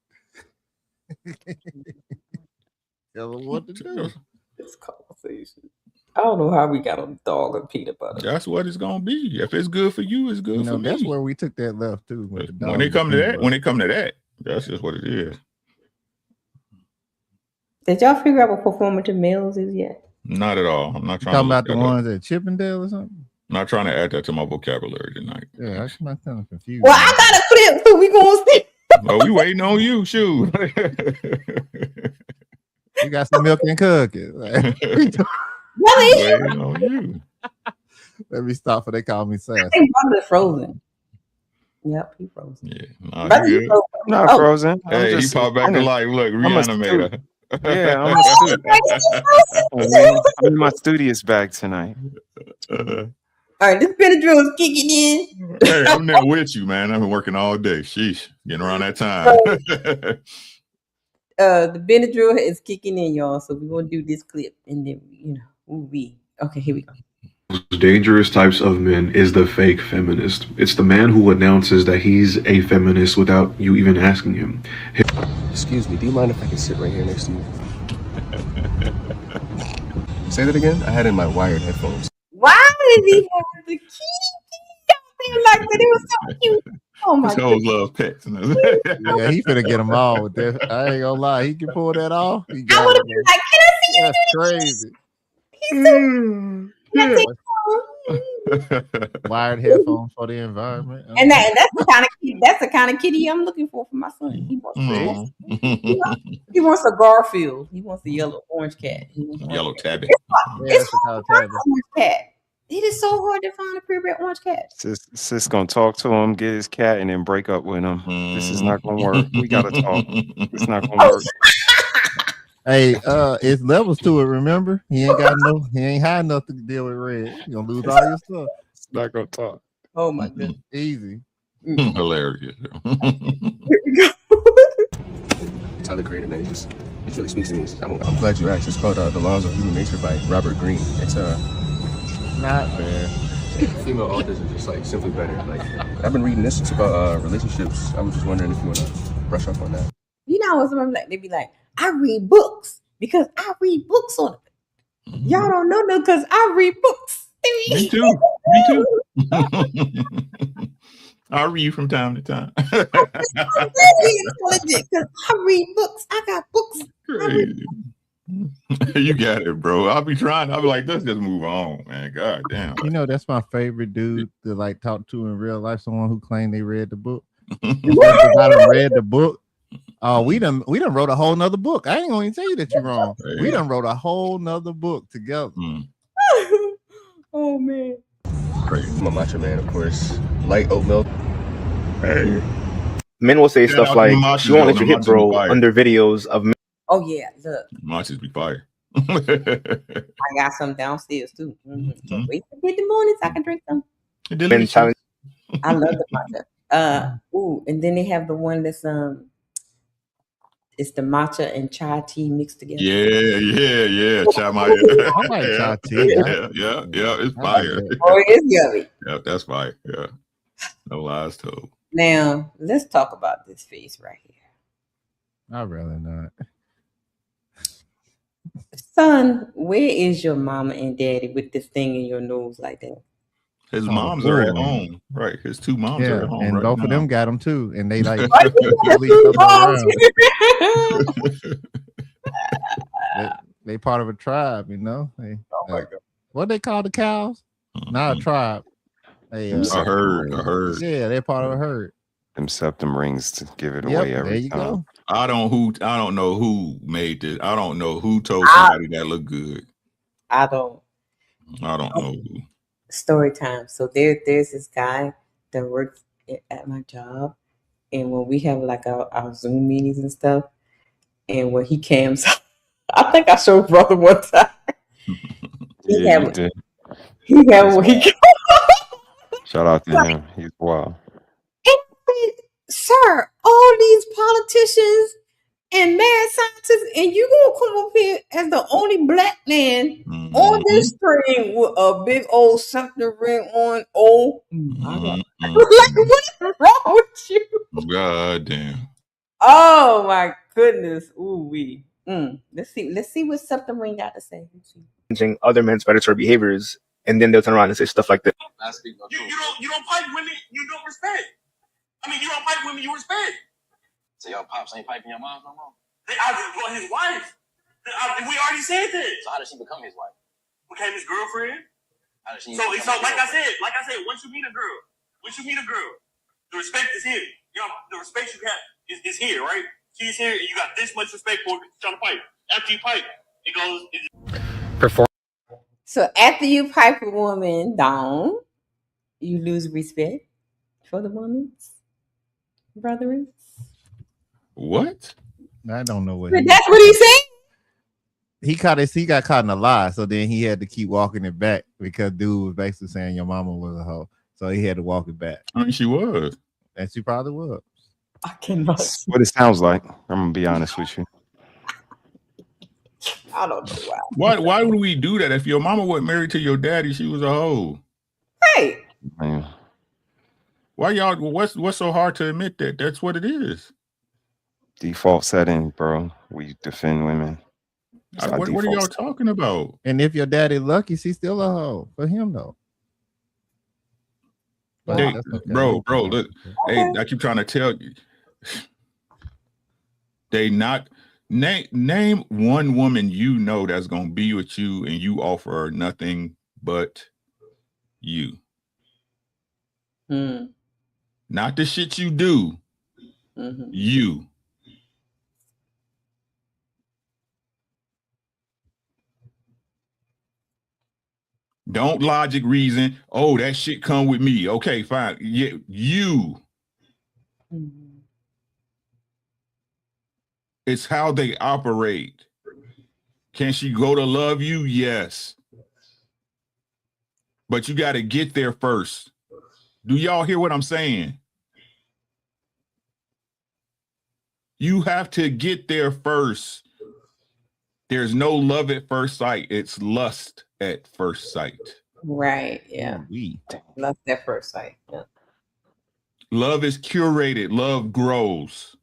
Tell them what to do. This conversation. I don't know how we got a dog and peanut butter. That's what it's gonna be. If it's good for you, it's good for me. That's where we took that left too. With the dog When it come to and that, peanut when it come to that, that's just what it is. Did y'all figure out what performative males is yet? Not at all. I'm not butter. trying Talking to about the ones at Chippendale or something. I'm not trying to add that to my vocabulary tonight. Yeah, I'm kind of confused. Well, I got a clip, so we gonna see. Well, we waiting on you, shoot. You got some milk and cookies. Waiting on you. Let me stop for they call me sassy. I think Brother's frozen. Yep, he frozen. Yeah, nah, Brother, you you good. frozen. I'm not Oh. frozen. Hey, he popped back to life. Look, reanimator. Yeah, I'm in my studious bag tonight. All right, this Benadryl is kicking in. Hey, I'm there with you, man. I've been working all day. Sheesh, getting around that time. The Benadryl is kicking in, y'all. So we're gonna do this clip, and then okay. Here we go. Dangerous types of men is the fake feminist. It's the man who announces that he's a feminist without you even asking him. Excuse me, do you mind if I can sit right here next to you? Say that again? I had in my wired headphones. Why did he have the kitty like that? It was so cute. Oh my His god. hoes love pets. Yeah, he finna get them all with that. I ain't gonna lie, he can pull that off. He got I would have it, been like, can I see you? That's crazy. He's so can I take Wired headphones for the environment. and that's the kind of kitty I'm looking for my son. He wants a Garfield. He wants a yellow orange cat. Yellow tabby. It's hard to find an orange cat. It is so hard to find a purebred orange cat. Sis gonna talk to him, get his cat, and then break up with him. This is not gonna work. We gotta talk. It's not gonna work. Hey, it's levels to it. Remember, he ain't high enough to deal with Red. You gonna lose all your stuff. It's not gonna talk. Oh my goodness, easy. Hilarious. Tyler created it. It really speaks to me. I'm glad you asked. It's called The Laws of Human Nature by Robert Greene. It's not fair. Female authors are just like simply better. Like I've been reading this. It's about relationships. I was just wondering if you want to brush up on that. You know what somebody like? They be like, I read books because I read books on it. Y'all don't know no because I read books. Me too. Me too. I read from time to time. I'm really intelligent because I read books. I got books. Crazy. You got it, bro. I'll be trying. I'll be like, let's just move on, man. God damn. You know, that's my favorite dude to like talk to in real life. Someone who claimed they read the book. If I done read the book. Oh, we done wrote a whole nother book. I ain't gonna even tell you that you're wrong. Hey. We done wrote a whole nother book together. Oh man. Great. I'm a macho man, of course. Light oat milk. Hey. Men will say Yeah, stuff the like, Machos "You won't let though, your the hip Machos grow be fire. under videos of men." Oh yeah, look, Machos be fire. I got some downstairs too. Can't wait to get the mornings. I can drink them. Men challenge. I love the matcha. And then they have the one that's it's the matcha and chai tea mixed together. Yeah. Chai Maya. I like chai tea. Yeah. It's fire. Oh, it is yummy. Yeah, that's fire. Yeah. No lies told. Now let's talk about this face right here. I'd rather not. Son, where is your mama and daddy with this thing in your nose like that? His Oh, moms are at boy. home. Right. His two moms are Yeah, at home. and right both now. of them got them too, and they like Why you got leave two each other moms? around. They part of a tribe, you know. They, Oh my God. what they call the cows? Not a tribe. They, Them A septum herd. rings. yeah, they're part of a herd. Them septum rings to give it Yep, away there every you time. go. I don't know who made this. I don't know who told somebody that looked good. I don't. I don't know who. Story time. So there's this guy that works at my job, and when we have like our Zoom meetings and stuff, and when he cams, I think I showed brother one time. Yeah, you did. He had when he Shout out to him. He's wild. sir, all these politicians and mad scientists, and you gonna come up here as the only black man on this screen with a big old septum ring on? Oh my God. Like, what is wrong with you? God damn. Oh my goodness. Ooh wee. Let's see what septum ring got to say. Let's see. Challenging other men's predatory behaviors, and then they'll turn around and say stuff like this. You don't pipe women you don't respect. I mean, you don't pipe women you respect. So your pops ain't piping your mom no more? Well, his wife. We already said that. So how did she become his wife? Became his girlfriend. How did she? So like I said, once you meet a girl, the respect is here. You know, the respect you have is here, right? She's here, and you got this much respect for her trying to pipe. After you pipe, it goes. Perform. So after you pipe a woman down, you lose respect for the woman's brethren. What? I don't know what. That's what he said. he got caught in a lie, so then he had to keep walking it back because dude was basically saying your mama was a hoe, so he had to walk it back. I mean, she was, and she probably was. I cannot. That's what it sounds like. I'm gonna be honest with you. I don't know why. Why would we do that? If your mama wasn't married to your daddy, she was a hoe. Hey, Man. Why y'all? What's so hard to admit that? That's what it is. Default setting, bro. We defend women. What are y'all talking about? And if your daddy lucky, she's still a hoe for him though. But Hey, that's okay. bro, look. Hey, I keep trying to tell you. They not name one woman you know that's gonna be with you and you offer her nothing but you. Not the shit you do. You. Don't logic reason. Oh, that shit come with me. Okay, fine. Yeah, you. It's how they operate. Can she go to love you? Yes. But you got to get there first. Do y'all hear what I'm saying? You have to get there first. There's no love at first sight. It's lust at first sight. right? Yeah, love at first sight. Yeah. Love is curated. Love grows.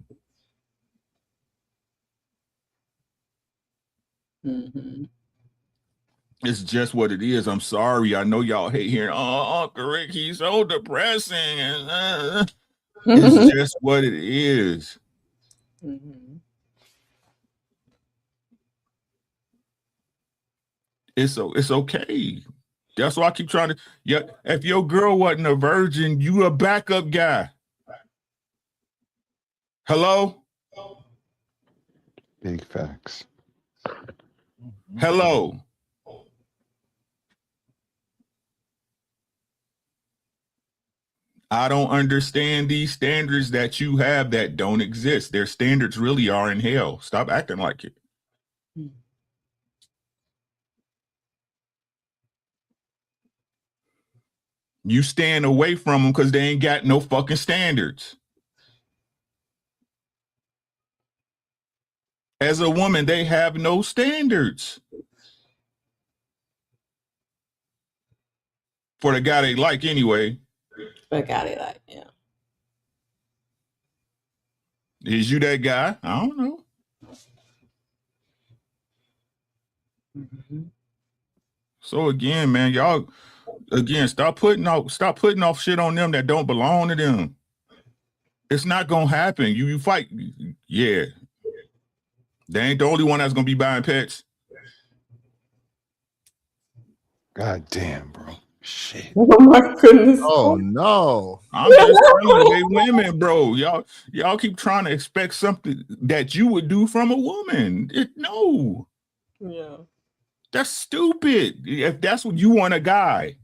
Mm-hmm. It's just what it is. I'm sorry. I know y'all hate hearing, oh, Uncle Rick, he's so depressing. And it's just what it is. Mm-hmm. It's okay. That's why I keep trying to. Yeah, if your girl wasn't a virgin, you a backup guy. Hello? Big facts. Hello. I don't understand these standards that you have that don't exist. Their standards really are in hell. Stop acting like it. You stand away from them because they ain't got no fucking standards. As a woman, they have no standards. For the guy they like anyway. For the guy they like, yeah. Is you that guy? I don't know. Mm-hmm. So again, man, y'all stop putting off shit on them that don't belong to them. It's not gonna happen. You fight, yeah. They ain't the only one that's gonna be buying pets. God damn, bro. Shit. Oh my goodness. Oh no. I'm just telling you, they women, bro. Y'all keep trying to expect something that you would do from a woman. No. Yeah. That's stupid. If that's what you want, a guy.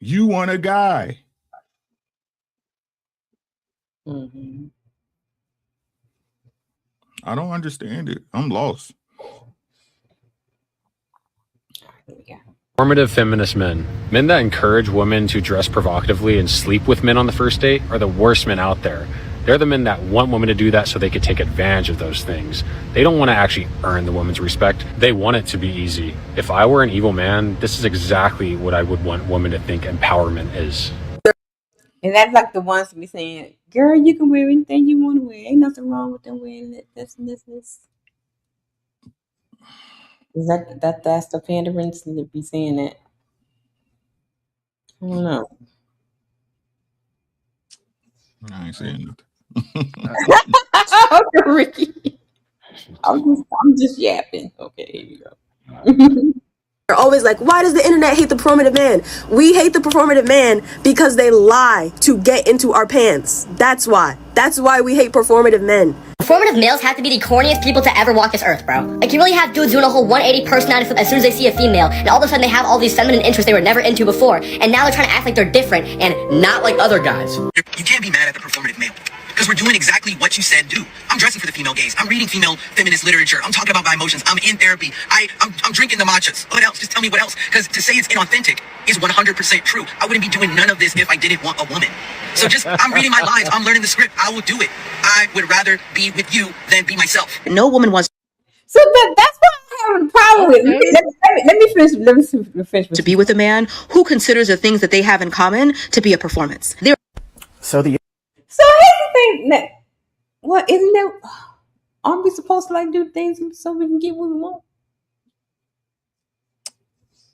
You want a guy. Mm-hmm. I don't understand it. I'm lost. Normative feminist men that encourage women to dress provocatively and sleep with men on the first date, are the worst men out there. They're the men that want women to do that so they could take advantage of those things. They don't want to actually earn the woman's respect. They want it to be easy. If I were an evil man, this is exactly what I would want women to think empowerment is. And that's like the ones to be saying, girl, you can wear anything you want to wear. Ain't nothing wrong with them wearing this and this and this. Is that's the pandering to be saying that? I don't know. I ain't saying Okay, Ricky. I'm just yapping. Okay, here you go. They're always like, why does the internet hate the performative man? We hate the performative man because they lie to get into our pants. That's why. That's why we hate performative men. Performative males have to be the corniest people to ever walk this earth, bro. Like, you really have dudes doing a whole 180 personality flip as soon as they see a female, and all of a sudden they have all these feminine interests they were never into before, and now they're trying to act like they're different and not like other guys. You can't be mad at the performative male, because Because we're doing exactly what you said do. I'm dressing for the female gaze. I'm reading female feminist literature. I'm talking about my emotions. I'm in therapy. I'm drinking the matchas. What else? Just tell me what else. Because to say it's inauthentic is 100% true. I wouldn't be doing none of this if I didn't want a woman. So just, I'm reading my lines. I'm learning the script. I will do it. I would rather be with you than be myself. No woman wants So that's what I'm having a problem with. Let me finish. Let me finish. to be with a man who considers the things that they have in common to be a performance. So here's the thing. What isn't that? Aren't we supposed to like do things so we can get what we want?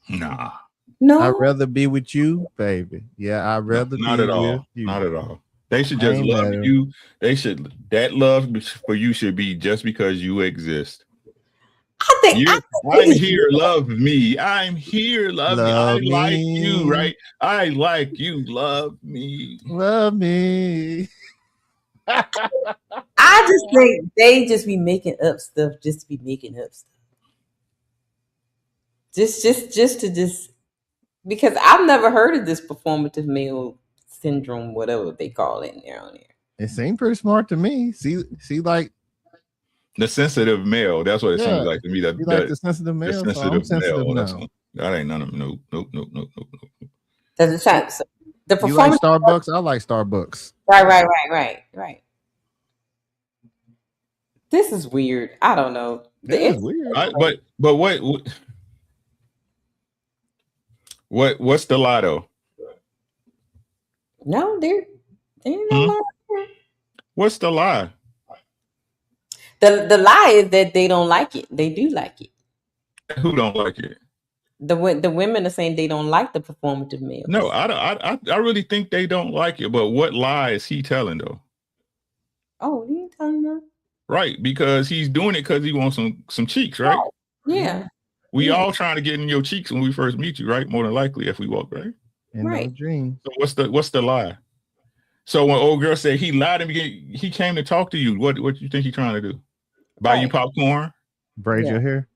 Nah. No. I'd rather be with you, baby. Yeah, I'd rather Not be at all. with you. Not at all. They should just ain't love mad. you. That love for you should be just because you exist. I'm here, love me. I'm here, love me. I like you, right? I like you, love me. Love me. I just think they just be making up stuff just to be making up stuff. Just because I've never heard of this performative male syndrome, whatever they call it on there. It seemed pretty smart to me. See, like The sensitive male. That's what it Yeah. seems like to me. That you like the sensitive male. the So I'm sensitive sensitive male. now. That ain't none of them. Nope. That's a chance. The You like performance. Starbucks? I like Starbucks. Right. This is weird. I don't know. It's weird. But what's the lie though? No, there ain't no lie there. What's the lie? The lie is that they don't like it. They do like it. Who don't like it? The women are saying they don't like the performative male. No, I really think they don't like it. But what lie is he telling though? Oh, you ain't telling them? Right, because he's doing it because he wants some cheeks, right? Yeah. We all trying to get in your cheeks when we first meet you, right? More than likely, if we walk, right? In no dream. So what's the lie? So when old girl said he lied to me, he came to talk to you. What you think he's trying to do? Buy you popcorn? Braid your hair.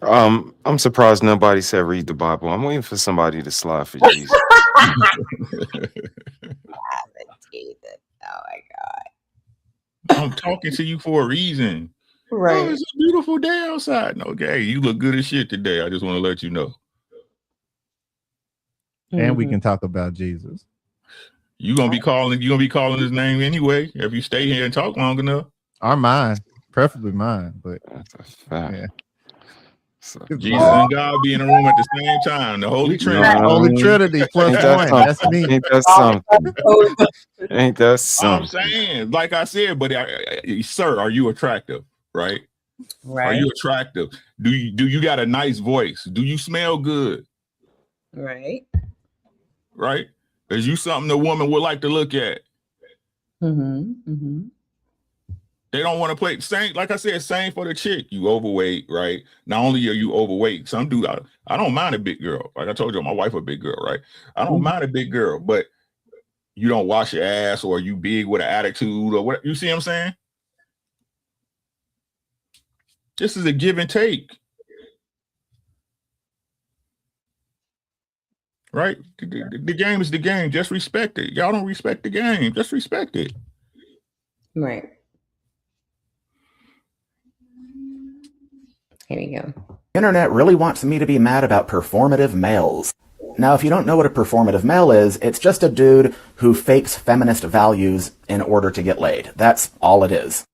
I'm surprised nobody said read the Bible. I'm waiting for somebody to slide for Jesus. Oh my God. I'm talking to you for a reason. Right. Oh, it's a beautiful day outside. Okay, you look good as shit today. I just want to let you know. And we can talk about Jesus. You're gonna be calling his name anyway if you stay here and talk long enough. Or mine. Preferably mine, but that's a fact. Yeah. Jesus and God be in the room at the same time. The Holy Trinity. Holy Trinity plus one. That's me. Ain't that something? Ain't that I'm something? saying, like I said, but sir, are you attractive? Right? Right. Are you attractive? Do you got a nice voice? Do you smell good? Right. Right? Is you something a woman would like to look at? Mm-hmm. They don't want to play same. Like I said, same for the chick. You overweight, right? Not only are you overweight, some dude. I don't mind a big girl. Like I told you, my wife a big girl, right? I don't mind a big girl, but you don't wash your ass, or you big with an attitude, or what? You see what I'm saying? This is a give and take, right? The game is the game. Just respect it. Y'all don't respect the game. Just respect it. Right. Here we go. Internet really wants me to be mad about performative males. Now, if you don't know what a performative male is, it's just a dude who fakes feminist values in order to get laid. That's all it is.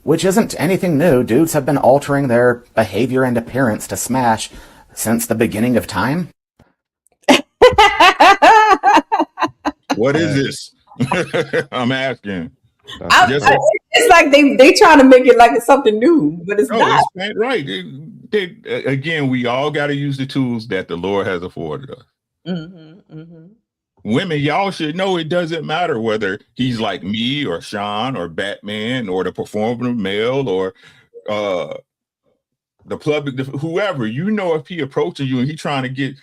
Which isn't anything new. Dudes have been altering their behavior and appearance to smash since the beginning of time. What is this? I'm asking. It's like they trying to make it like it's something new, but it's not. It's right. Again, we all got to use the tools that the Lord has afforded us. Women, y'all should know it doesn't matter whether he's like me or Sean or Batman or the performative male or the public, whoever. You know, if he approaching you and he trying to get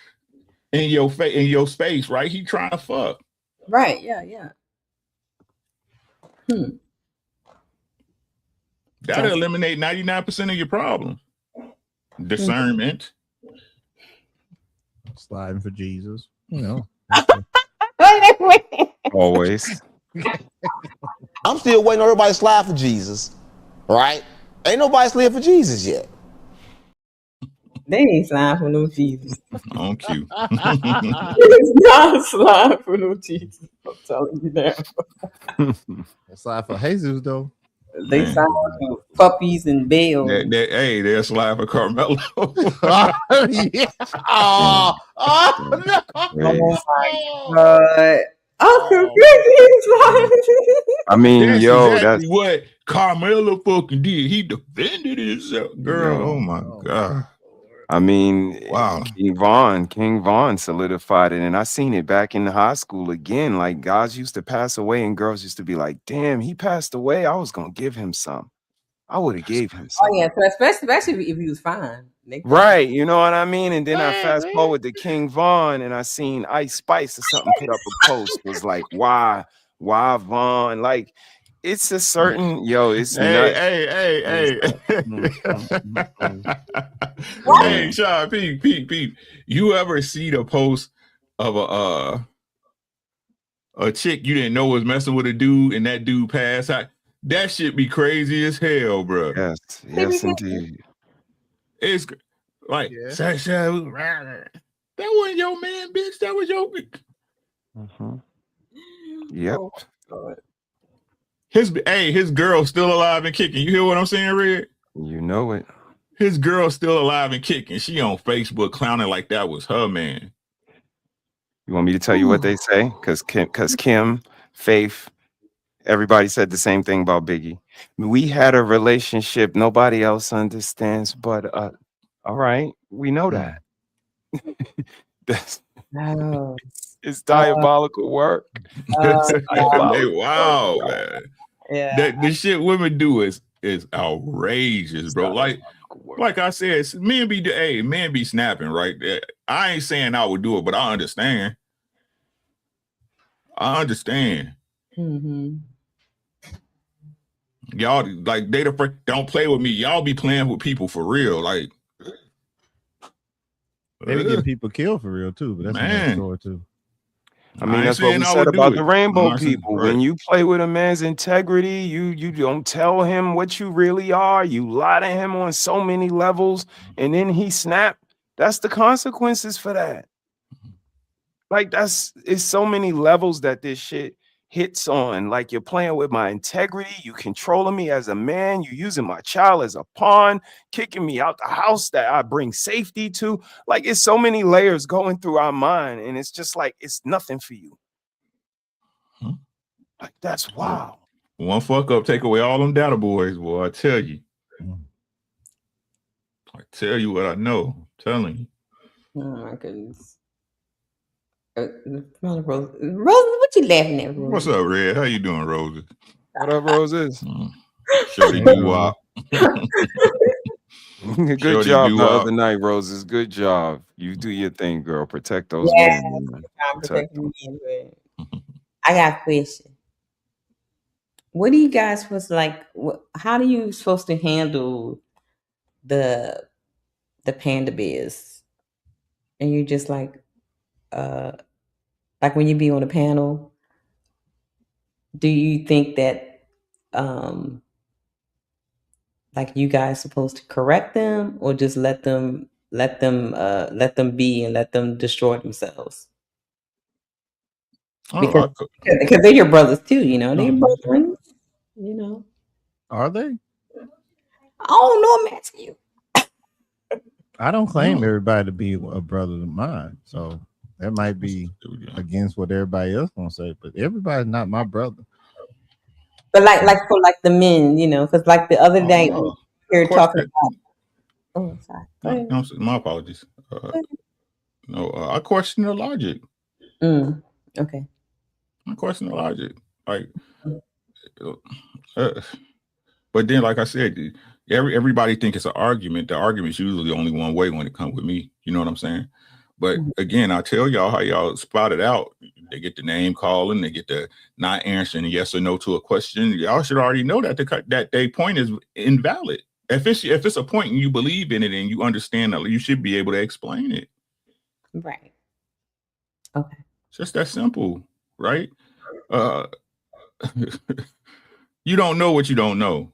in your space, right? He trying to fuck. Right. Yeah. That'll eliminate 99% of your problems. Discernment. Sliding for Jesus. You know. They Always. I'm still waiting on everybody to slide for Jesus, right? Ain't nobody slid for Jesus yet. They ain't slide for no Jesus. On cue. It's not slide for no Jesus. I'm telling you that. They slide for Jesus though. They Man. slide for puppies and bells. Hey, they'll slide for Carmelo. Yeah. Oh no. Oh my God. Uncle Ricky. I mean, That's yo, exactly that's what Carmelo fucking did. He defended himself, girl. Yo. Oh my God. I mean, Wow. King Von solidified it, and I seen it back in high school again. Like guys used to pass away, and girls used to be like, "Damn, he passed away. I was gonna give him some. I would have gave him some." Oh yeah, so especially if he was fine. Right, you know what I mean? And then I fast forward to King Von, and I seen Ice Spice or something put up a post was like, why Von? Like, it's a certain it's nuts. Hey, hey, Sean, peep. You ever see the post of a chick you didn't know was messing with a dude, and that dude passed out? That shit be crazy as hell, bro. Yes, indeed. It's like that wasn't your man, bitch. That was your. Yep. His girl's still alive and kicking. You hear what I'm saying, Red? You know it. His girl's still alive and kicking. She on Facebook clowning like that was her man. You want me to tell you what they say? Because Kim, Faith, everybody said the same thing about Biggie. We had a relationship nobody else understands, but all right, we know that. It's diabolical work. Wow, man. Yeah. That the shit women do is outrageous, bro. Like I said, men be snapping, right? I ain't saying I would do it, but I understand. Mm-hmm. Y'all like don't play with me. Y'all be playing with people for real. Like They be getting people killed for real too, but that's another story too. I mean, that's what we said about the rainbow people. When you play with a man's integrity, you don't tell him what you really are. You lie to him on so many levels, and then he snap. That's the consequences for that. Like it's so many levels that this shit hits on. Like you're playing with my integrity, you controlling me as a man, you using my child as a pawn, kicking me out the house that I bring safety to. Like it's so many layers going through our mind, and it's just like it's nothing for you. Like that's wild. One fuck up, take away all them data boys, boy. I tell you. I tell you what I know. I'm telling you. Oh my goodness. Rose, what you laughing at, Rose? What's up, Red? How you doing, Roses? What up, Roses? Shorty doo-wop. Good job the other night, Roses. Good job. You do your thing, girl. Protect those men. I got a question. What do you guys supposed to like? How do you supposed to handle the panda bears? And you just like when you be on a panel, do you think that like you guys supposed to correct them or just let them be and let them destroy themselves? Because they're your brothers too, you know. They're brothers, you know. Are they? I don't know, I'm asking you. I don't claim everybody to be a brother of mine, so that might be against what everybody else gonna say. But everybody's not my brother. But like for the men, you know, because like the other day we were talking about. Oh, sorry. No, my apologies. I question the logic. Okay. I question the logic. Like, but then, like I said, everybody think it's an argument. The argument's usually only one way when it comes with me. You know what I'm saying? But again, I tell y'all how y'all spot it out. They get the name calling, they get the not answering yes or no to a question. Y'all should already know that that their point is invalid. If it's a point and you believe in it and you understand that, you should be able to explain it. Right. Okay. It's just that simple. right? Uh, you don't know what you don't know,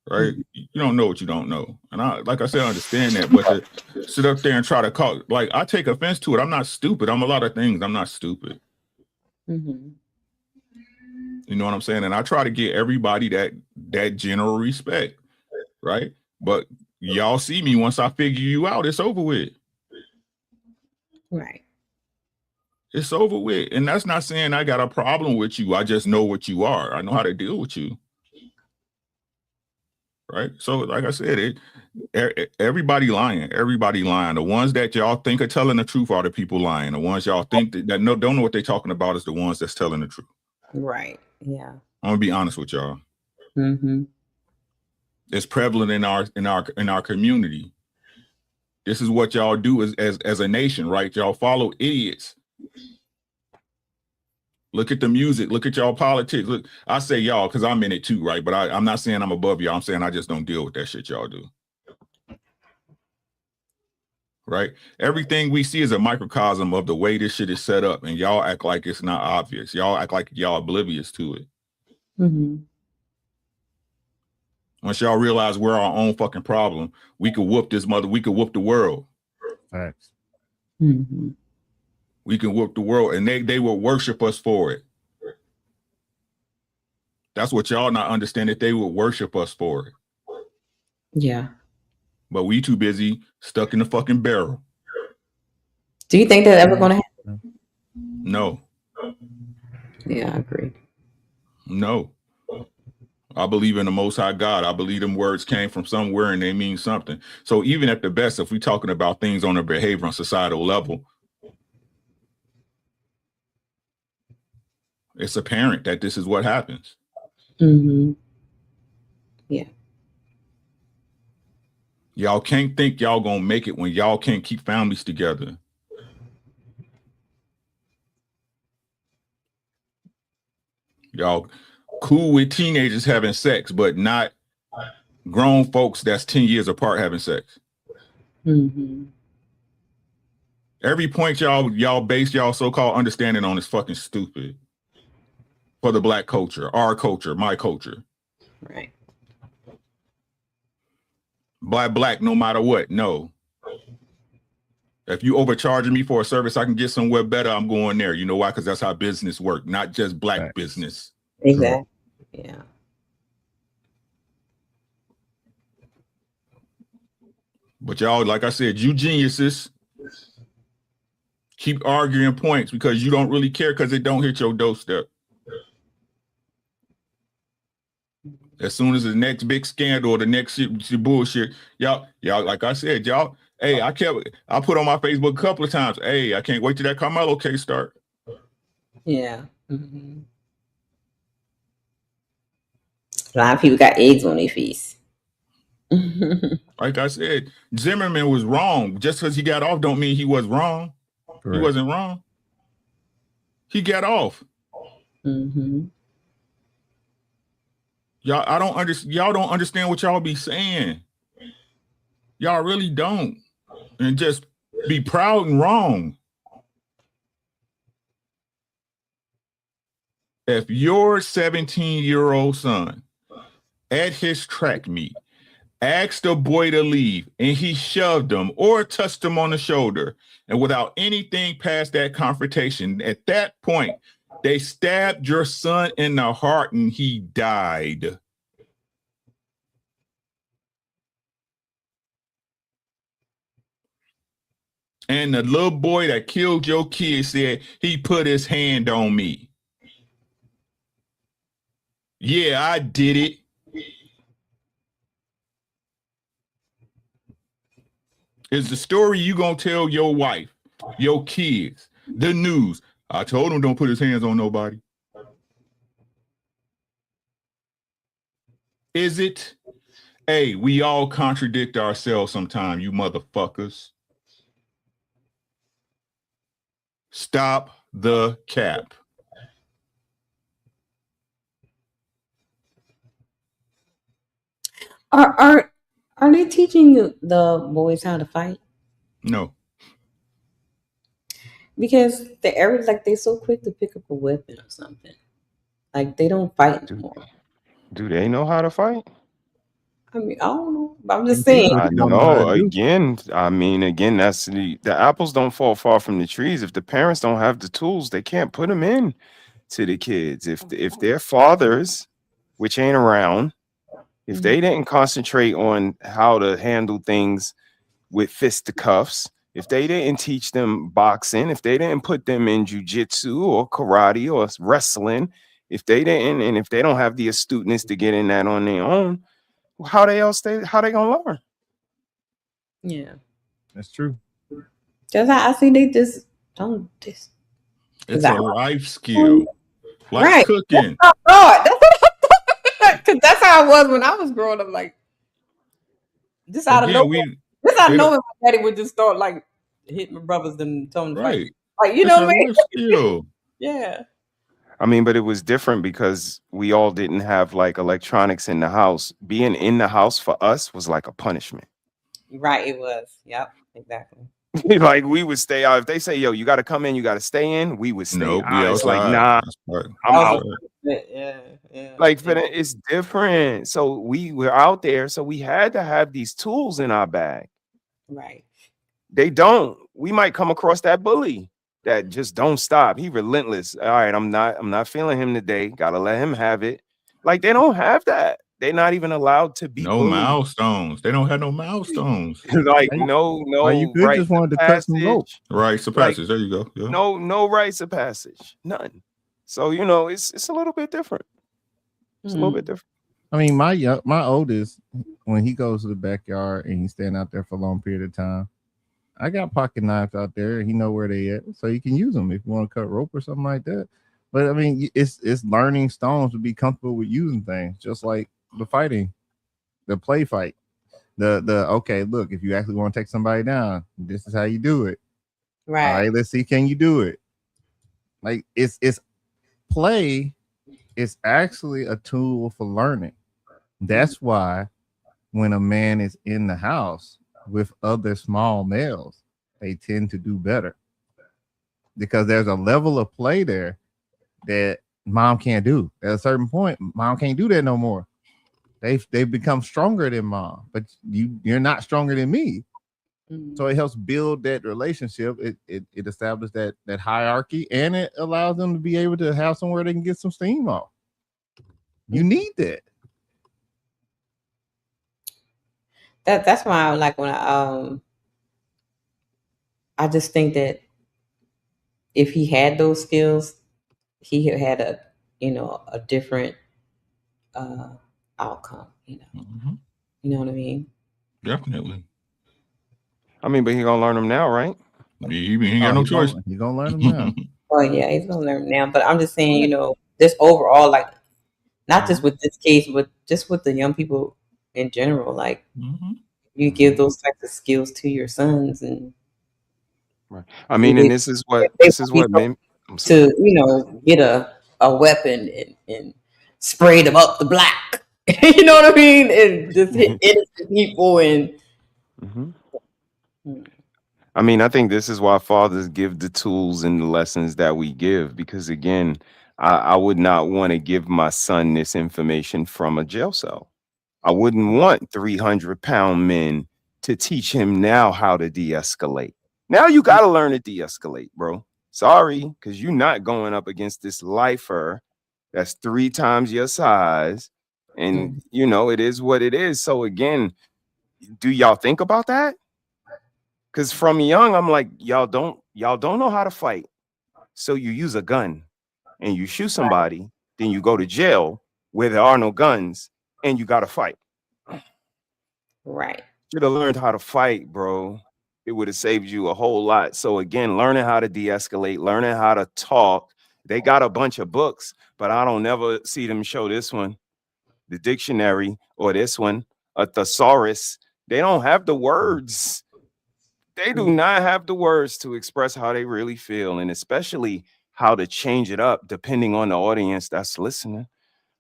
right? You don't know what you don't know. And like I said, I understand that, but to sit up there and try to call, like, I take offense to it. I'm not stupid. I'm a lot of things. I'm not stupid. Mm-hmm. You know what I'm saying? And I try to get everybody that general respect, right? But y'all see me, once I figure you out, it's over with. Right. It's over with. And that's not saying I got a problem with you. I just know what you are. I know how to deal with you. Right? So, like I said, everybody lying. Everybody lying. The ones that y'all think are telling the truth are the people lying. The ones y'all think that don't know what they're talking about is the ones that's telling the truth. Right. Yeah. I'm gonna be honest with y'all. Mm-hmm. It's prevalent in our community. This is what y'all do as a nation, right? Y'all follow idiots. Look at the music. Look at y'all politics. Look, I say y'all because I'm in it too, right? But I'm not saying I'm above y'all. I'm saying I just don't deal with that shit y'all do. Right? Everything we see is a microcosm of the way this shit is set up, and y'all act like it's not obvious. Y'all act like y'all oblivious to it. Mm-hmm. Once y'all realize we're our own fucking problem, we could whoop this mother. We could whoop the world. Facts. Mm-hmm. We can whoop the world, and they will worship us for it. That's what y'all not understand, that they will worship us for it. Yeah. But we too busy stuck in the fucking barrel. Do you think that's ever going to happen? No. Yeah, I agree. No. I believe in the Most High God. I believe them words came from somewhere and they mean something. So even at the best, if we're talking about things on a behavior and societal level, it's apparent that this is what happens. Mm-hmm. Yeah. Y'all can't think y'all gonna make it when y'all can't keep families together. Y'all cool with teenagers having sex, but not grown folks that's 10 years apart having sex. Mm-hmm. Every point y'all base y'all so-called understanding on is fucking stupid. For the black culture, our culture, my culture. Right. Black, no matter what. No. If you overcharging me for a service I can get somewhere better, I'm going there. You know why? Because that's how business work, not just black business. Exactly. Yeah. But y'all, like I said, you geniuses keep arguing points because you don't really care because it don't hit your doorstep. As soon as the next big scandal or the next shit bullshit, y'all, like I said, y'all, hey, I put on my Facebook a couple of times, hey, I can't wait till that Carmelo case start. Yeah. Mm-hmm. A lot of people got eggs on their face. Like I said, Zimmerman was wrong. Just because he got off don't mean he was wrong. Correct. He wasn't wrong. He got off. Mm-hmm. Y'all don't understand what y'all be saying. Y'all really don't. And just be proud and wrong. If your 17-year-old son at his track meet asked a boy to leave and he shoved him or touched him on the shoulder, and without anything past that confrontation, at that point, they stabbed your son in the heart and he died. And the little boy that killed your kid said he put his hand on me. Yeah, I did it. Is the story you gonna tell your wife, your kids, the news? I told him don't put his hands on nobody. Is it? Hey, we all contradict ourselves sometimes, you motherfuckers. Stop the cap. Are they teaching the boys how to fight? No. Because they're so quick to pick up a weapon or something. Like they don't fight anymore. Do they know how to fight? I mean, I don't know, but I'm just saying. I know. Again, I mean, again, that's the apples don't fall far from the trees. If the parents don't have the tools, they can't put them in to the kids. If their fathers, which ain't around, if they didn't concentrate on how to handle things with fisticuffs, if they didn't teach them boxing, if they didn't put them in jujitsu or karate or wrestling, if they didn't, and if they don't have the astuteness to get in that on their own, how they gonna learn? Yeah, that's true. Because I see they just don't just. It's a life skill, like Right. cooking. That's what I thought. Because that's how it was when I was growing up. Like, just out of Again, nowhere. we- Just out of they don't- nowhere, my daddy would just start like hitting my brothers and telling them to fight. Right. Like, you It's know a what I mean? life skill. Yeah. I mean, but it was different because we all didn't have like electronics in the house. Being in the house for us was like a punishment. Right, it was. Yep, exactly. Like we would stay out. If they say, yo, you got to come in, you got to stay in, we would stay Nope, we out. It's like, outside. nah, That's right. I'm out. Yeah, yeah. Like, but it's different. So we were out there. So we had to have these tools in our bag. Right. They don't. We might come across that bully that just don't stop. He relentless. All right, I'm not feeling him today. Gotta let him have it. Like they don't have that. They're not even allowed to be No bullied. milestones. They don't have no milestones. Like no Or you could rites just of wanted to cut some rope. passage. Rites of Like, passage. There you go. Yeah. No rites of passage. None. So it's a little bit different. It's a little bit different. I mean, my oldest, when he goes to the backyard and he's standing out there for a long period of time, I got pocket knives out there. And he know where they at, so you can use them if you want to cut rope or something like that. But I mean, it's learning stones to be comfortable with using things, just like the fighting, the play fight, the okay. Look, if you actually want to take somebody down, this is how you do it. Right. All right. Let's see, can you do it? Like it's play. It's actually a tool for learning. That's why when a man is in the house with other small males, they tend to do better because there's a level of play there that mom can't do. At a certain point, mom can't do that no more. They've become stronger than mom, but you're not stronger than me. So it helps build that relationship. It establishes that hierarchy, and it allows them to be able to have somewhere they can get some steam off. You need that. That's why I like when I just think that if he had those skills, he had a different outcome. You know what I mean? Definitely. I mean, but he gonna learn them now, right? He ain't got no choice. He's gonna learn them now. Oh yeah, he's gonna learn now. But I'm just saying, just overall, like not just with this case, but just with the young people in general, like you give those types of skills to your sons, and Right. I mean, and this is what made to get a weapon and spray them up the block. You know what I mean? And just hit innocent people and. I mean, I think this is why fathers give the tools and the lessons that we give, because again, I would not want to give my son this information from a jail cell. I wouldn't want 300-pound men to teach him now how to de-escalate. Now you got to learn to de-escalate, bro. Sorry, because you're not going up against this lifer that's 3 times your size. And, it is what it is. So again, do y'all think about that? Because from young, I'm like, y'all don't know how to fight. So you use a gun and you shoot somebody, then you go to jail where there are no guns and you got to fight. Right. Should have learned how to fight, bro. It would have saved you a whole lot. So again, learning how to de-escalate, learning how to talk. They got a bunch of books, but I don't never see them show this one, the dictionary, or this one, a thesaurus. They don't have the words. They do not have the words to express how they really feel, and especially how to change it up depending on the audience that's listening.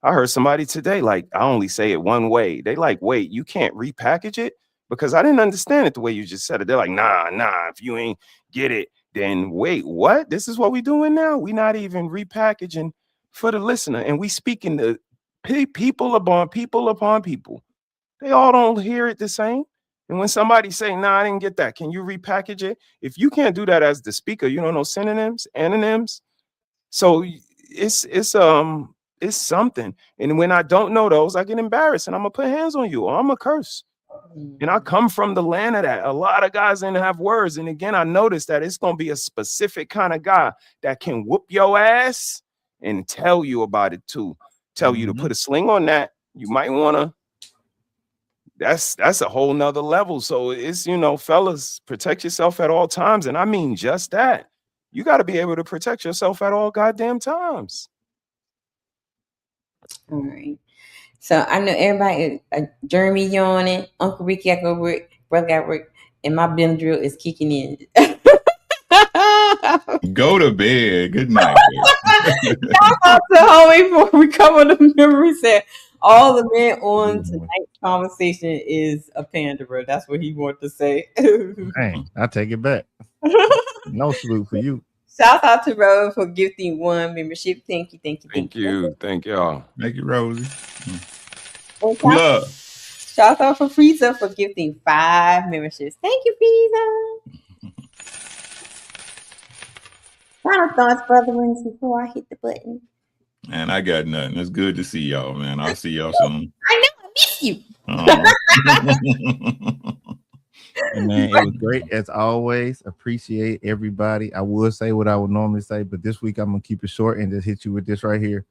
I heard somebody today, like, I only say it one way. They like, wait, you can't repackage it? Because I didn't understand it the way you just said it. They're like, nah, if you ain't get it, then wait, what? This is what we doing now? We not even repackaging for the listener, and we speaking to people upon people. They all don't hear it the same. And when somebody say, nah, I didn't get that, can you repackage it? If you can't do that as the speaker, you don't know synonyms, antonyms. So it's something. And when I don't know those, I get embarrassed and I'm gonna put hands on you or I'm gonna curse. And I come from the land of that. A lot of guys didn't have words. And again, I noticed that it's gonna be a specific kind of guy that can whoop your ass and tell you about it too. Tell you to put a sling on that. You might wanna. That's a whole nother level. So it's, fellas, protect yourself at all times. And I mean just that. You got to be able to protect yourself at all goddamn times. All right. So I know everybody, Jeremy yawning, Uncle Ricky got to go work, brother got work, and my Benadryl is kicking in. Go to bed. Good night. Shout out to homie before we cover the memory set. All the men on tonight's conversation is a panderer. That's what he wanted to say. Dang, I take it back. No salute for you. Shout out to Rose for gifting 1 membership. Thank you. Thank you. Thank y'all. Thank you, Rosie. Love. Shout out for Frieza for gifting 5 memberships. Thank you, Frieza. Final thoughts, brother Wings, before I hit the button. Man, I got nothing. It's good to see y'all, man. I'll see y'all soon. I know, I miss you. And man, it was great as always. Appreciate everybody. I would say what I would normally say, but this week I'm gonna keep it short and just hit you with this right here.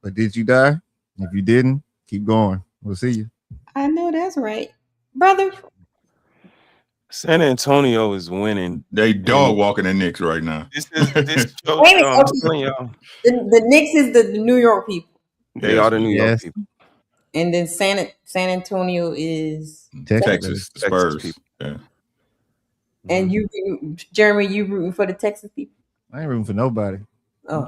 But did you die? If you didn't, keep going. We'll see you. I know that's right, brother. San Antonio is winning. They dog walking the Knicks right now. This show, Wait a minute, I'm okay. telling y'all, The Knicks is the New York people, they are the New York people. and then San Antonio is Texas Spurs. people. Yeah. And you, Jeremy, you rooting for the Texas people? I ain't rooting for nobody. Oh.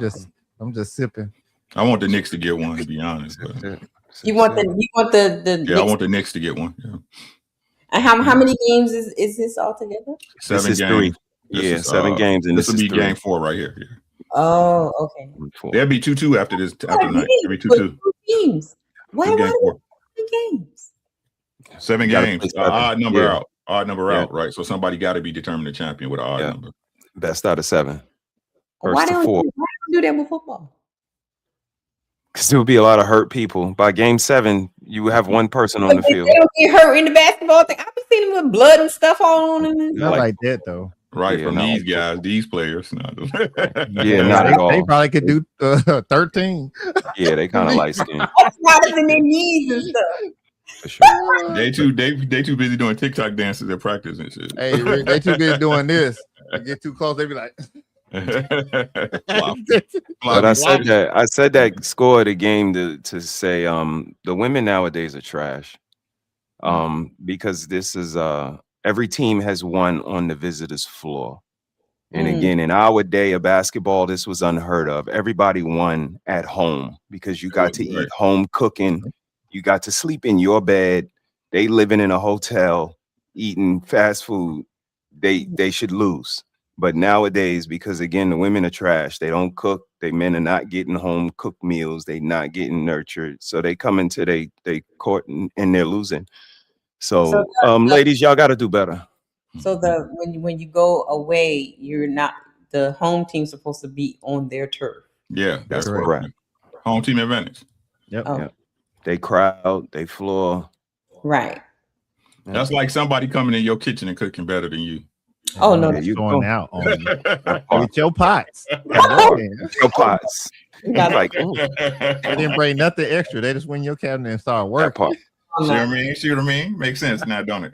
I'm just sipping. I want the Knicks to get one, to be honest. But You want the yeah, Knicks? I want the Knicks to get one. Yeah. And how many games is this altogether? 7 This is games. 3. Yeah, 7 games, and this will this be is 3. game 4 right here. Yeah. Oh, okay. There'll be 2-2 after this. After night, it'll be 2-2. 2 games. Why Game 4. 2 games? 7 You gotta games. play 7. Odd number Yeah. out. Odd number out. Right. So somebody got to be determined the champion with an odd number. Best out of 7. Why First to don't 4. you do that with football? Because there will be a lot of hurt people. By game 7, you will have one person on the If field. they don't get hurt in the basketball thing, I've been seeing them with blood and stuff all on them. Not like that though. Right, Yeah, from not these like guys, these players. No. Yeah, not at all. They probably could do 13. Yeah, they kind of light skinned Arthritis in their knees and stuff. for sure. They too busy doing TikTok dances at practice and shit. Hey, Rick, they too busy doing this. They get too close, they be like. But I said that score of the game to say the women nowadays are trash. Because this is every team has won on the visitors floor. And again, in our day of basketball, this was unheard of. Everybody won at home because you got to eat home cooking. You got to sleep in your bed. They living in a hotel, eating fast food. They should lose. But nowadays, because again, the women are trash. They don't cook. They men are not getting home cooked meals. They not getting nurtured. So they come into they court and they're losing. So ladies, y'all got to do better. So when you go away, you're not the home team's supposed to be on their turf. Yeah, That's correct. Home team advantage. Yep. Oh. Yep. They crowd, they floor. Right. That's like somebody coming in your kitchen and cooking better than you. Oh no, you going out on you. With your pots. Your pots. Like, they didn't bring nothing extra. They just went in your cabinet and started working. See what I mean? See what I mean? Makes sense now, don't it?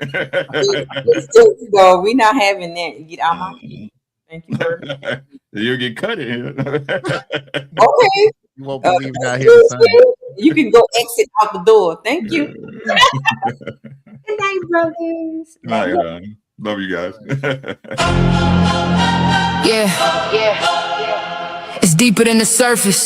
So we're not having that. Get out my feet. Thank you very much. You'll get cut in. Okay. You won't believe not here the same. You can go exit out the door. Thank you. Good night, brothers. All right, love you guys. Yeah. It's deeper than the surface.